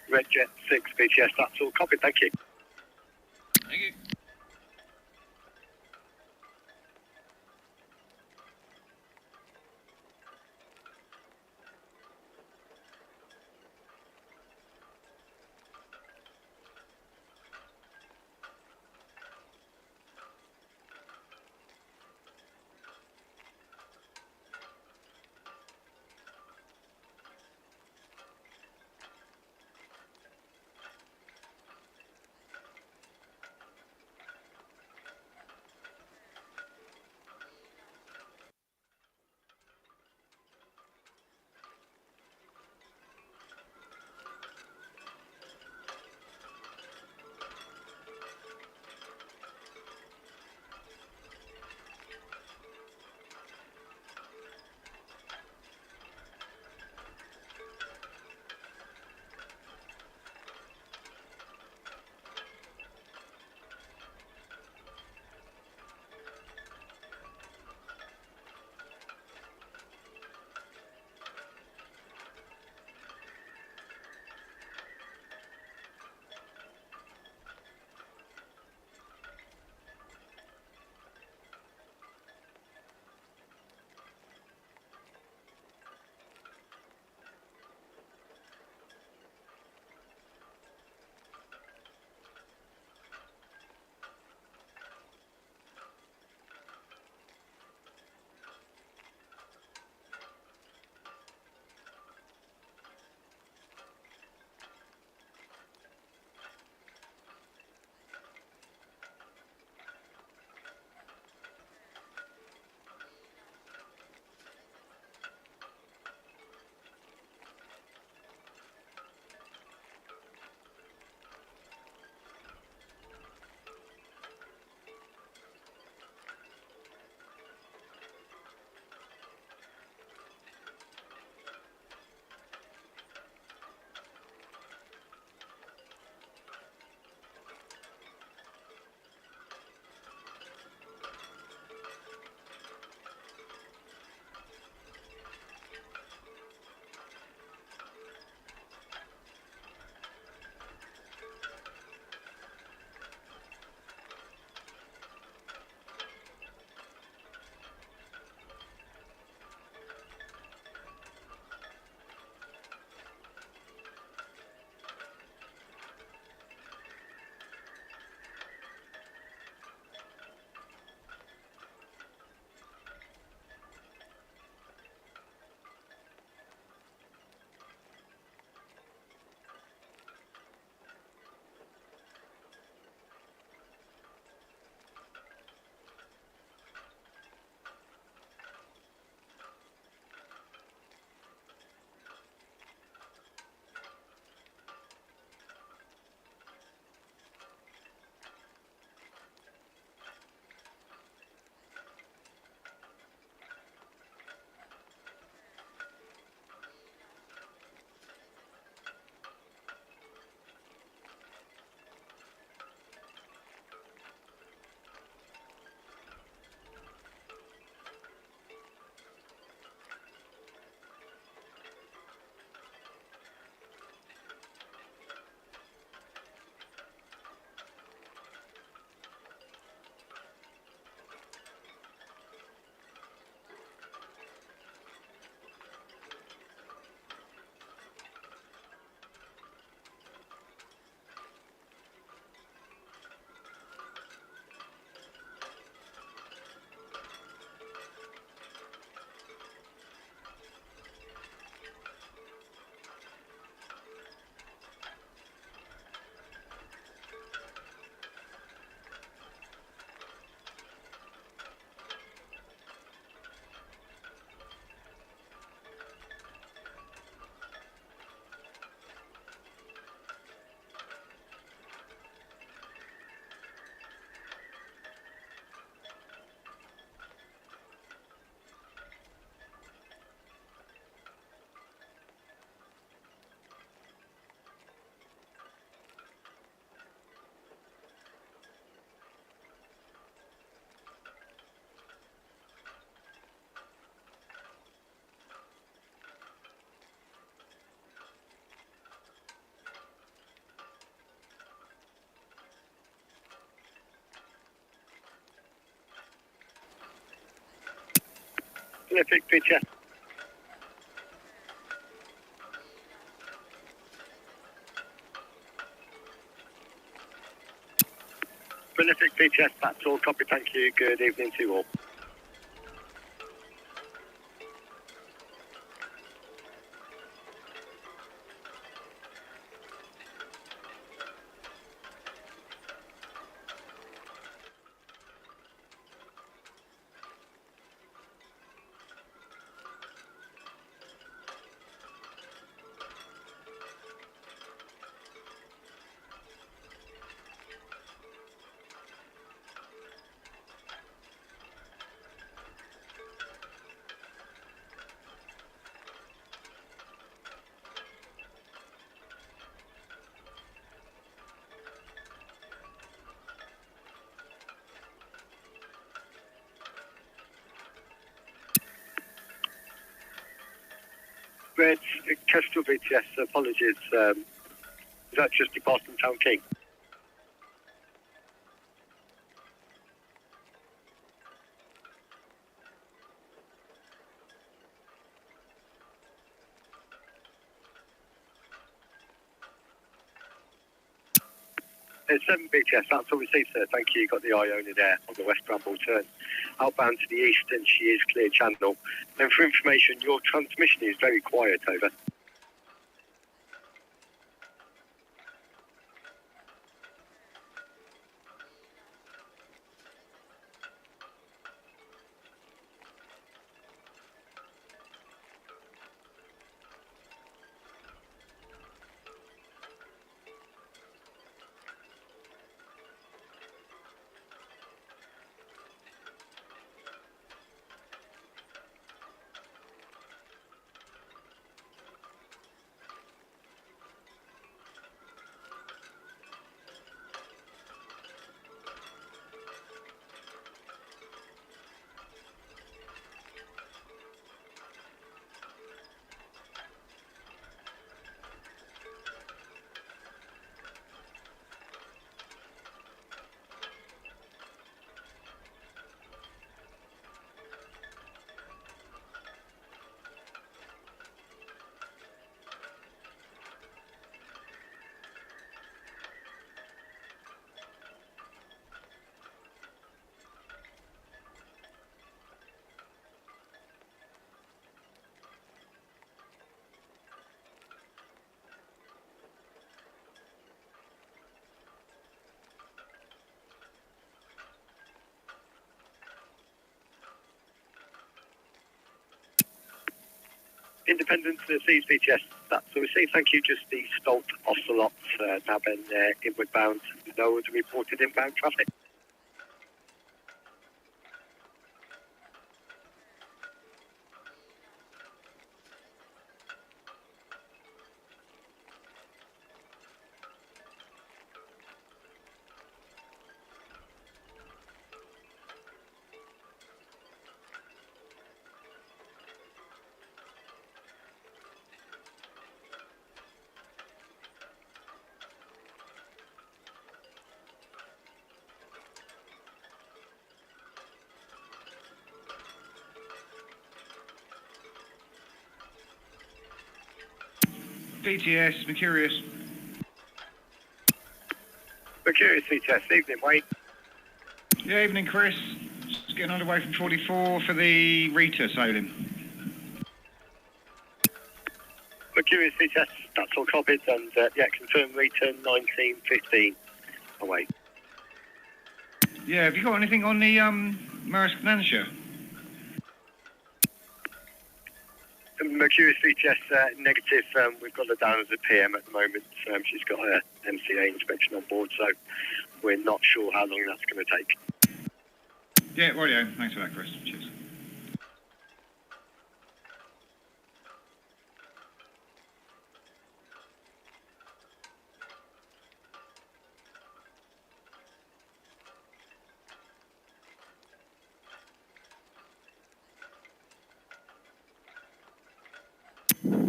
Red Jet 6 VTS, that's all copied, thank you. Thank you. Prolific VTS. Prolific VTS, that's all. Copy, thank you. Good evening to you all. Red, Kestrel VTS, apologies. Is that just departing Town Quay? It's 7 BTS, that's all received, sir. Thank you. Got the Iona there on the West Bramble turn. Outbound to the east, and she is clear channel. And for information, your transmission is very quiet, over. Independent to the Seas VTS, that's all received. Thank you. Just the Stolt Ocelot, now been inward bound. No other reported inbound traffic. VTS, Mercurius. Mercurius VTS, evening, Wayne. Yeah, evening, Chris. Just getting underway from 44 for the Rita sailing. Mercurius VTS, that's all copied, and yeah, confirm return 1915 away. Yeah, have you got anything on the Maersk Nansha? Mercurius VTS, negative. We've got her down as a PM at the moment. She's got her MCA inspection on board, so we're not sure how long that's going to take. Yeah, rightio. Thanks for that, Chris. Cheers.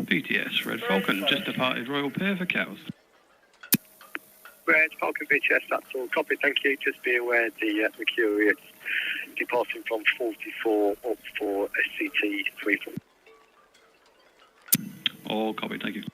VTS, Red Falcon, just departed Royal Pier for Cows. Red Falcon VTS, that's all. Copy, thank you. Just be aware the Mercurius departing from 44 up for SCT 34. All copy, thank you.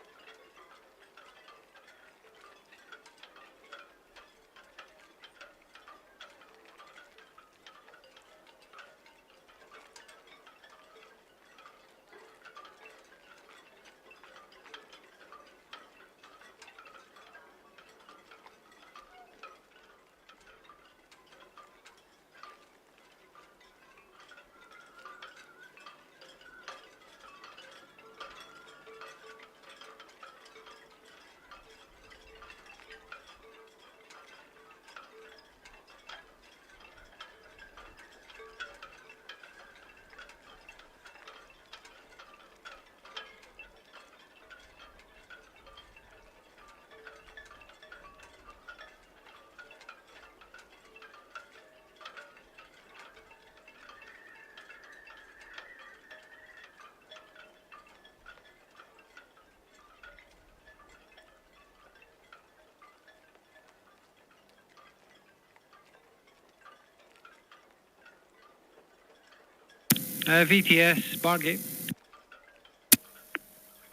VTS, Bargate.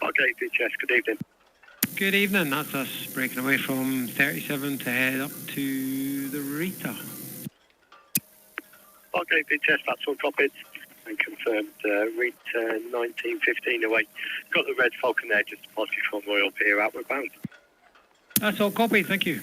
Bargate VTS, good evening. Good evening, that's us breaking away from 37 to head up to the Rita. Bargate VTS, that's all copied and confirmed. Rita 1915 away. Got the Red Falcon there just departed from Royal Pier, outward bound. That's all copied, thank you.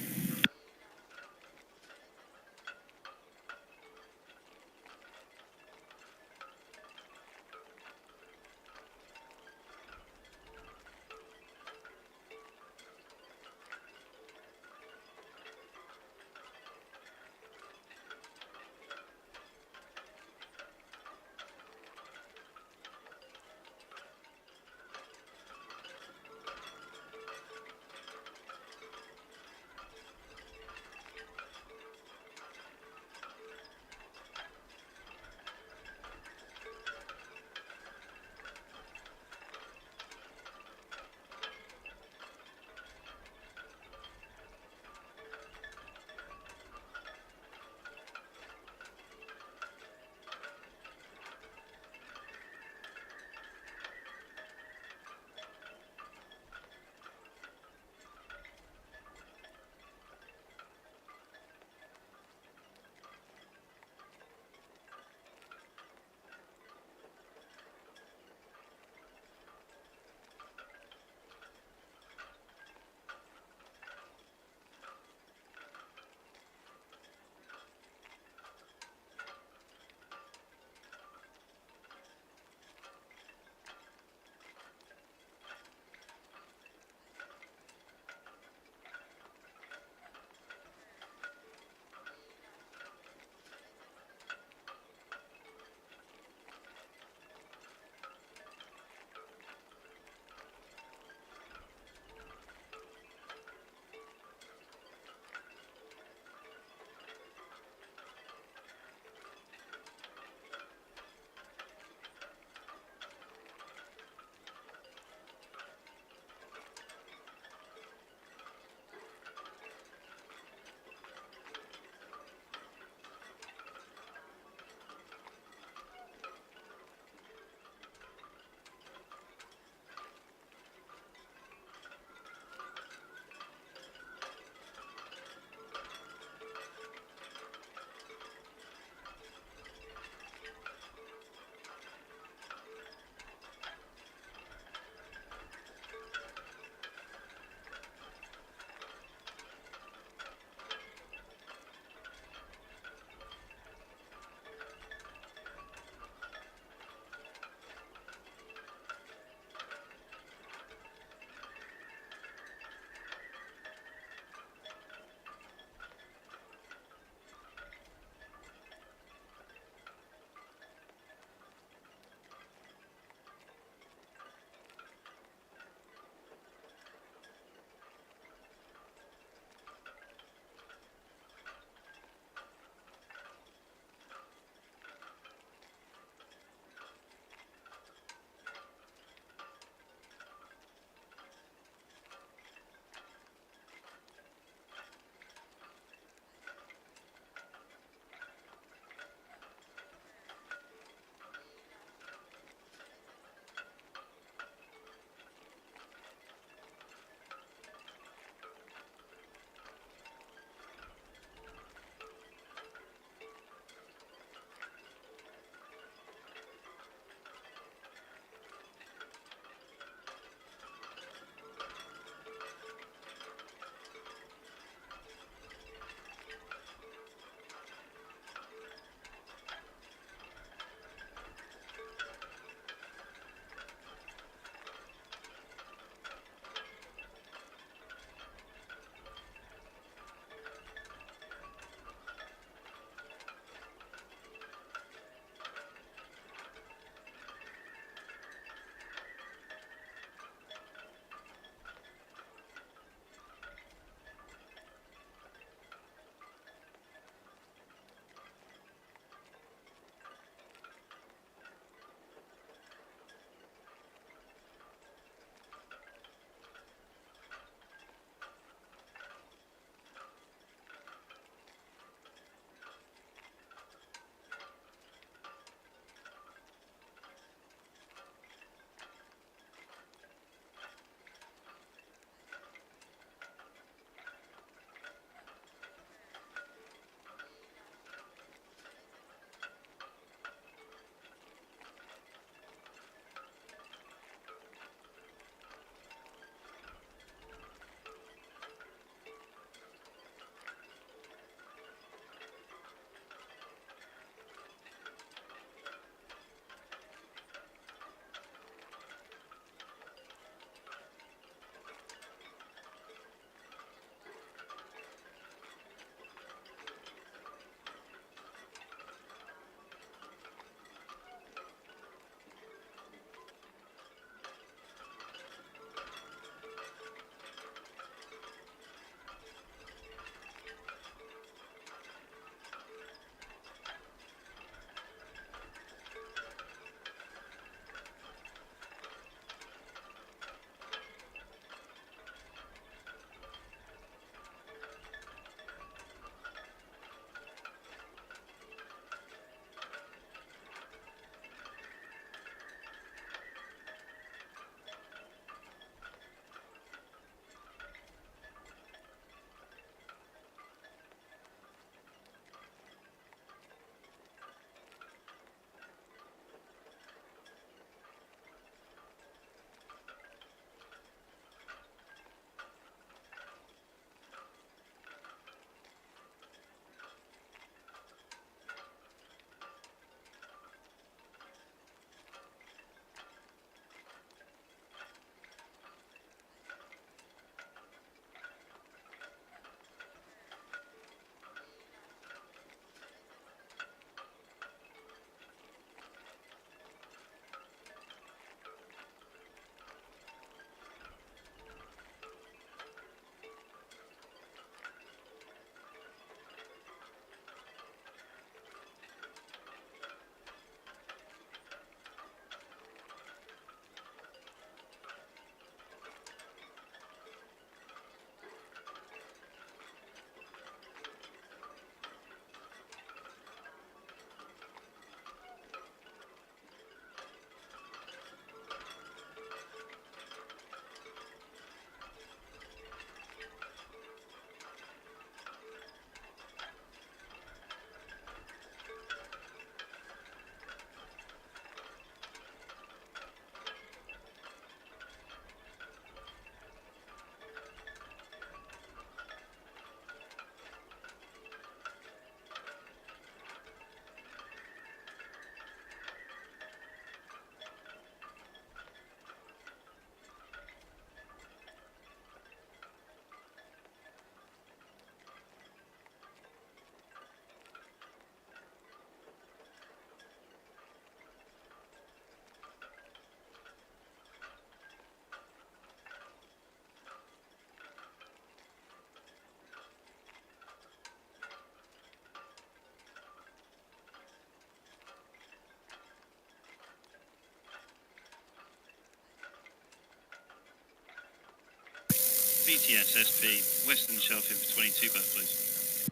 VTS SP, Western Shellfield for 22 berth, please.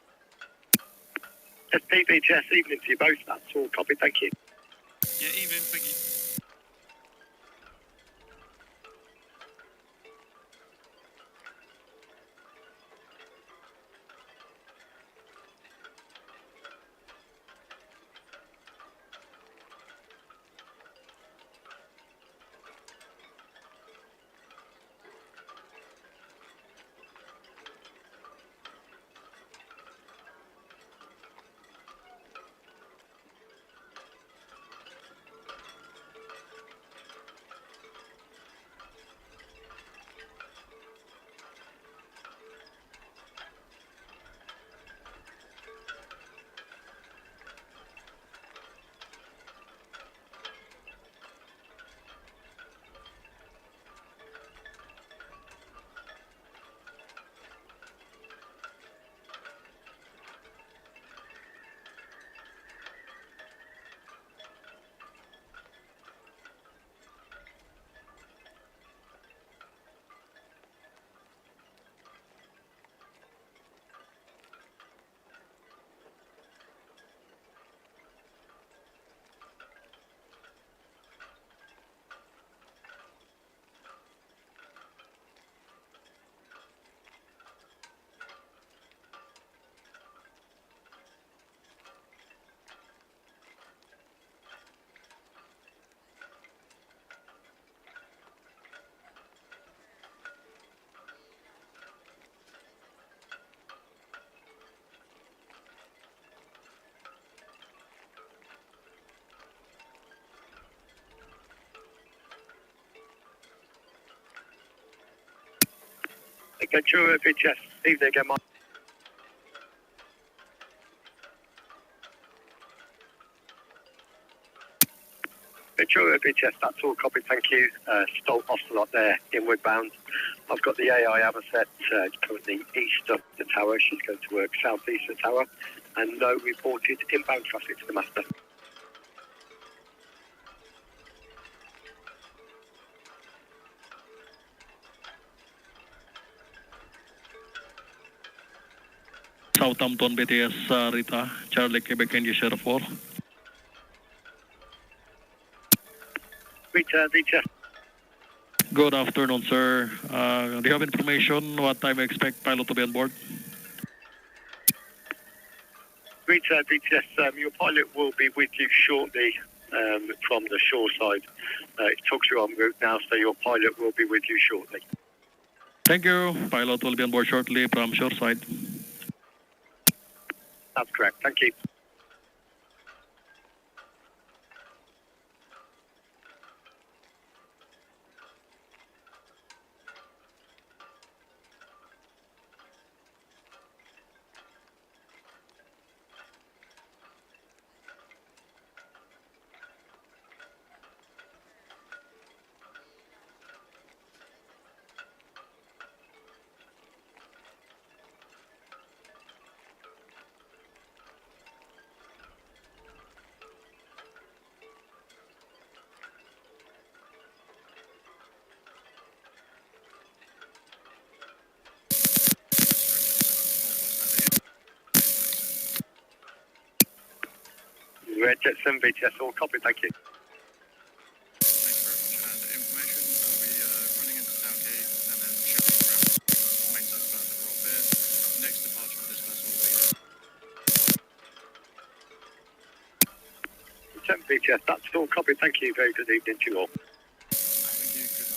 SP VTS, evening to you both. That's all copy, thank you. Yeah, evening, thank you. Ventura VTS, evening again, Mike. Ventura VTS, that's all copy, thank you. Stolt Ocelot there, inward bound. I've got the AI Amerset currently east of the tower. She's going to work southeast of the tower, and no reported inbound traffic to the master. Southampton BTS Rita, Charlie Quebec India Sheriff 4. Rita VTS. Good afternoon, sir. Do you have information what time you expect pilot to be on board? Rita VTS, your pilot will be with you shortly from the shore side. It talks you en route now, so your pilot will be with you shortly. Thank you. Pilot will be on board shortly from shore side. That's correct, thank you. Red Jet 7 VTS, all copy, thank you. Thanks very much. And information will be running into Town Quay and then shifting around maintenance berth at Royal Pier. Next departure for this vessel will be 7 VTS, that's all copy, thank you. Very good evening to you all. Thank you. Good night.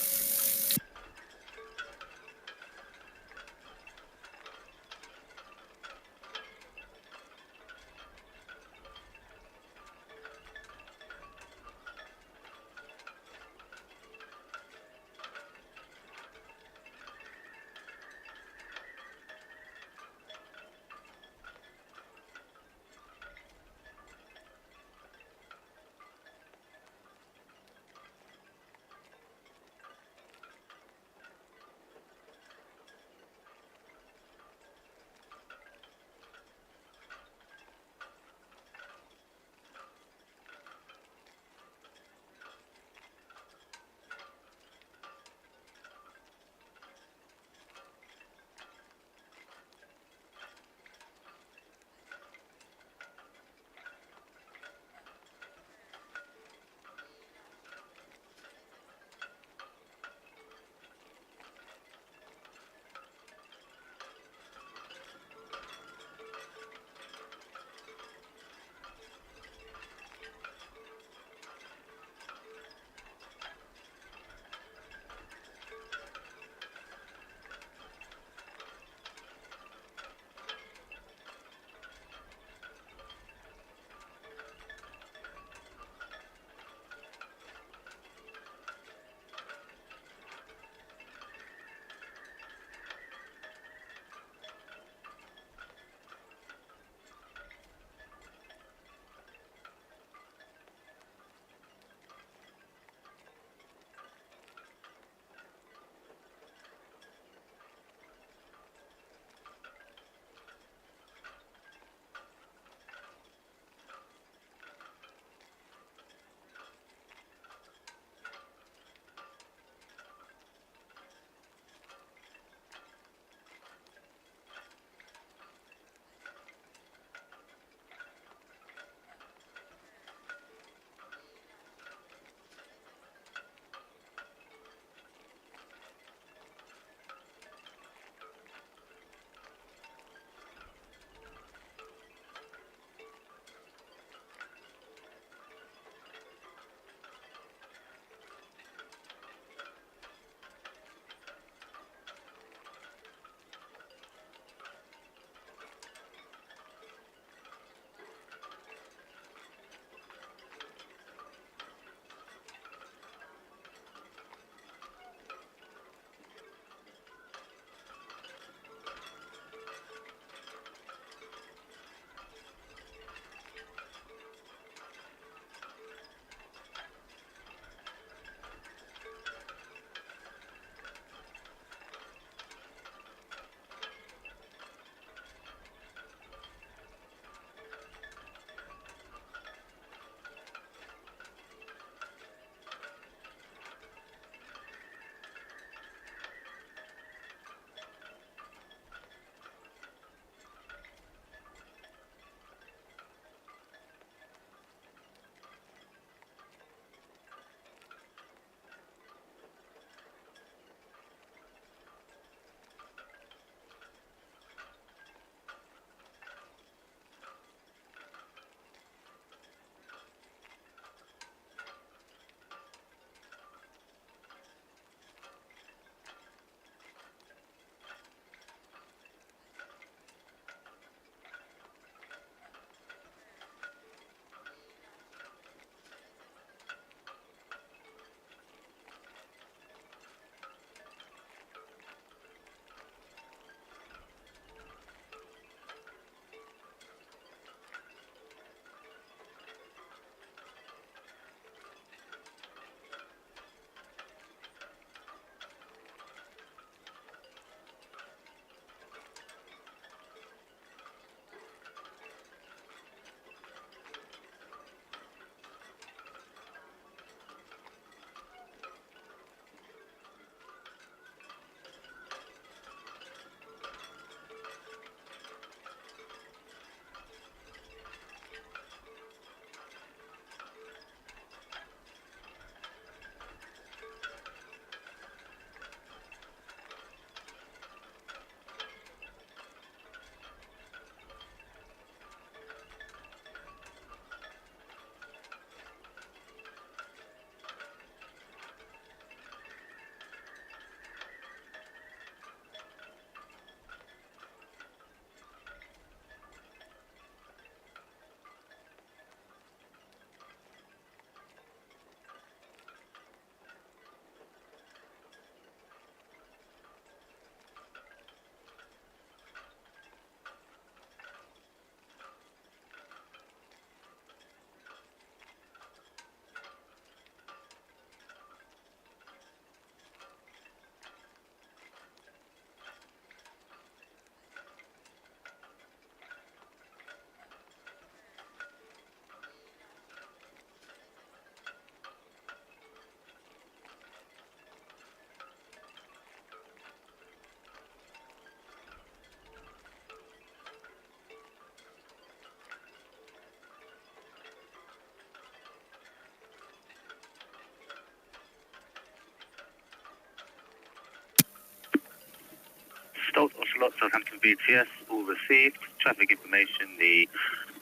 Ocelot, Southampton VTS, all received. Traffic information, the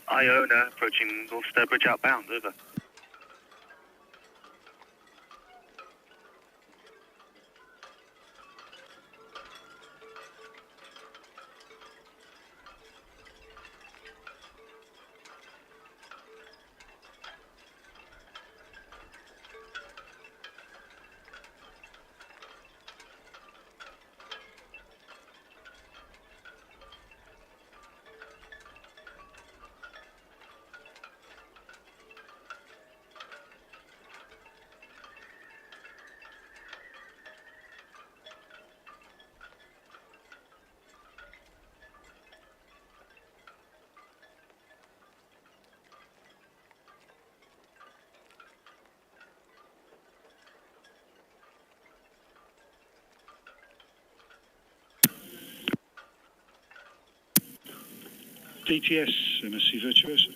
Iona approaching North Sturbridge outbound, over. DTS, MSC Virtuosa.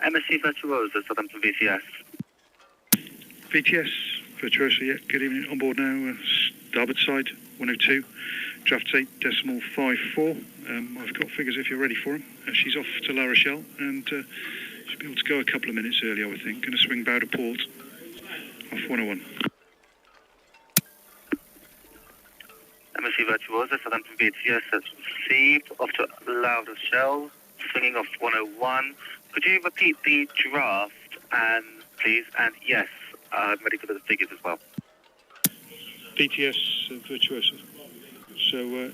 MSC Virtuosa, Southampton VTS. VTS, Virtuosa, yeah, good evening, on board now, starboard side, 102, draft 8.54. I've got figures if you're ready for them. She's off to La Rochelle, and she'll be able to go a couple of minutes early, I would think. Going to swing bow to port, off 101. MSC Virtuosa, Southampton VTS, that's received, off to La Rochelle, swinging off 101. Could you repeat the draft, and please, and yes, I'm ready for the figures as well. DTS Virtuosa. So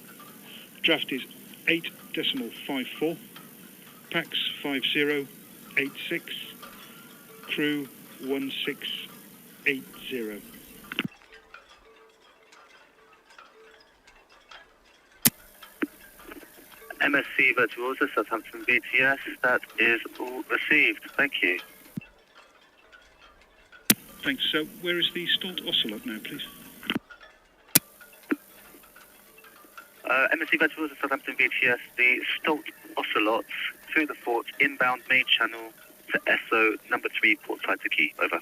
draft is 8.54, packs 5086, crew 1680. MSC Virtuosa, Southampton VTS, that is all received. Thank you. Thanks. So where is the Stolt Ocelot now, please? MSC Virtuosa, Southampton VTS, the Stolt Ocelots through the fort, inbound main channel to SO number 3, portside to Quay. Over.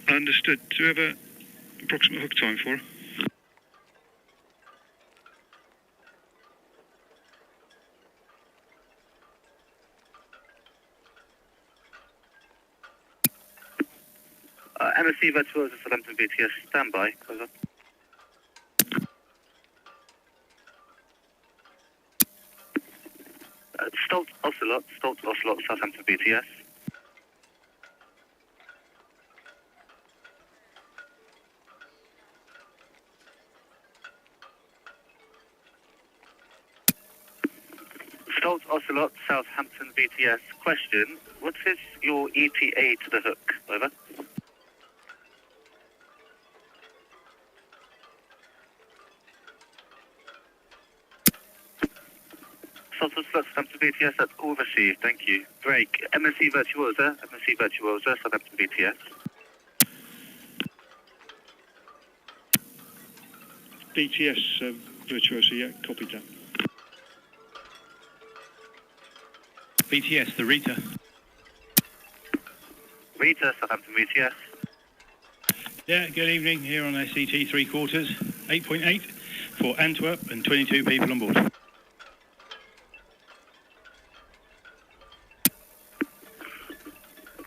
Understood. Do you have an approximate hook time for her? MSC Virtuosa, Southampton VTS, standby. Over. Stolt Ocelot, Southampton VTS. Stolt Ocelot, Southampton VTS. Question, what is your ETA to the hook? Over. Stolt Ocelot, Southampton VTS, that's all received, thank you. Break, MSC Virtuosa, Southampton VTS. DTS Virtuosa, yeah, copied that. VTS, the Rita. Rita, Southampton VTS. Yeah, good evening, here on SCT 3/4, 8.8 for Antwerp and 22 people on board.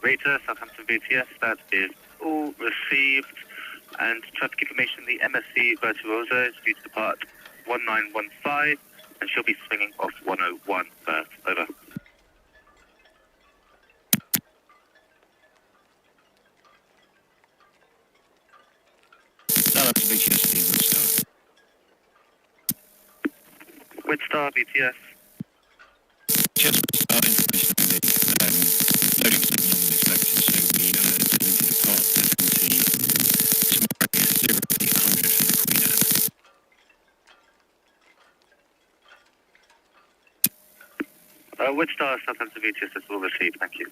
Rita, Southampton VTS, that is all received. And traffic information, the MSC Virtuosa is due to depart 1915, and she'll be swinging off 101 berth. Over. Southampton VTS, the Widstar VTS. Just start information on the loading signal was expected, so we intend to depart frequency tomorrow 0800 for the Queen Anne. Widstar, Southampton VTS, that's all received, thank you.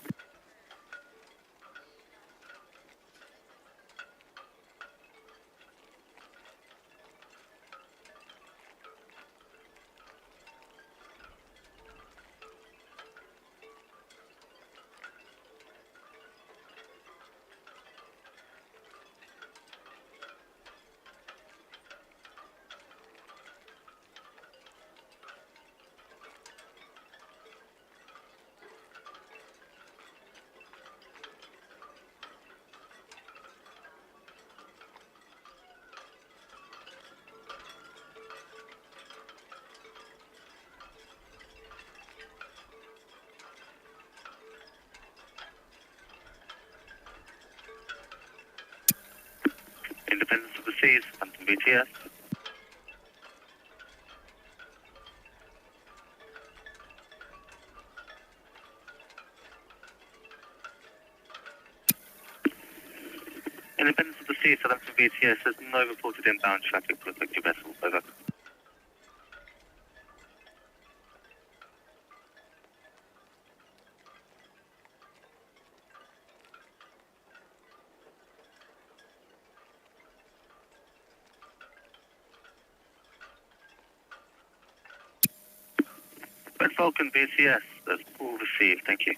Independence of the Seas, Southampton VTS. Independence of the Seas, Southampton VTS, there's no reported inbound traffic to affect your vessel. Over. Red Falcon VTS, that's all received, thank you.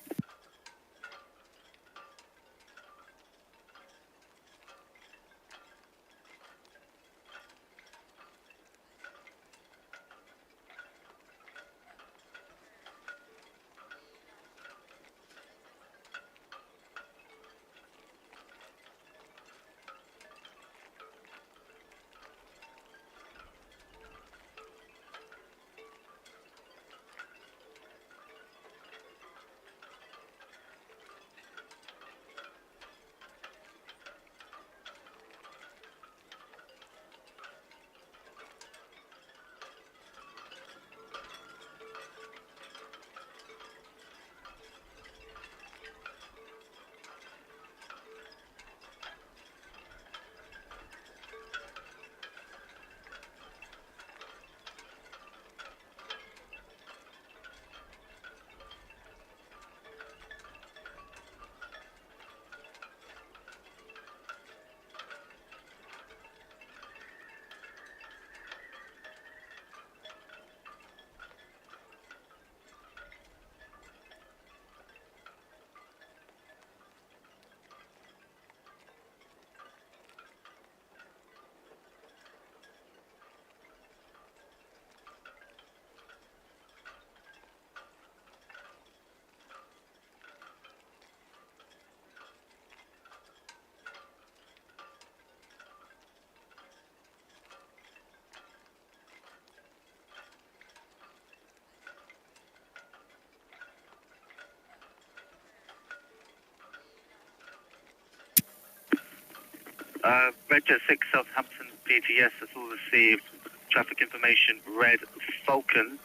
Red Jet 6 Southampton VTS, that's all received. Traffic information, Red Falcon,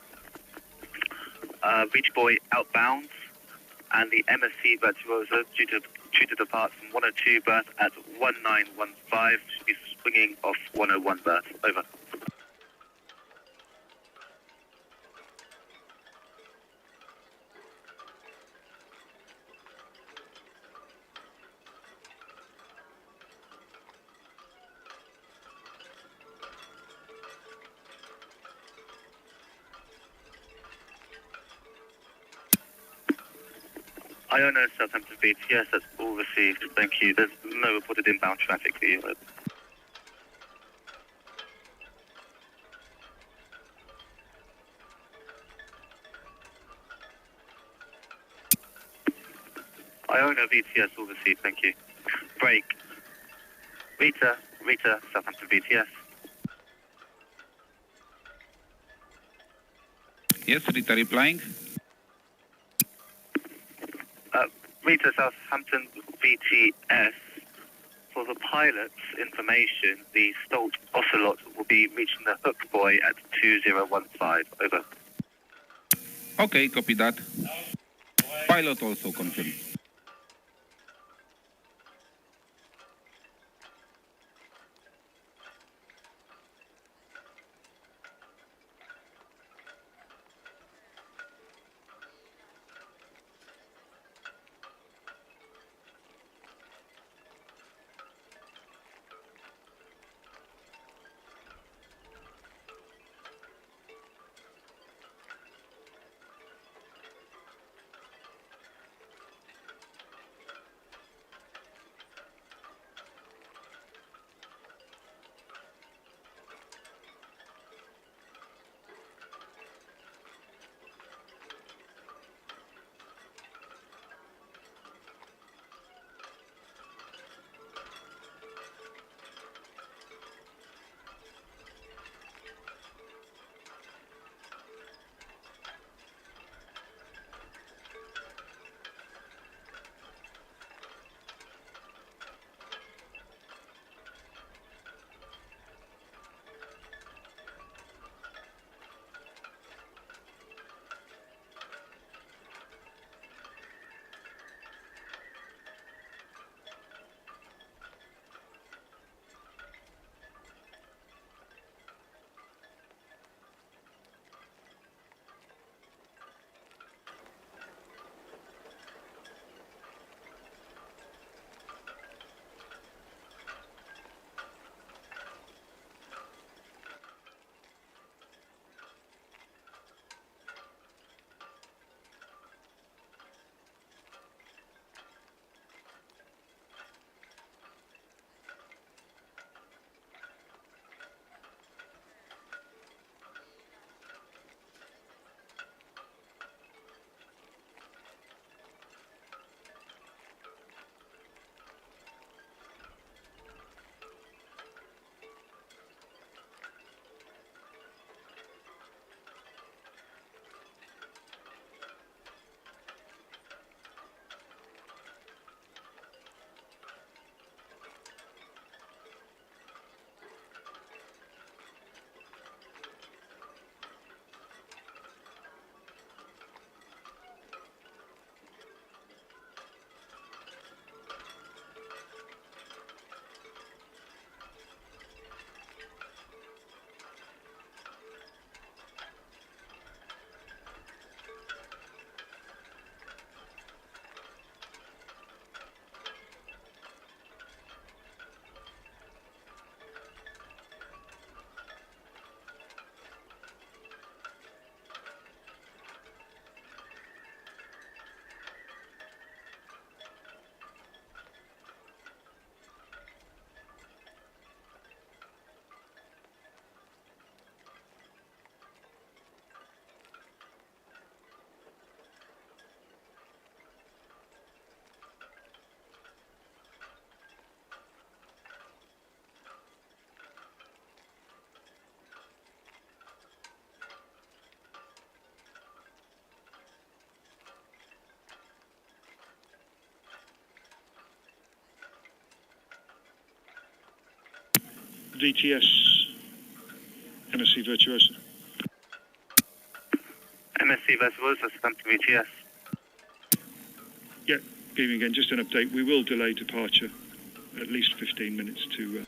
Beach Boy outbound, and the MSC Virtuosa due to depart from 102 berth at 1915, should be swinging off 101 berth. Over. Iona, Southampton VTS, that's all received. Thank you. There's no reported inbound traffic for you. Iona VTS, all received. Thank you. Break. Rita, Southampton VTS. Yes, Rita replying. Rita, Southampton VTS. For the pilot's information, the Stolt Ocelot will be reaching the hook buoy at 2015. Over. Okay, copy that. Pilot also confirmed. VTS, MSC Virtuosa. MSC Virtuosa, Southampton VTS. Yeah, good evening again. Just an update. We will delay departure at least 15 minutes to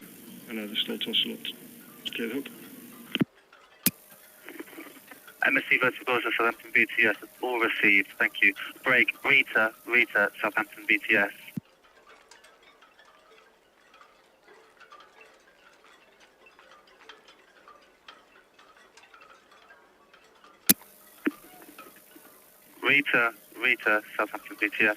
allow the Stolt Ocelot to clear the hook. MSC Virtuosa, Southampton VTS, all received. Thank you. Break, Rita, Southampton VTS. Rita, Southampton VTS.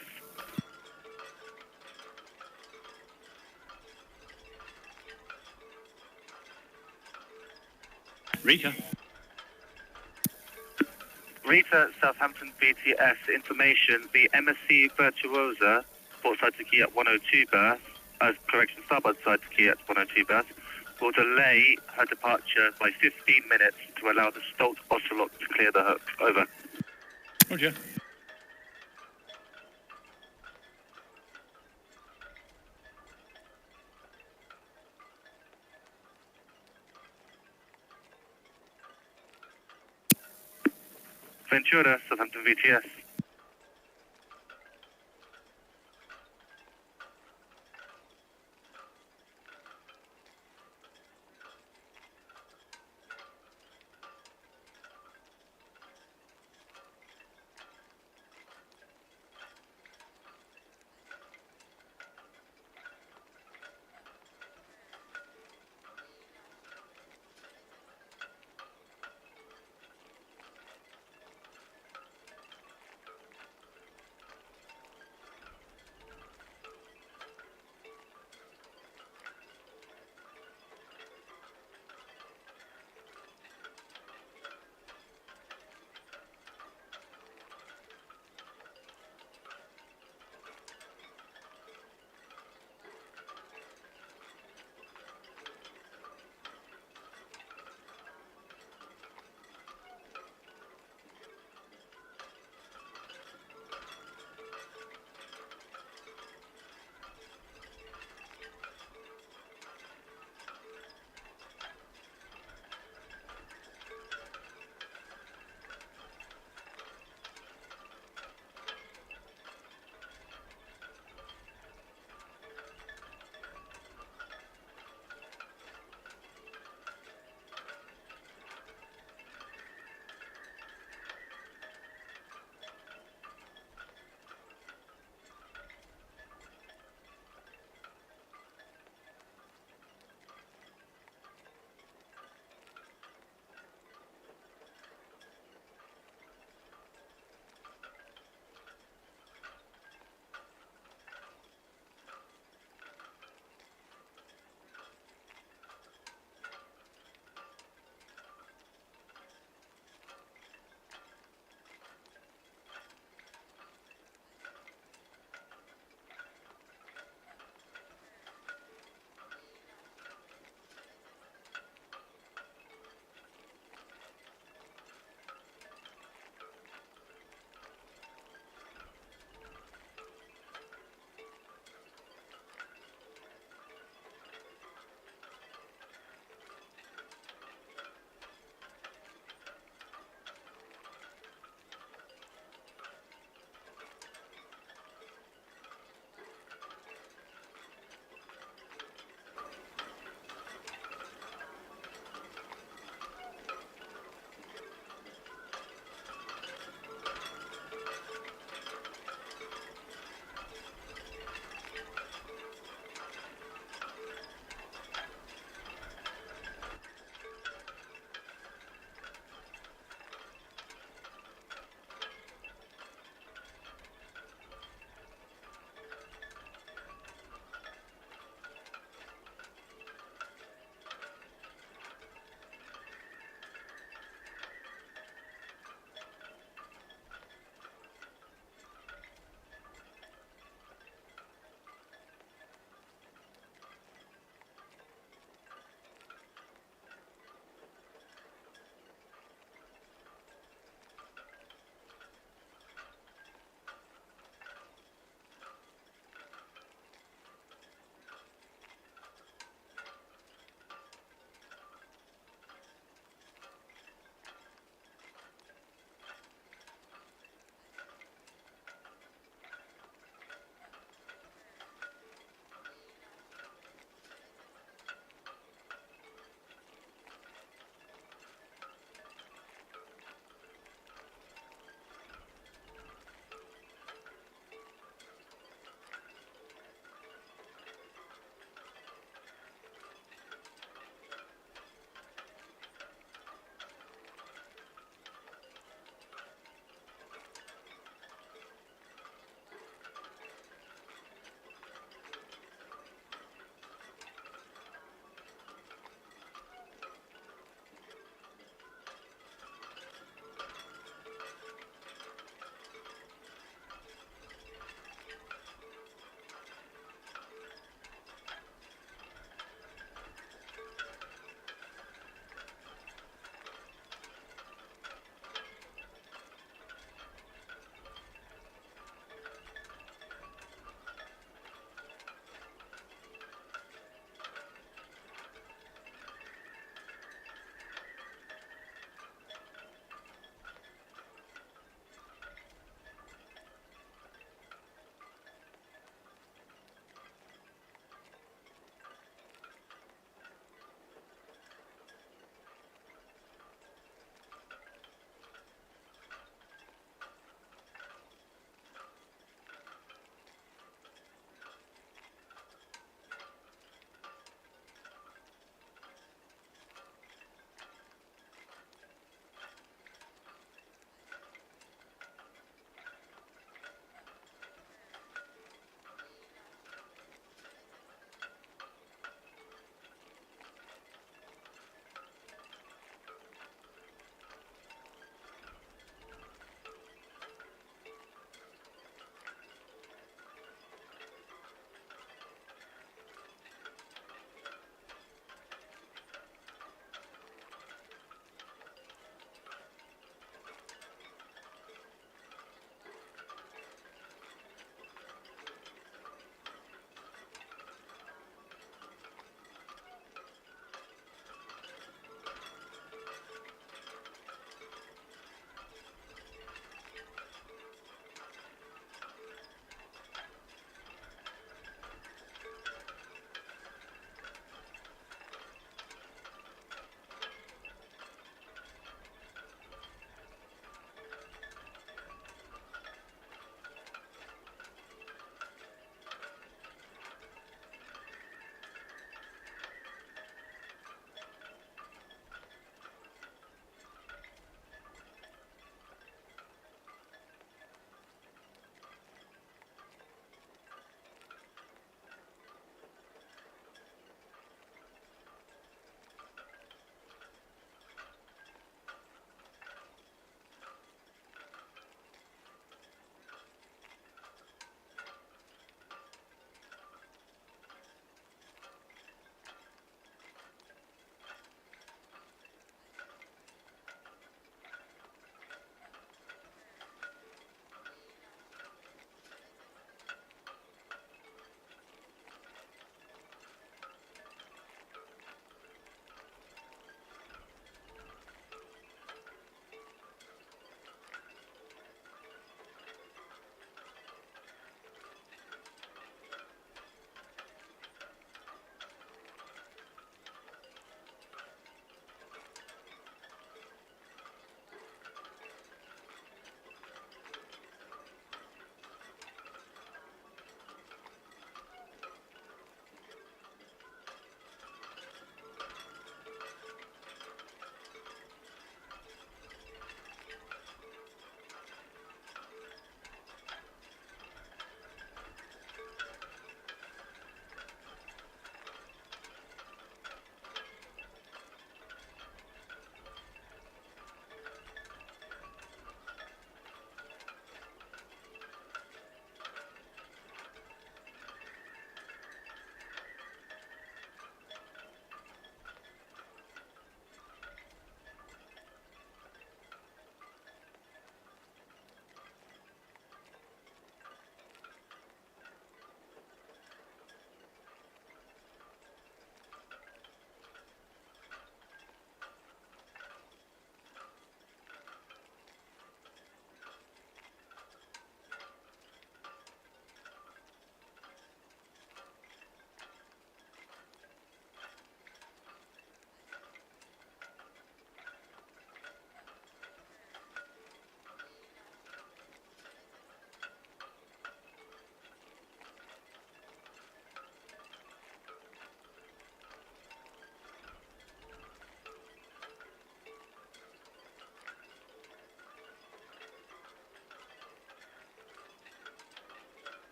Rita, Southampton VTS, information, the MSC Virtuosa, port side to key at 102 berth, starboard side to key at 102 berth, will delay her departure by 15 minutes to allow the Stolt Ocelot to clear the hook. Over. Roger. Ventura, Southampton VTS.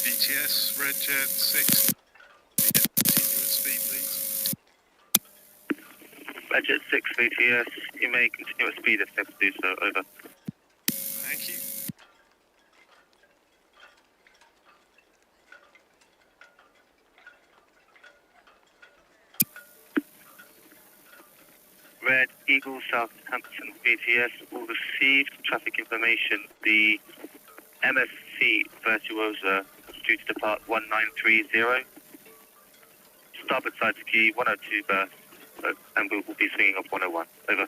VTS, Red Jet 6. Continuous speed, please. Red Jet 6 VTS, you may continue at speed if set to do so, over. Thank you. Red Eagle Southampton VTS will receive traffic information. The MSC Virtuosa is due to depart 1930. Starboard side to key 102 berth, and we will be swinging off 101. Over.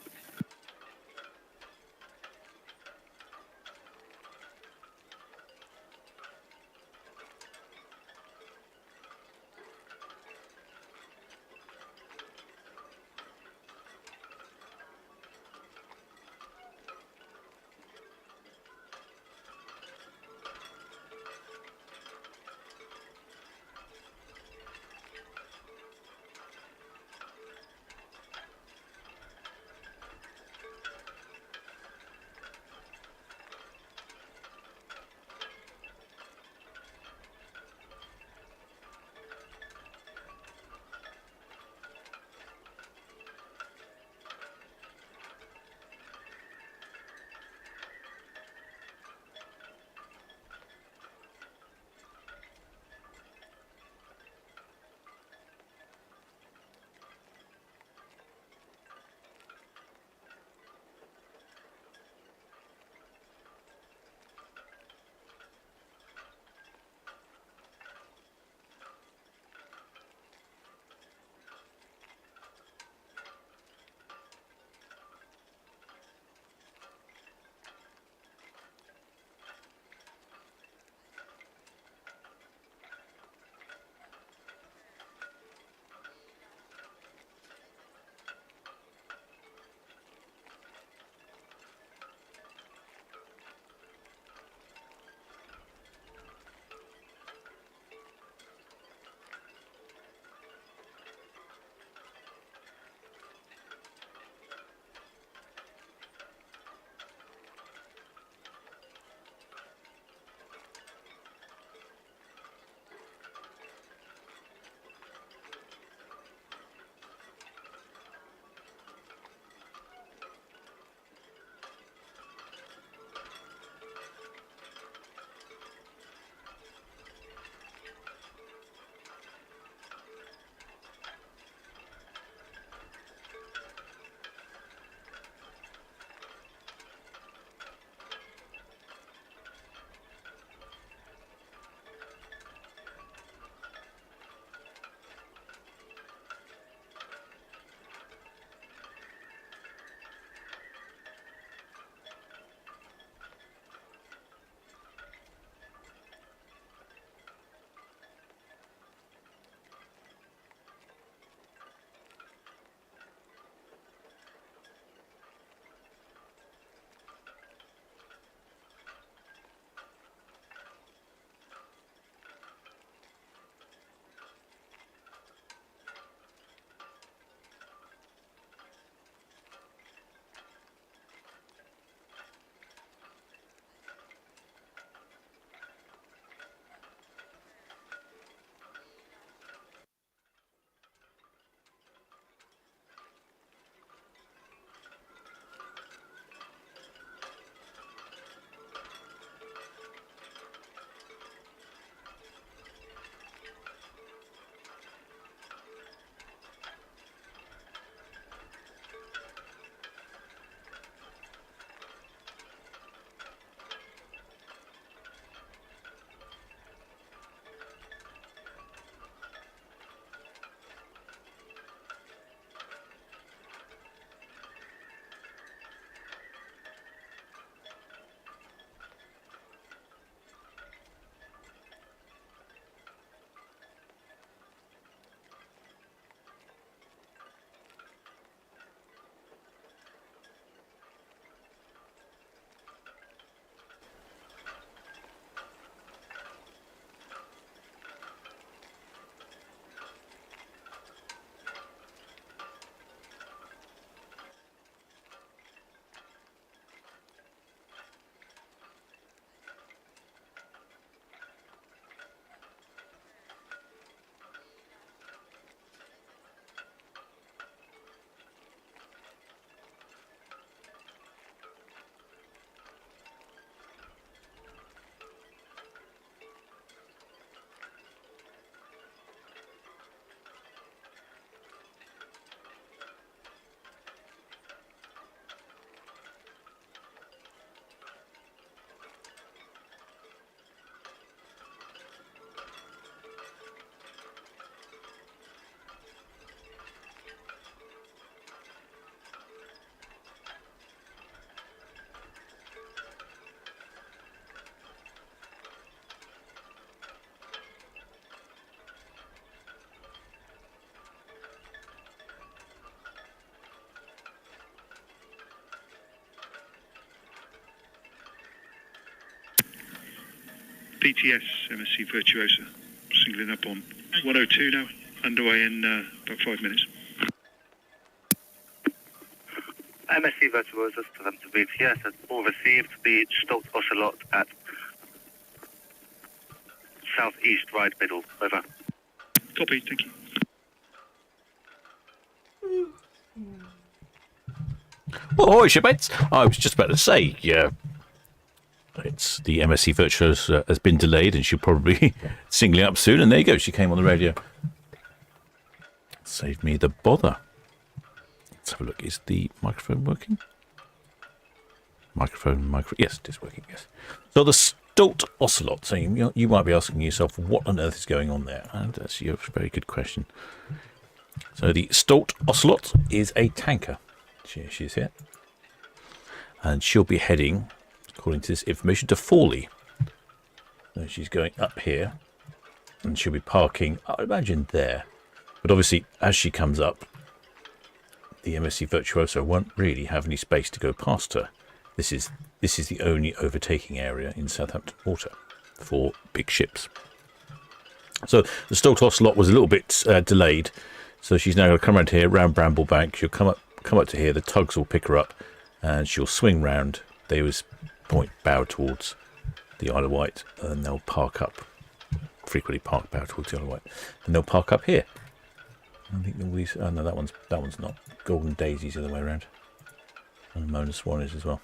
PTS, MSC Virtuosa, singling up on 102 now, underway in about 5 minutes. MSC Virtuosa, Southampton VTS, has all received the Stolt Ocelot at southeast right middle. Over. Copy, thank you. Oh, shipmates! I was just about to say, yeah, it's the MSC Virtuosa has been delayed, and she'll probably be singling up soon. And there you go, she came on the radio. Saved me the bother. Let's have a look. Is the microphone working? Yes, it is working. Yes. So the Stolt Ocelot. So you might be asking yourself, what on earth is going on there? And that's a very good question. So the Stolt Ocelot is a tanker. She's here, and she'll be heading, according to this information, to Fawley. So she's going up here, and she'll be parking, I imagine, there. But obviously, as she comes up, the MSC Virtuosa won't really have any space to go past her. This is the only overtaking area in Southampton water for big ships. So the Stolt Ocelot was a little bit delayed, so she's now going to come around here, round Bramblebank. She'll come up to here. The tugs will pick her up, and she'll swing round. They always point bow towards the Isle of Wight, and they'll park up. Frequently park bow towards the Isle of Wight, and they'll park up here. I think all these. Oh no, that one's not. Golden Daisy's the other way around, and Mona Swan is as well.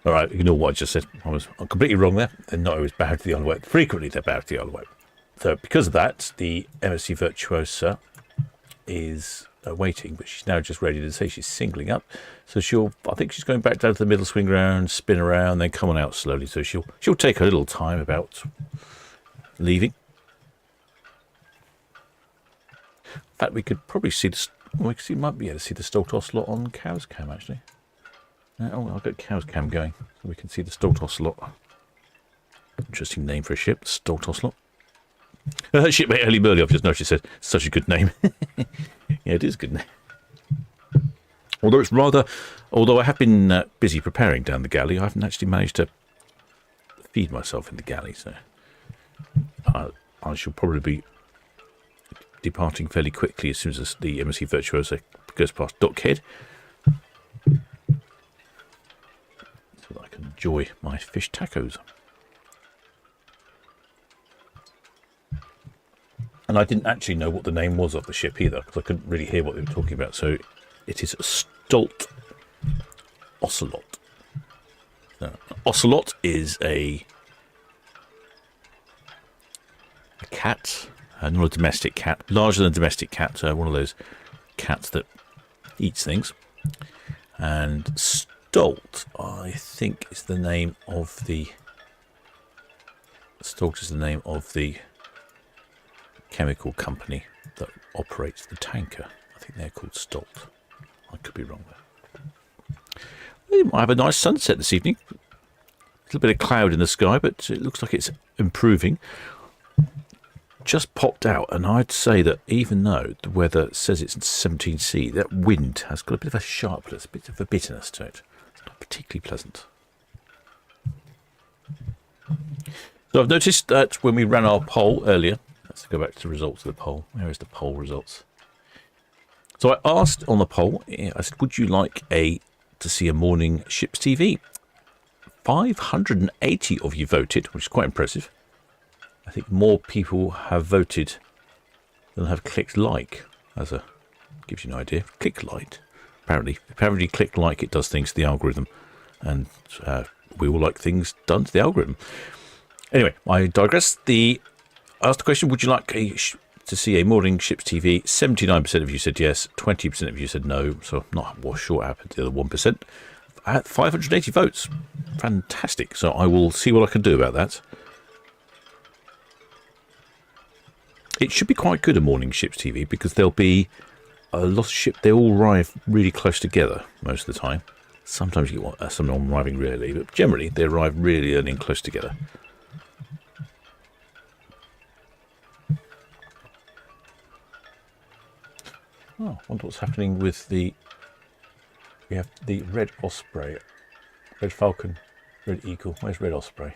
All right, ignore what I just said. I'm completely wrong there. They're not always bowed to the Isle of Wight. Frequently, they're bowed to the Isle of Wight. So because of that, the MSC Virtuosa is waiting, but she's now just ready to say she's singling up. So I think she's going back down to the middle swing round, spin around, then come on out slowly. So she'll take a little time about leaving. In fact, we could probably see might be able to see the Stolt Ocelot on Cow's Cam actually. Oh, I'll get Cow's Cam going so we can see the Stolt Ocelot. Interesting name for a ship, Stolt Ocelot. Shipmate Early Burley, I've just noticed, said such a good name. Yeah, it is a good name. Although I have been busy preparing down the galley, I haven't actually managed to feed myself in the galley, so I shall probably be departing fairly quickly as soon as the MSC Virtuosa goes past Dockhead, so that I can enjoy my fish tacos. And I didn't actually know what the name was of the ship either, because I couldn't really hear what they were talking about. So it is Stolt Ocelot. Now, Ocelot is a cat, not a domestic cat, larger than a domestic cat, one of those cats that eats things. And Stolt, I think, is the name of the... Stolt is the name of the chemical company that operates the tanker. I think they're called Stolt. I could be wrong there. We might have a nice sunset this evening. A little bit of cloud in the sky, but it looks like it's improving. Just popped out, and I'd say that even though the weather says it's 17C, that wind has got a bit of a sharpness, a bit of a bitterness to it. It's not particularly pleasant. So I've noticed that when we ran our poll earlier, let's go back to the results of the poll. Where is the poll results? So I asked on the poll, I said, would you like to see a morning Ships TV? 580 of you voted, which is quite impressive. I think more people have voted than have clicked like. Gives you an idea. Click like. Apparently click like, it does things to the algorithm. And we all like things done to the algorithm. Anyway, I digress. I asked the question, would you like to see a morning Ships TV? 79% of you said yes, 20% of you said no, so not sure what happened to the other 1%. I had 580 votes. Fantastic. So I will see what I can do about that. It should be quite good, a morning Ships TV, because there'll be a lot of ships. They all arrive really close together most of the time. Sometimes you get some arriving really, but generally they arrive really early and close together. Oh, I wonder what's happening with we have the Red Osprey, Red Falcon, Red Eagle. Where's Red Osprey?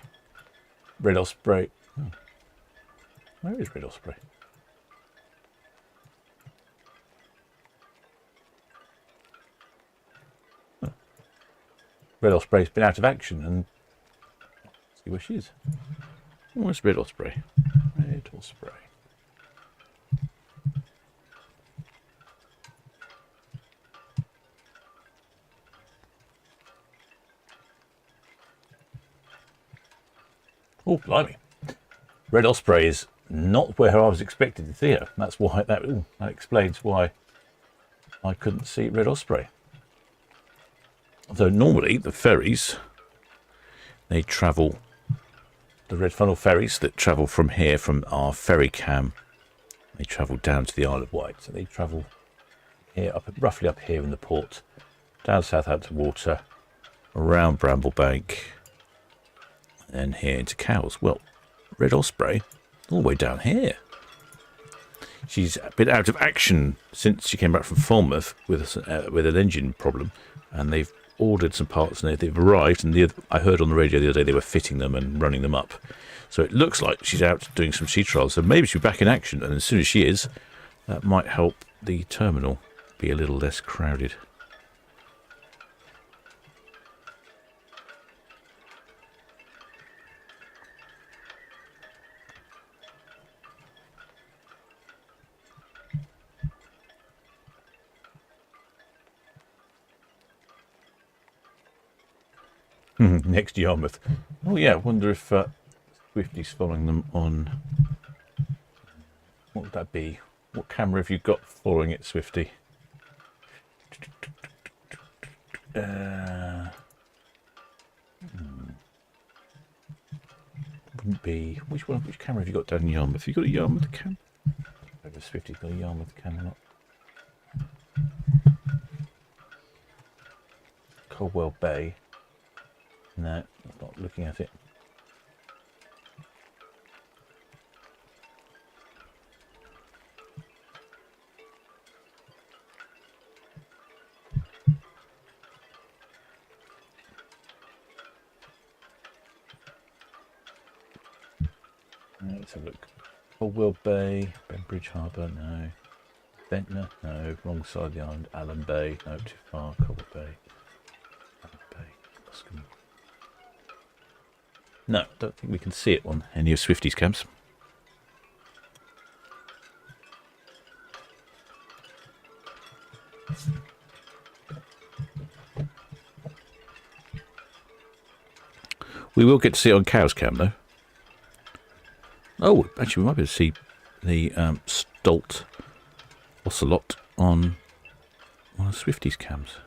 Red Osprey. Oh. Where is Red Osprey? Oh. Red Osprey's been out of action, and let's see where she is. Where's Red Osprey? Red Osprey. Oh, blimey. Red Osprey is not where I was expected to see her. That's why that explains why I couldn't see Red Osprey. So normally the ferries, they travel, the Red Funnel ferries that travel from here, from our ferry cam, they travel down to the Isle of Wight. So they travel here, roughly up here in the port, down Southampton Water, around Bramblebank, and here into Cowes. Well, Red Osprey, all the way down here. She's been out of action since she came back from Falmouth with an engine problem, and they've ordered some parts and they've arrived. And I heard on the radio the other day they were fitting them and running them up. So it looks like she's out doing some sea trials. So maybe she'll be back in action, and as soon as she is, that might help the terminal be a little less crowded. Next Yarmouth. Oh yeah, I wonder if Swifty's following them on... What would that be? What camera have you got following it, Swifty? Wouldn't be... Which camera have you got down in Yarmouth? Have you got a Yarmouth cam? Whether Swifty's got a Yarmouth cam or not. Coldwell Bay. No, I'm not looking at it. Let's have a look. Coldwell Bay, Bembridge Harbour, no. Ventnor, no. Wrong side of the island. Allen Bay, no, too far. Coldwell Bay. Allen Bay, Boscombe. No, I don't think we can see it on any of Swifty's cams. We will get to see it on Cow's cam, though. Oh, actually, we might be able to see the Stolt Ocelot on one of Swifty's cams.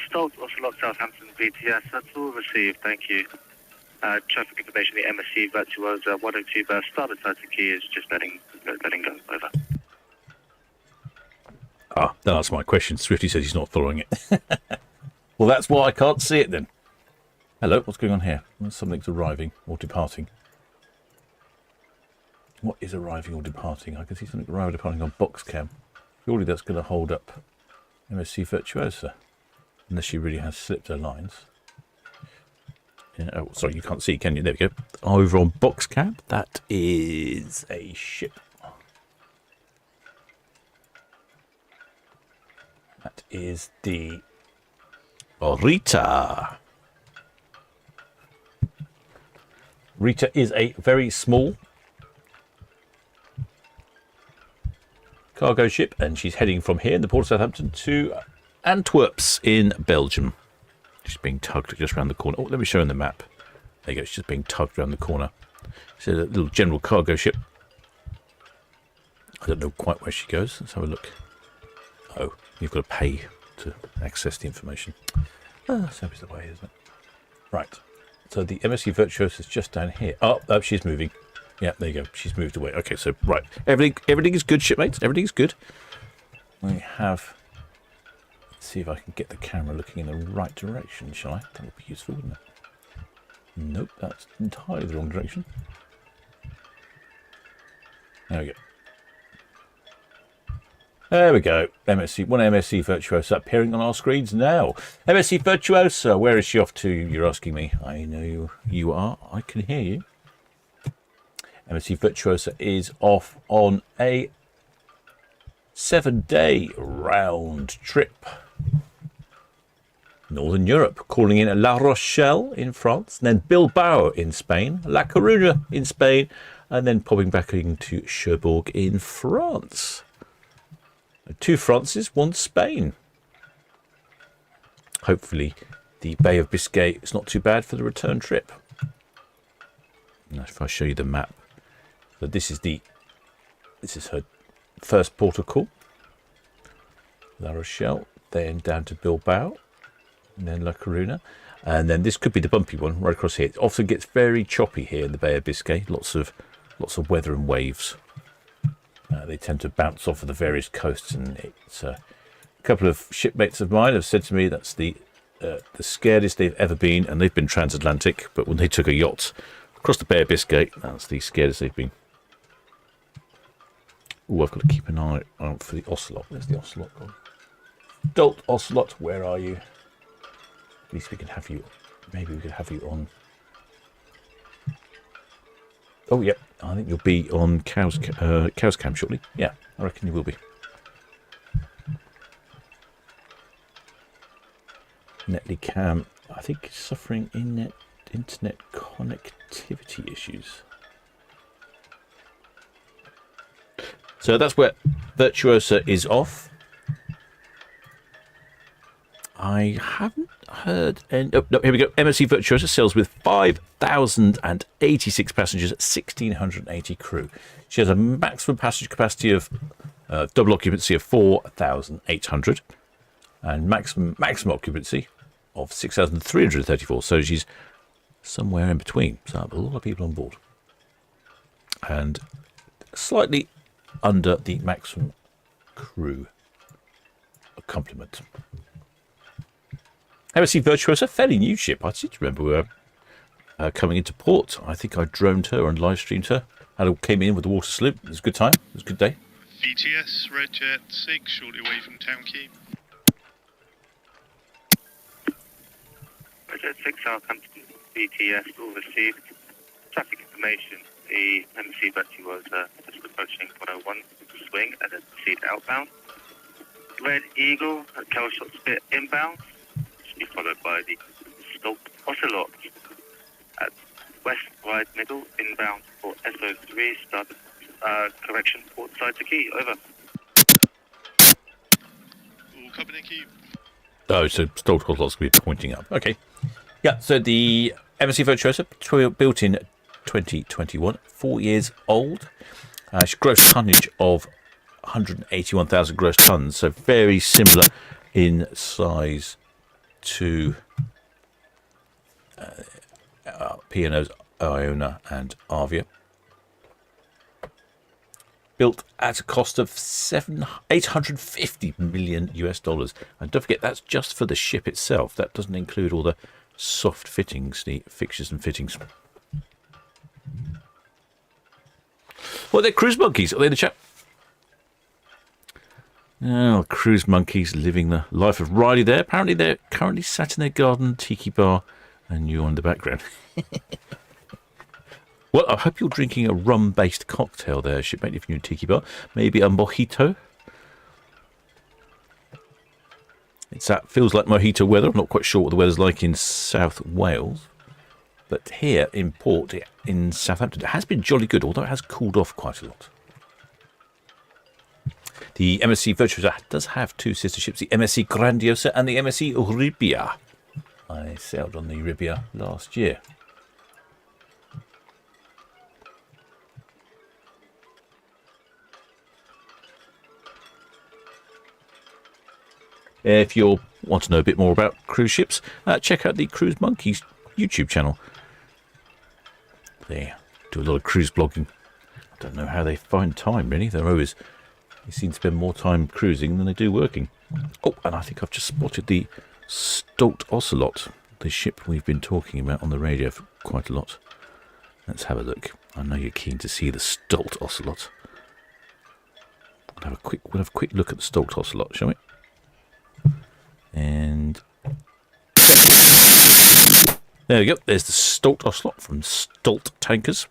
Stolt Ocelot Southampton VTS, that's all received, thank you. Traffic information, the MSC Virtuosa 102 burst, starboard side to key is just letting go, over. Ah, that answers my question. Swifty says he's not following it. Well, that's why I can't see it then. Hello, what's going on here? Something's arriving or departing. What is arriving or departing? I can see something arriving or departing on box cam. Surely that's going to hold up MSC Virtuosa. Unless she really has slipped her lines. Yeah, oh, sorry, you can't see, can you? There we go. Over on box cam, that is a ship. That is the Rita. Rita is a very small cargo ship, and she's heading from here in the port of Southampton to Antwerps in Belgium. She's being tugged just around the corner. Oh, let me show you on the map. There you go. She's just being tugged around the corner. It's a little general cargo ship. I don't know quite where she goes. Let's have a look. Oh, you've got to pay to access the information. That's always the way, isn't it? Right. So the MSC Virtuosa is just down here. Oh, she's moving. Yeah, there you go. She's moved away. Okay, so right. Everything is good, shipmates. Everything is good. We have... Let's see if I can get the camera looking in the right direction, shall I? That would be useful, wouldn't it? Nope, that's entirely the wrong direction. There we go. There we go. MSC Virtuosa appearing on our screens now. MSC Virtuosa, where is she off to? You're asking me. I know you are. I can hear you. MSC Virtuosa is off on a 7-day round trip. Northern Europe, calling in La Rochelle in France, and then Bilbao in Spain, La Coruña in Spain, and then popping back into Cherbourg in France. 2 Frances, 1 Spain. Hopefully the Bay of Biscay is not too bad for the return trip. Now if I show you the map, so this is her first port of call, La Rochelle, then down to Bilbao, and then La Coruña, and then this could be the bumpy one right across here. It often gets very choppy here in the Bay of Biscay. Lots of weather and waves. They tend to bounce off of the various coasts, and it's a couple of shipmates of mine have said to me that's the scariest they've ever been, and they've been transatlantic. But when they took a yacht across the Bay of Biscay, that's the scariest they've been. Oh, I've got to keep an eye out for the ocelot. Where's the ocelot gone? Adult ocelot, where are you? At least we can have you. Maybe we could have you on. Oh, yeah. I think you'll be on Cow's Cam shortly. Yeah, I reckon you will be. Netley Cam, I think, is suffering internet connectivity issues. So that's where Virtuosa is off. I haven't heard any... Oh, no, here we go. MSC Virtuosa sails with 5,086 passengers, 1,680 crew. She has a maximum passenger capacity of double occupancy of 4,800 and maximum occupancy of 6,334. So she's somewhere in between. So a lot of people on board. And slightly under the maximum crew complement. MSC Virtuosa, fairly new ship. I seem to remember we were coming into port. I think I droned her and live streamed her. Came in with the water sloop. It was a good time. It was a good day. VTS, Red Jet 6, shortly away from Town Quay. Red Jet 6, Southampton, VTS, all received. Traffic information, the MSC Virtuosa is approaching 101 swing and then proceed outbound. Red Eagle at Calshot Spit inbound. Be followed by the Stolt Ocelot at West Wide Middle inbound for SO3 start correction port side to Key. Over. All copy, thank you. Oh, so Stolt Ocelot's going to be pointing up. Okay. Yeah, so the MSC Virtuosa, built in 2021, 4 years old. Gross tonnage of 181,000 gross tons, so very similar in size to P&O's Iona and Avia. Built at a cost of $850 million US. And don't forget, that's just for the ship itself. That doesn't include all the soft fittings, the fixtures and fittings. Well, they're cruise monkeys. Are they in the chat? Oh, cruise monkeys living the life of Riley there. Apparently they're currently sat in their garden, tiki bar, and you on the background. Well, I hope you're drinking a rum-based cocktail there, shipmate, if you're in tiki bar. Maybe a mojito. Feels like mojito weather. I'm not quite sure what the weather's like in South Wales. But here in port, in Southampton, it has been jolly good, although it has cooled off quite a lot. The MSC Virtuosa does have 2 sister ships, the MSC Grandiosa and the MSC Ribia. I sailed on the Ribia last year. If you want to know a bit more about cruise ships, check out the Cruise Monkeys YouTube channel. They do a lot of cruise blogging. I don't know how they find time, really. They seem to spend more time cruising than they do working. Oh, and I think I've just spotted the Stolt Ocelot, the ship we've been talking about on the radio for quite a lot. Let's have a look. I know you're keen to see the Stolt Ocelot. we'll have a quick look at the Stolt Ocelot, shall we? And there we go. There's the Stolt Ocelot from Stolt Tankers.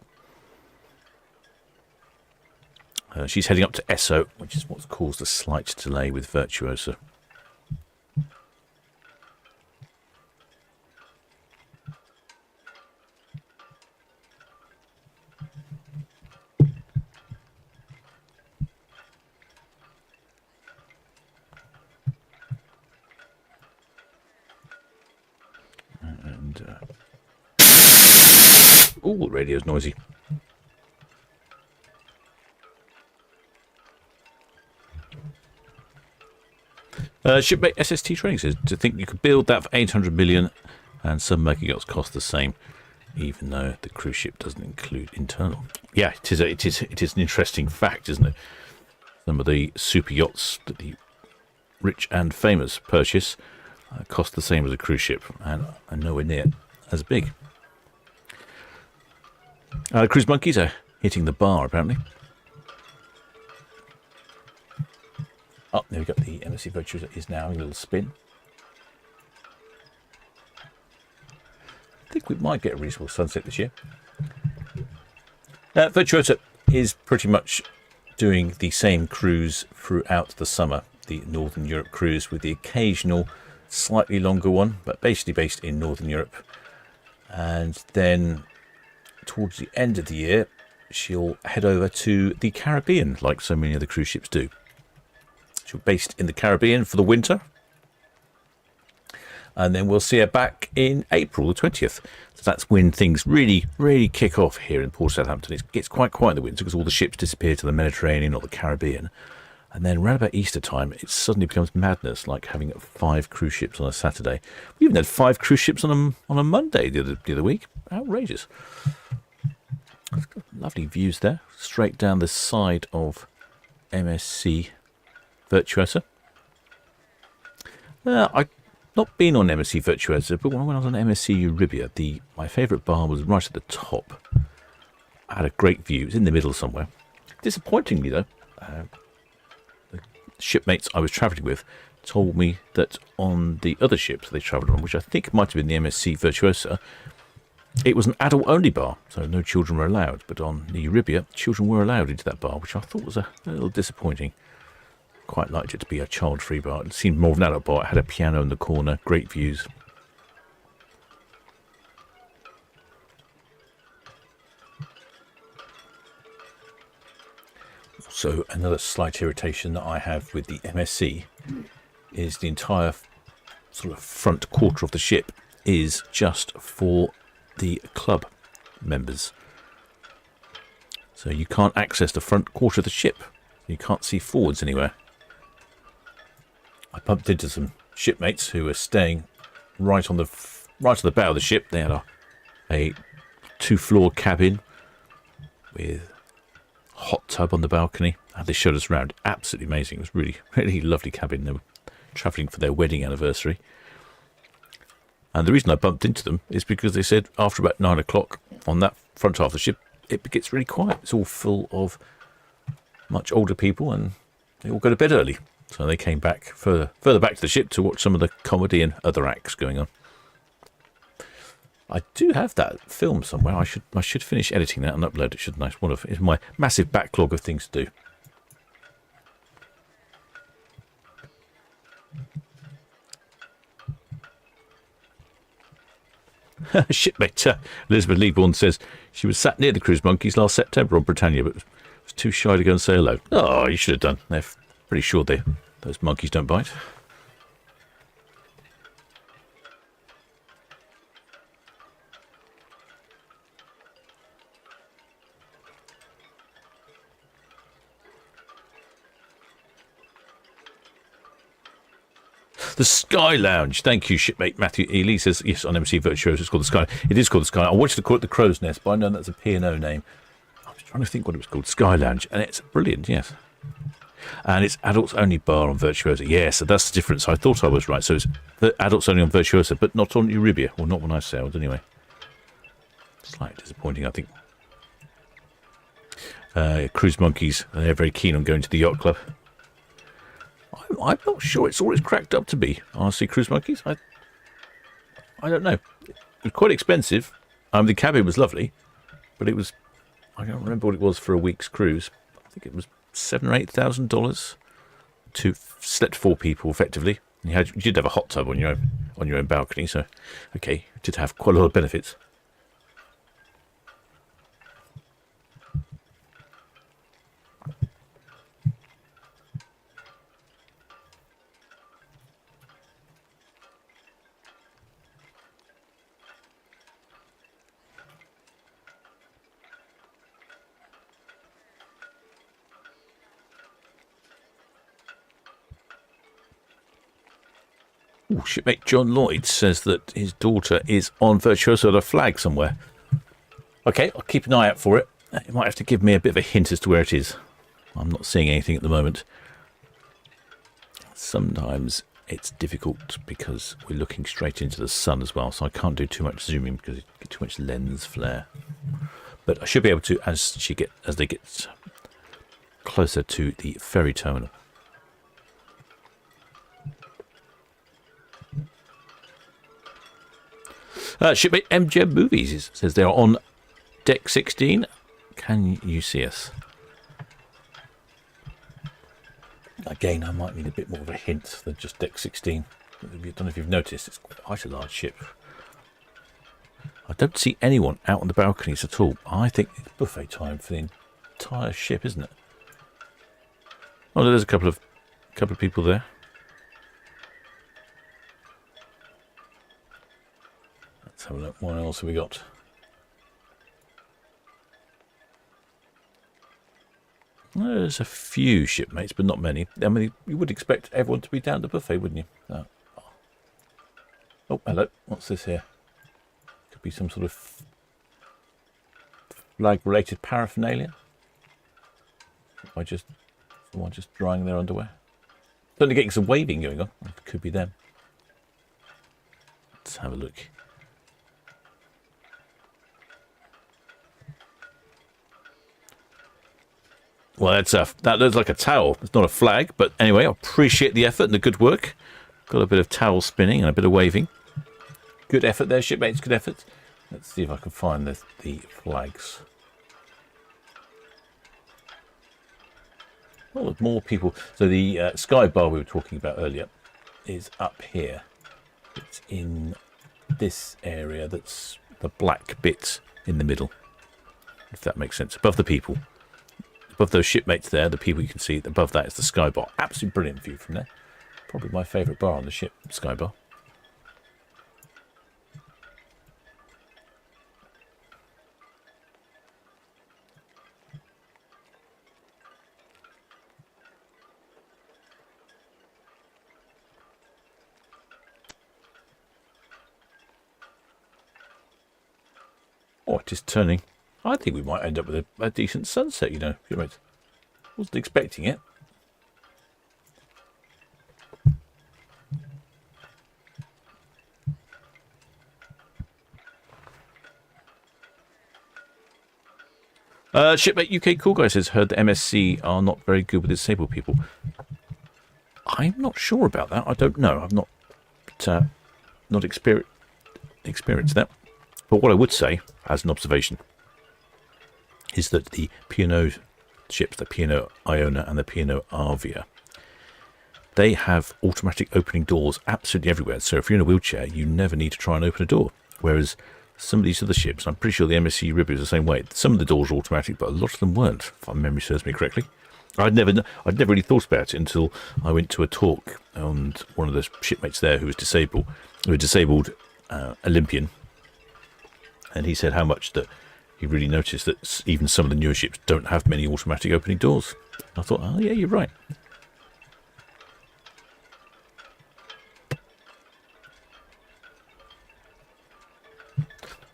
She's heading up to Esso, which is what's caused a slight delay with Virtuosa. And oh, the radio's noisy. Shipmate SST Trading says to think you could build that for 800 million, and some mega yachts cost the same, even though the cruise ship doesn't include internal. Yeah, it is an interesting fact, isn't it? Some of the super yachts that the rich and famous purchase cost the same as a cruise ship, and are nowhere near as big. Cruise monkeys are hitting the bar, apparently. Oh, there we go. The MSC Virtuosa is now having a little spin. I think we might get a reasonable sunset this year. Virtuosa is pretty much doing the same cruise throughout the summer, the Northern Europe cruise, with the occasional slightly longer one, but basically based in Northern Europe. And then towards the end of the year, she'll head over to the Caribbean, like so many other cruise ships do. She's based in the Caribbean for the winter. And then we'll see her back in April the 20th. So that's when things really, really kick off here in Port Southampton. It gets quite quiet in the winter because all the ships disappear to the Mediterranean or the Caribbean. And then around about Easter time, it suddenly becomes madness, like having 5 cruise ships on a Saturday. We even had 5 cruise ships on a Monday the other week. Outrageous. Lovely views there. Straight down the side of MSC Virtuosa. I've not been on MSC Virtuosa, but when I was on MSC Euribia, my favourite bar was right at the top. I had a great view. It was in the middle somewhere. Disappointingly, though, the shipmates I was travelling with told me that on the other ships they travelled on, which I think might have been the MSC Virtuosa, it was an adult-only bar, so no children were allowed. But on the Euribia, children were allowed into that bar, which I thought was a little disappointing. Quite liked it to be a child-free bar. It seemed more of an adult bar. It had a piano in the corner, great views. Also, another slight irritation that I have with the MSC is the entire sort of front quarter of the ship is just for the club members. So you can't access the front quarter of the ship. You can't see forwards anywhere. I bumped into some shipmates who were staying right on the bow of the ship. They had a 2-floor cabin with a hot tub on the balcony, and they showed us around. Absolutely amazing. It was really, really lovely cabin. They were travelling for their wedding anniversary. And the reason I bumped into them is because they said after about 9 o'clock on that front half of the ship, it gets really quiet. It's all full of much older people, and they all go to bed early. So they came back further back to the ship to watch some of the comedy and other acts going on. I do have that film somewhere. I should finish editing that and upload it, shouldn't I? It's my massive backlog of things to do. Shipmate Elizabeth Leaborn says she was sat near the cruise monkeys last September on Britannia, but was too shy to go and say hello. Oh, you should have done. They're pretty sure those monkeys don't bite. The Sky Lounge. Thank you, shipmate Matthew Ely says, yes, on MC Virtuosa it's called the Sky. It is called the Sky. I wanted to call it the Crow's Nest, but I know that's a P&O name. I was trying to think what it was called. Sky Lounge. And it's brilliant, yes. And it's adults only bar on Virtuosa. Yeah, so that's the difference. I thought I was right. So it's the adults only on Virtuosa, but not on Euribia. Or not when I sailed, anyway. Slightly disappointing, I think. Cruise Monkeys, they're very keen on going to the yacht club. I'm not sure it's all it's cracked up to be, honestly, Cruise Monkeys. I don't know. It was quite expensive. The cabin was lovely, but it was, I don't remember what it was for a week's cruise. I think it was $7,000 or $8,000 to slept 4 people effectively. You did have a hot tub on your own balcony, so okay, you did have quite a lot of benefits. Ooh, shipmate John Lloyd says that his daughter is on Virtuosa at a flag somewhere. Okay, I'll keep an eye out for it. You might have to give me a bit of a hint as to where it is. I'm not seeing anything at the moment. Sometimes it's difficult because we're looking straight into the sun as well, so I can't do too much zooming because it gets too much lens flare. But I should be able to as they get closer to the ferry terminal. Shipmate MJ Movies says they are on deck 16. Can you see us? Again, I might need a bit more of a hint than just deck 16. I don't know if you've noticed, it's quite a large ship. I don't see anyone out on the balconies at all. I think it's buffet time for the entire ship, isn't it? Oh, there's a couple of people there. Let's have a look. What else have we got? There's a few shipmates, but not many. I mean, you would expect everyone to be down the buffet, wouldn't you? Oh, hello. What's this here? Could be some sort of flag-related paraphernalia. Someone just drying their underwear. Certainly getting some waving going on. It could be them. Let's have a look. Well, that looks like a towel. It's not a flag, but anyway, I appreciate the effort and the good work. Got a bit of towel spinning and a bit of waving. Good effort there, shipmates. Good effort. Let's see if I can find the flags. Oh, there's more people. So the sky bar we were talking about earlier is up here. It's in this area. That's the black bit in the middle, if that makes sense. Above the people. Above those shipmates there, the people you can see, above that is the sky bar. Absolutely brilliant view from there. Probably my favourite bar on the ship, sky bar. Oh, it is turning. I think we might end up with a decent sunset, you know. Wasn't expecting it. Shipmate UK Cool Guy says, heard that MSC are not very good with disabled people. I'm not sure about that. I don't know. I've not experienced that. But what I would say, as an observation, is that the P&O ships, the P&O Iona and the P&O Avia, they have automatic opening doors absolutely everywhere. So if you're in a wheelchair, you never need to try and open a door. Whereas some of these other ships, I'm pretty sure the MSC Ribby is the same way. Some of the doors are automatic, but a lot of them weren't, if my memory serves me correctly. I'd never really thought about it until I went to a talk, and one of the shipmates there who was disabled, Olympian, and he said how much that he really noticed that even some of the newer ships don't have many automatic opening doors. I thought, oh yeah, you're right.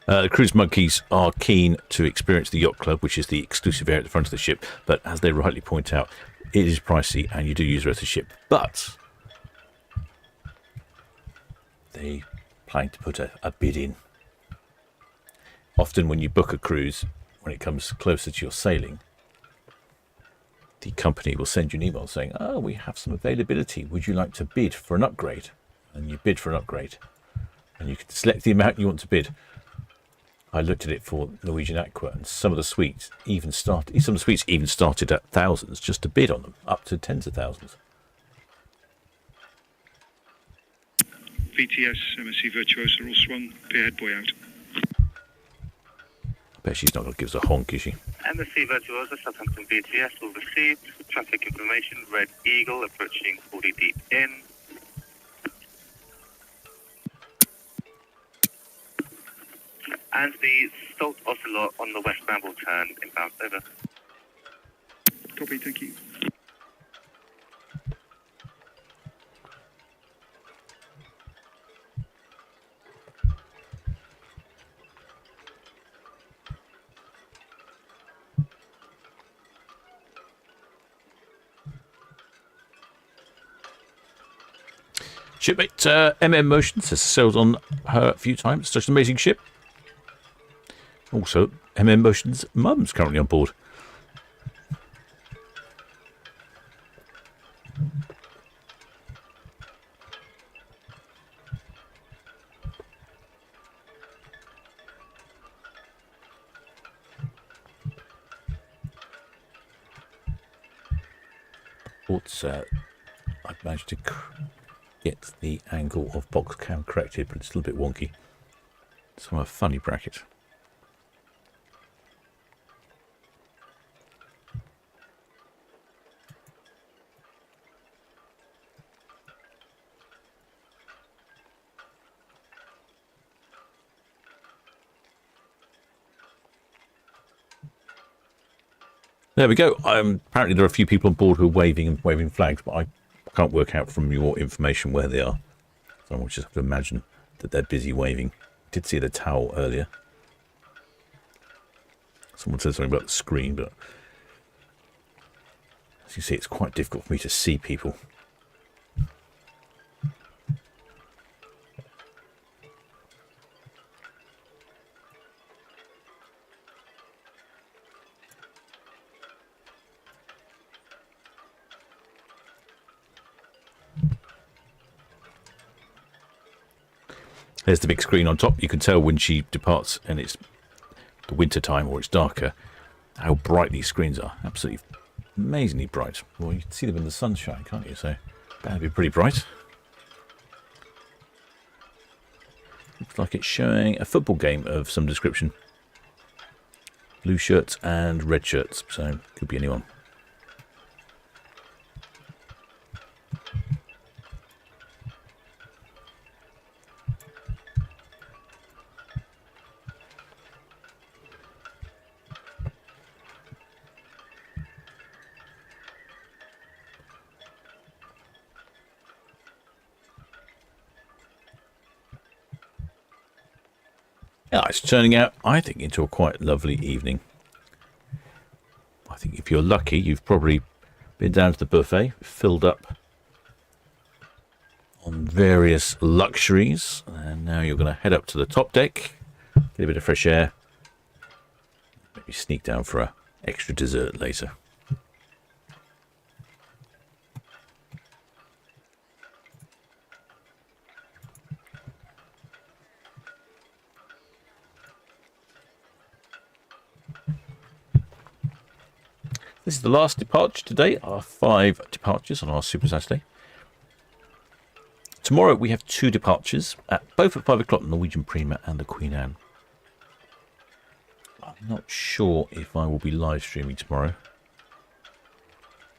The Cruise Monkeys are keen to experience the yacht club, which is the exclusive area at the front of the ship, but as they rightly point out, it is pricey and you do use the rest of the ship. But they plan to put a bid in. Often when you book a cruise, when it comes closer to your sailing, the company will send you an email saying, oh, we have some availability. Would you like to bid for an upgrade? And you bid for an upgrade. And you can select the amount you want to bid. I looked at it for Norwegian Aqua, and some of the suites even started at thousands just to bid on them, up to tens of thousands. VTS, MSC Virtuosa, all swung. Pierhead buoy out. I bet she's not going to give us a honk, is she? MSC Virtuosa, Southampton BTS will receive traffic information. Red Eagle approaching 40 deep in. And the Stolt Ocelot on the westbound will turn inbound. Over. Copy, thank you. Shipmate MM Motions has sailed on her a few times. Such an amazing ship. Also, MM Motions' mum's currently on board. I've managed to get the angle of box cam corrected, but it's still a bit wonky. Some a funny bracket. There we go. Apparently there are a few people on board who are waving flags, but I can't work out from your information where they are. So I'll just have to imagine that they're busy waving. I did see the towel earlier. Someone said something about the screen, but as you see, it's quite difficult for me to see people. There's the big screen on top. You can tell when she departs and it's the winter time or it's darker, how bright these screens are. Absolutely amazingly bright. Well, you can see them in the sunshine, can't you? So that'd be pretty bright. Looks like it's showing a football game of some description. Blue shirts and red shirts, so could be anyone. Yeah, it's turning out, I think, into a quite lovely evening. I think if you're lucky, you've probably been down to the buffet, filled up on various luxuries, and now you're going to head up to the top deck, get a bit of fresh air, maybe sneak down for an extra dessert later. This is the last departure today, our 5 departures on our Super Saturday. Tomorrow we have 2 departures, both at 5 o'clock, the Norwegian Prima and the Queen Anne. I'm not sure if I will be live streaming tomorrow.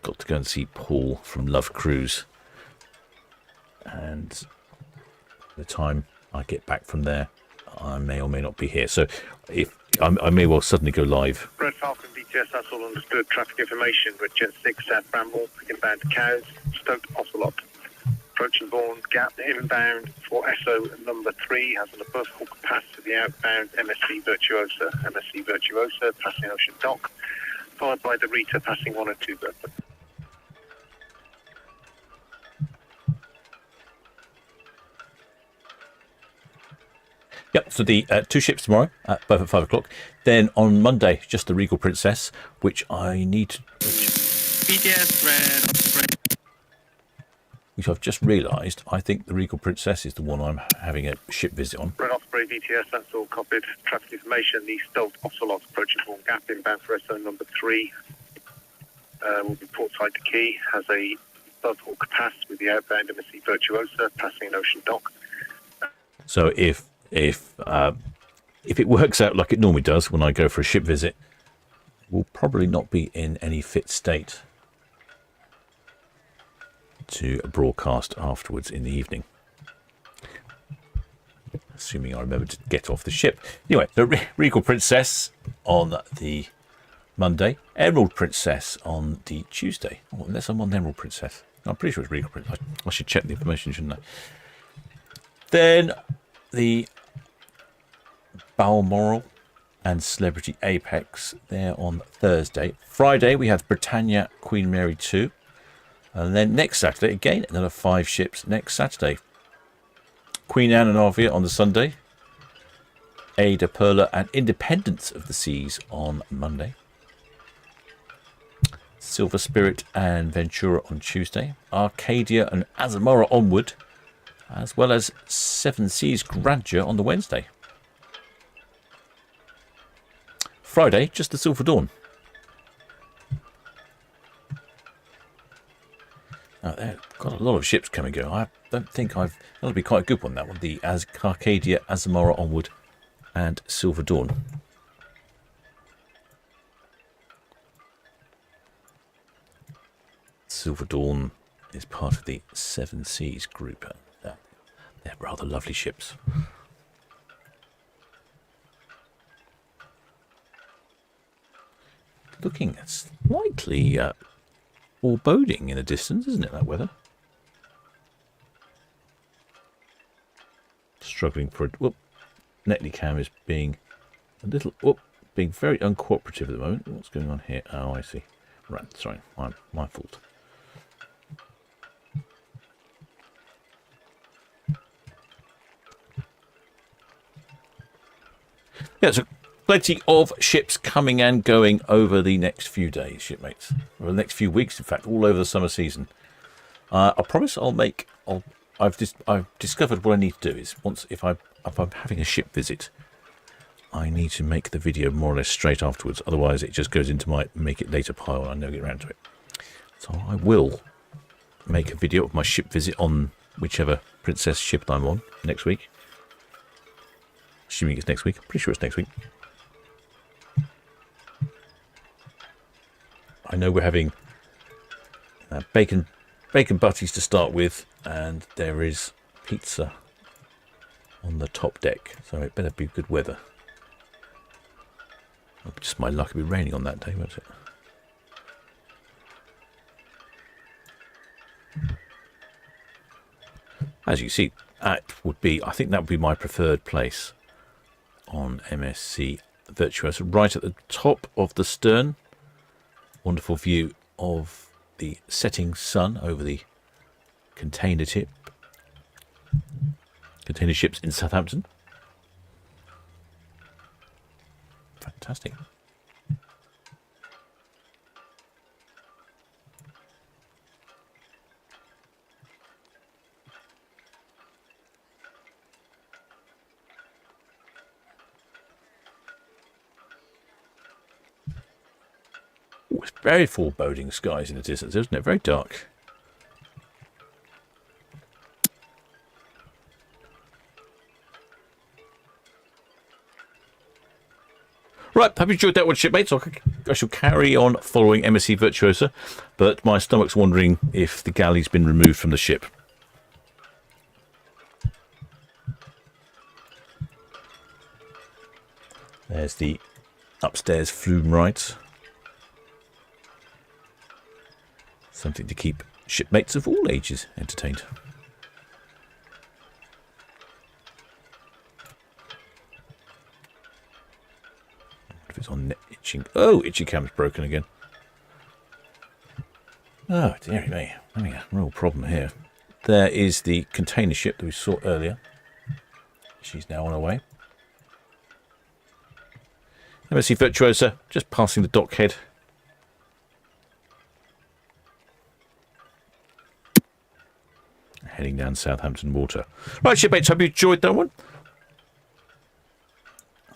Got to go and see Paul from Love Cruise. And by the time I get back from there, I may or may not be here. So if I may well suddenly go live. Red Falcon VTS, that's all understood. Traffic information with Jet 6 at Bramble, inbound to Cows, Stoke Ocelot. Approaching Bourne Gap, inbound for SO number 3, has an above hull capacity outbound MSC Virtuosa. MSC Virtuosa passing Ocean Dock, followed by the Rita passing 1 and 2 Burton. Yep, so the 2 ships tomorrow, both at 5 o'clock. Then on Monday, just the Regal Princess, which I need to... VTS red on spray. Which I've just realised, I think the Regal Princess is the one I'm having a ship visit on. Red Osprey VTS, that's all copied. Traffic information, the Stealth Ocelot approaching Horn Gap inbound for SO number 3. Will be portside to Quay, has a Buzzhawk pass with the outbound MSC Virtuosa passing an ocean dock. So if it works out like it normally does when I go for a ship visit, we'll probably not be in any fit state to broadcast afterwards in the evening, assuming I remember to get off the ship. Anyway, the Regal Princess on the Monday, Emerald Princess on the Tuesday. Oh, unless I'm on the Emerald Princess. I'm pretty sure it's Regal Princess. I should check the information, shouldn't I? Then the Balmoral and Celebrity Apex there on Thursday. Friday we have Britannia Queen Mary 2. And then next Saturday, again, another 5 ships next Saturday. Queen Anne and Arvia on the Sunday. Ada, Perla and Independence of the Seas on Monday. Silver Spirit and Ventura on Tuesday. Arcadia and Azamara onward. As well as Seven Seas Grandeur on the Wednesday. Friday, just the Silver Dawn. Now, they've got a lot of ships coming and go. I don't think that'll be quite a good one, that one. The Arcadia, Azamara onward and Silver Dawn. Silver Dawn is part of the Seven Seas group. They're rather lovely ships. Looking slightly foreboding in the distance, isn't it, that weather? Struggling for it. Whoop. Netlycam is being a little, being very uncooperative at the moment. What's going on here? Oh, I see. Right, sorry, my fault. Yeah, so plenty of ships coming and going over the next few days, shipmates. Or the next few weeks, in fact, all over the summer season. I promise I've discovered what I need to do is if I'm having a ship visit, I need to make the video more or less straight afterwards. Otherwise, it just goes into my make it later pile and I never get around to it. So I will make a video of my ship visit on whichever princess ship I'm on next week. Assuming it's next week. I'm pretty sure it's next week. I know we're having bacon butties to start with, and there is pizza on the top deck, so it better be good weather. Just my luck, it'll be raining on that day, won't it? As you see, I think that would be my preferred place on MSC Virtuosa, right at the top of the stern. Wonderful view of the setting sun over the container ships in Southampton. Fantastic. Oh, it's very foreboding skies in the distance, isn't it? Very dark. Right, hope you enjoyed that one, shipmates. I shall carry on following MSC Virtuosa, but my stomach's wondering if the galley's been removed from the ship. There's the upstairs flume rides. Something to keep shipmates of all ages entertained. If it's on net itching. Oh, itchy cam's broken again. Oh, dearie me. Having a real problem here. There is the container ship that we saw earlier. She's now on her way. MSC Virtuosa, just passing the dockhead. heading down Southampton water. Right, shipmates, hope you enjoyed that one.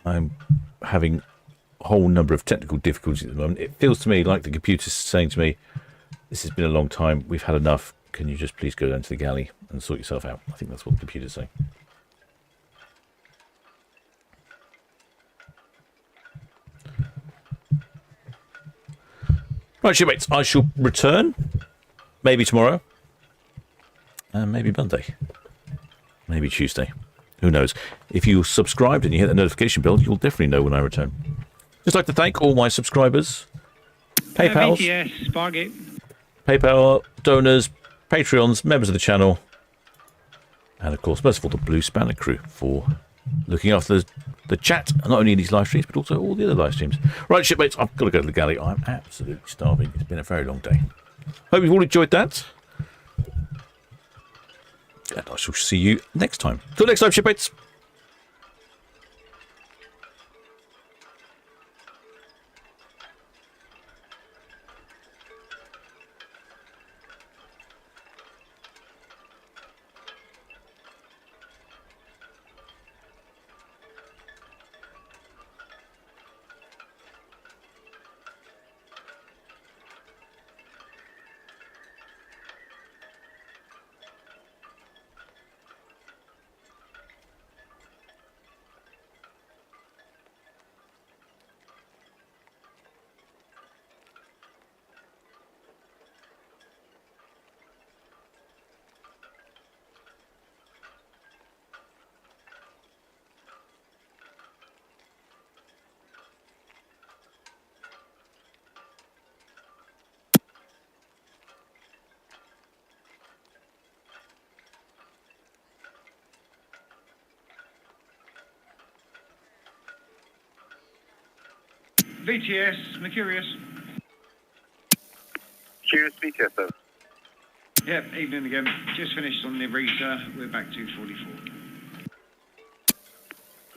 I'm having a whole number of technical difficulties at the moment. It feels to me like the computer's saying to me, this has been a long time, we've had enough, can you just please go down to the galley and sort yourself out? I think that's what the computer's saying. Right, shipmates, I shall return, maybe tomorrow, and maybe Monday, maybe Tuesday. Who knows? If you subscribed and you hit the notification bell, you'll definitely know when I return. Just like to thank all my subscribers, PayPals, VTS, Spargate. PayPal donors, Patreons, members of the channel, and of course, most of all, the Blue Spanner crew for looking after the chat, not only in these live streams, but also all the other live streams. Right, shipmates, I've got to go to the galley. I'm absolutely starving. It's been a very long day. Hope you've all enjoyed that. And I shall see you next time. Till next time, shipmates. VTS, Mercurius. Cheers, VTS, though. Yep, evening again. Just finished on the Rita. We're back to 44.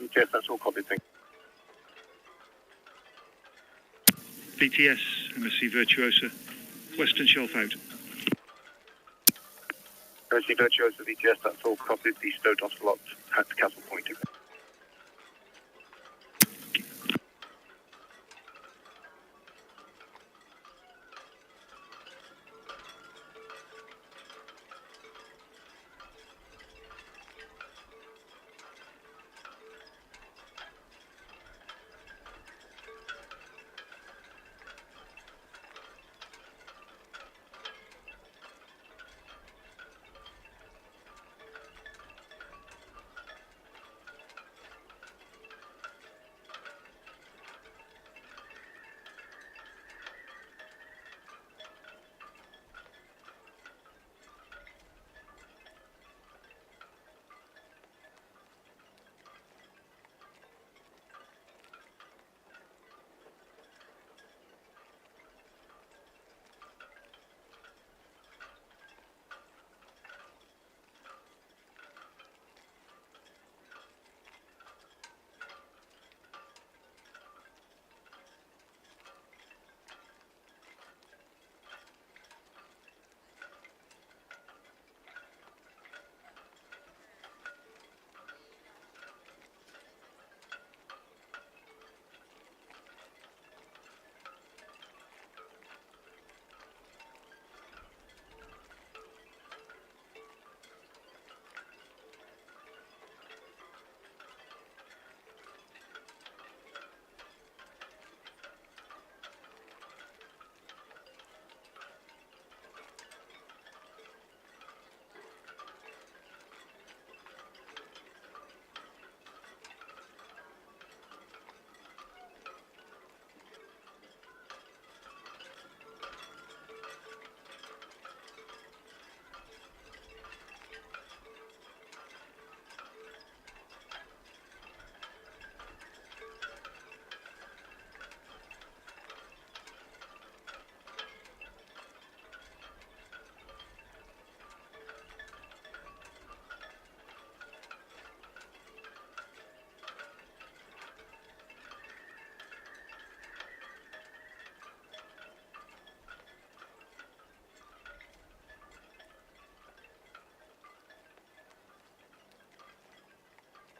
VTS, that's all copied, thank you. VTS, MSC Virtuosa, Western Shelf out. MSC Virtuosa, VTS, that's all copied. The stowed ocelot at Castle Point.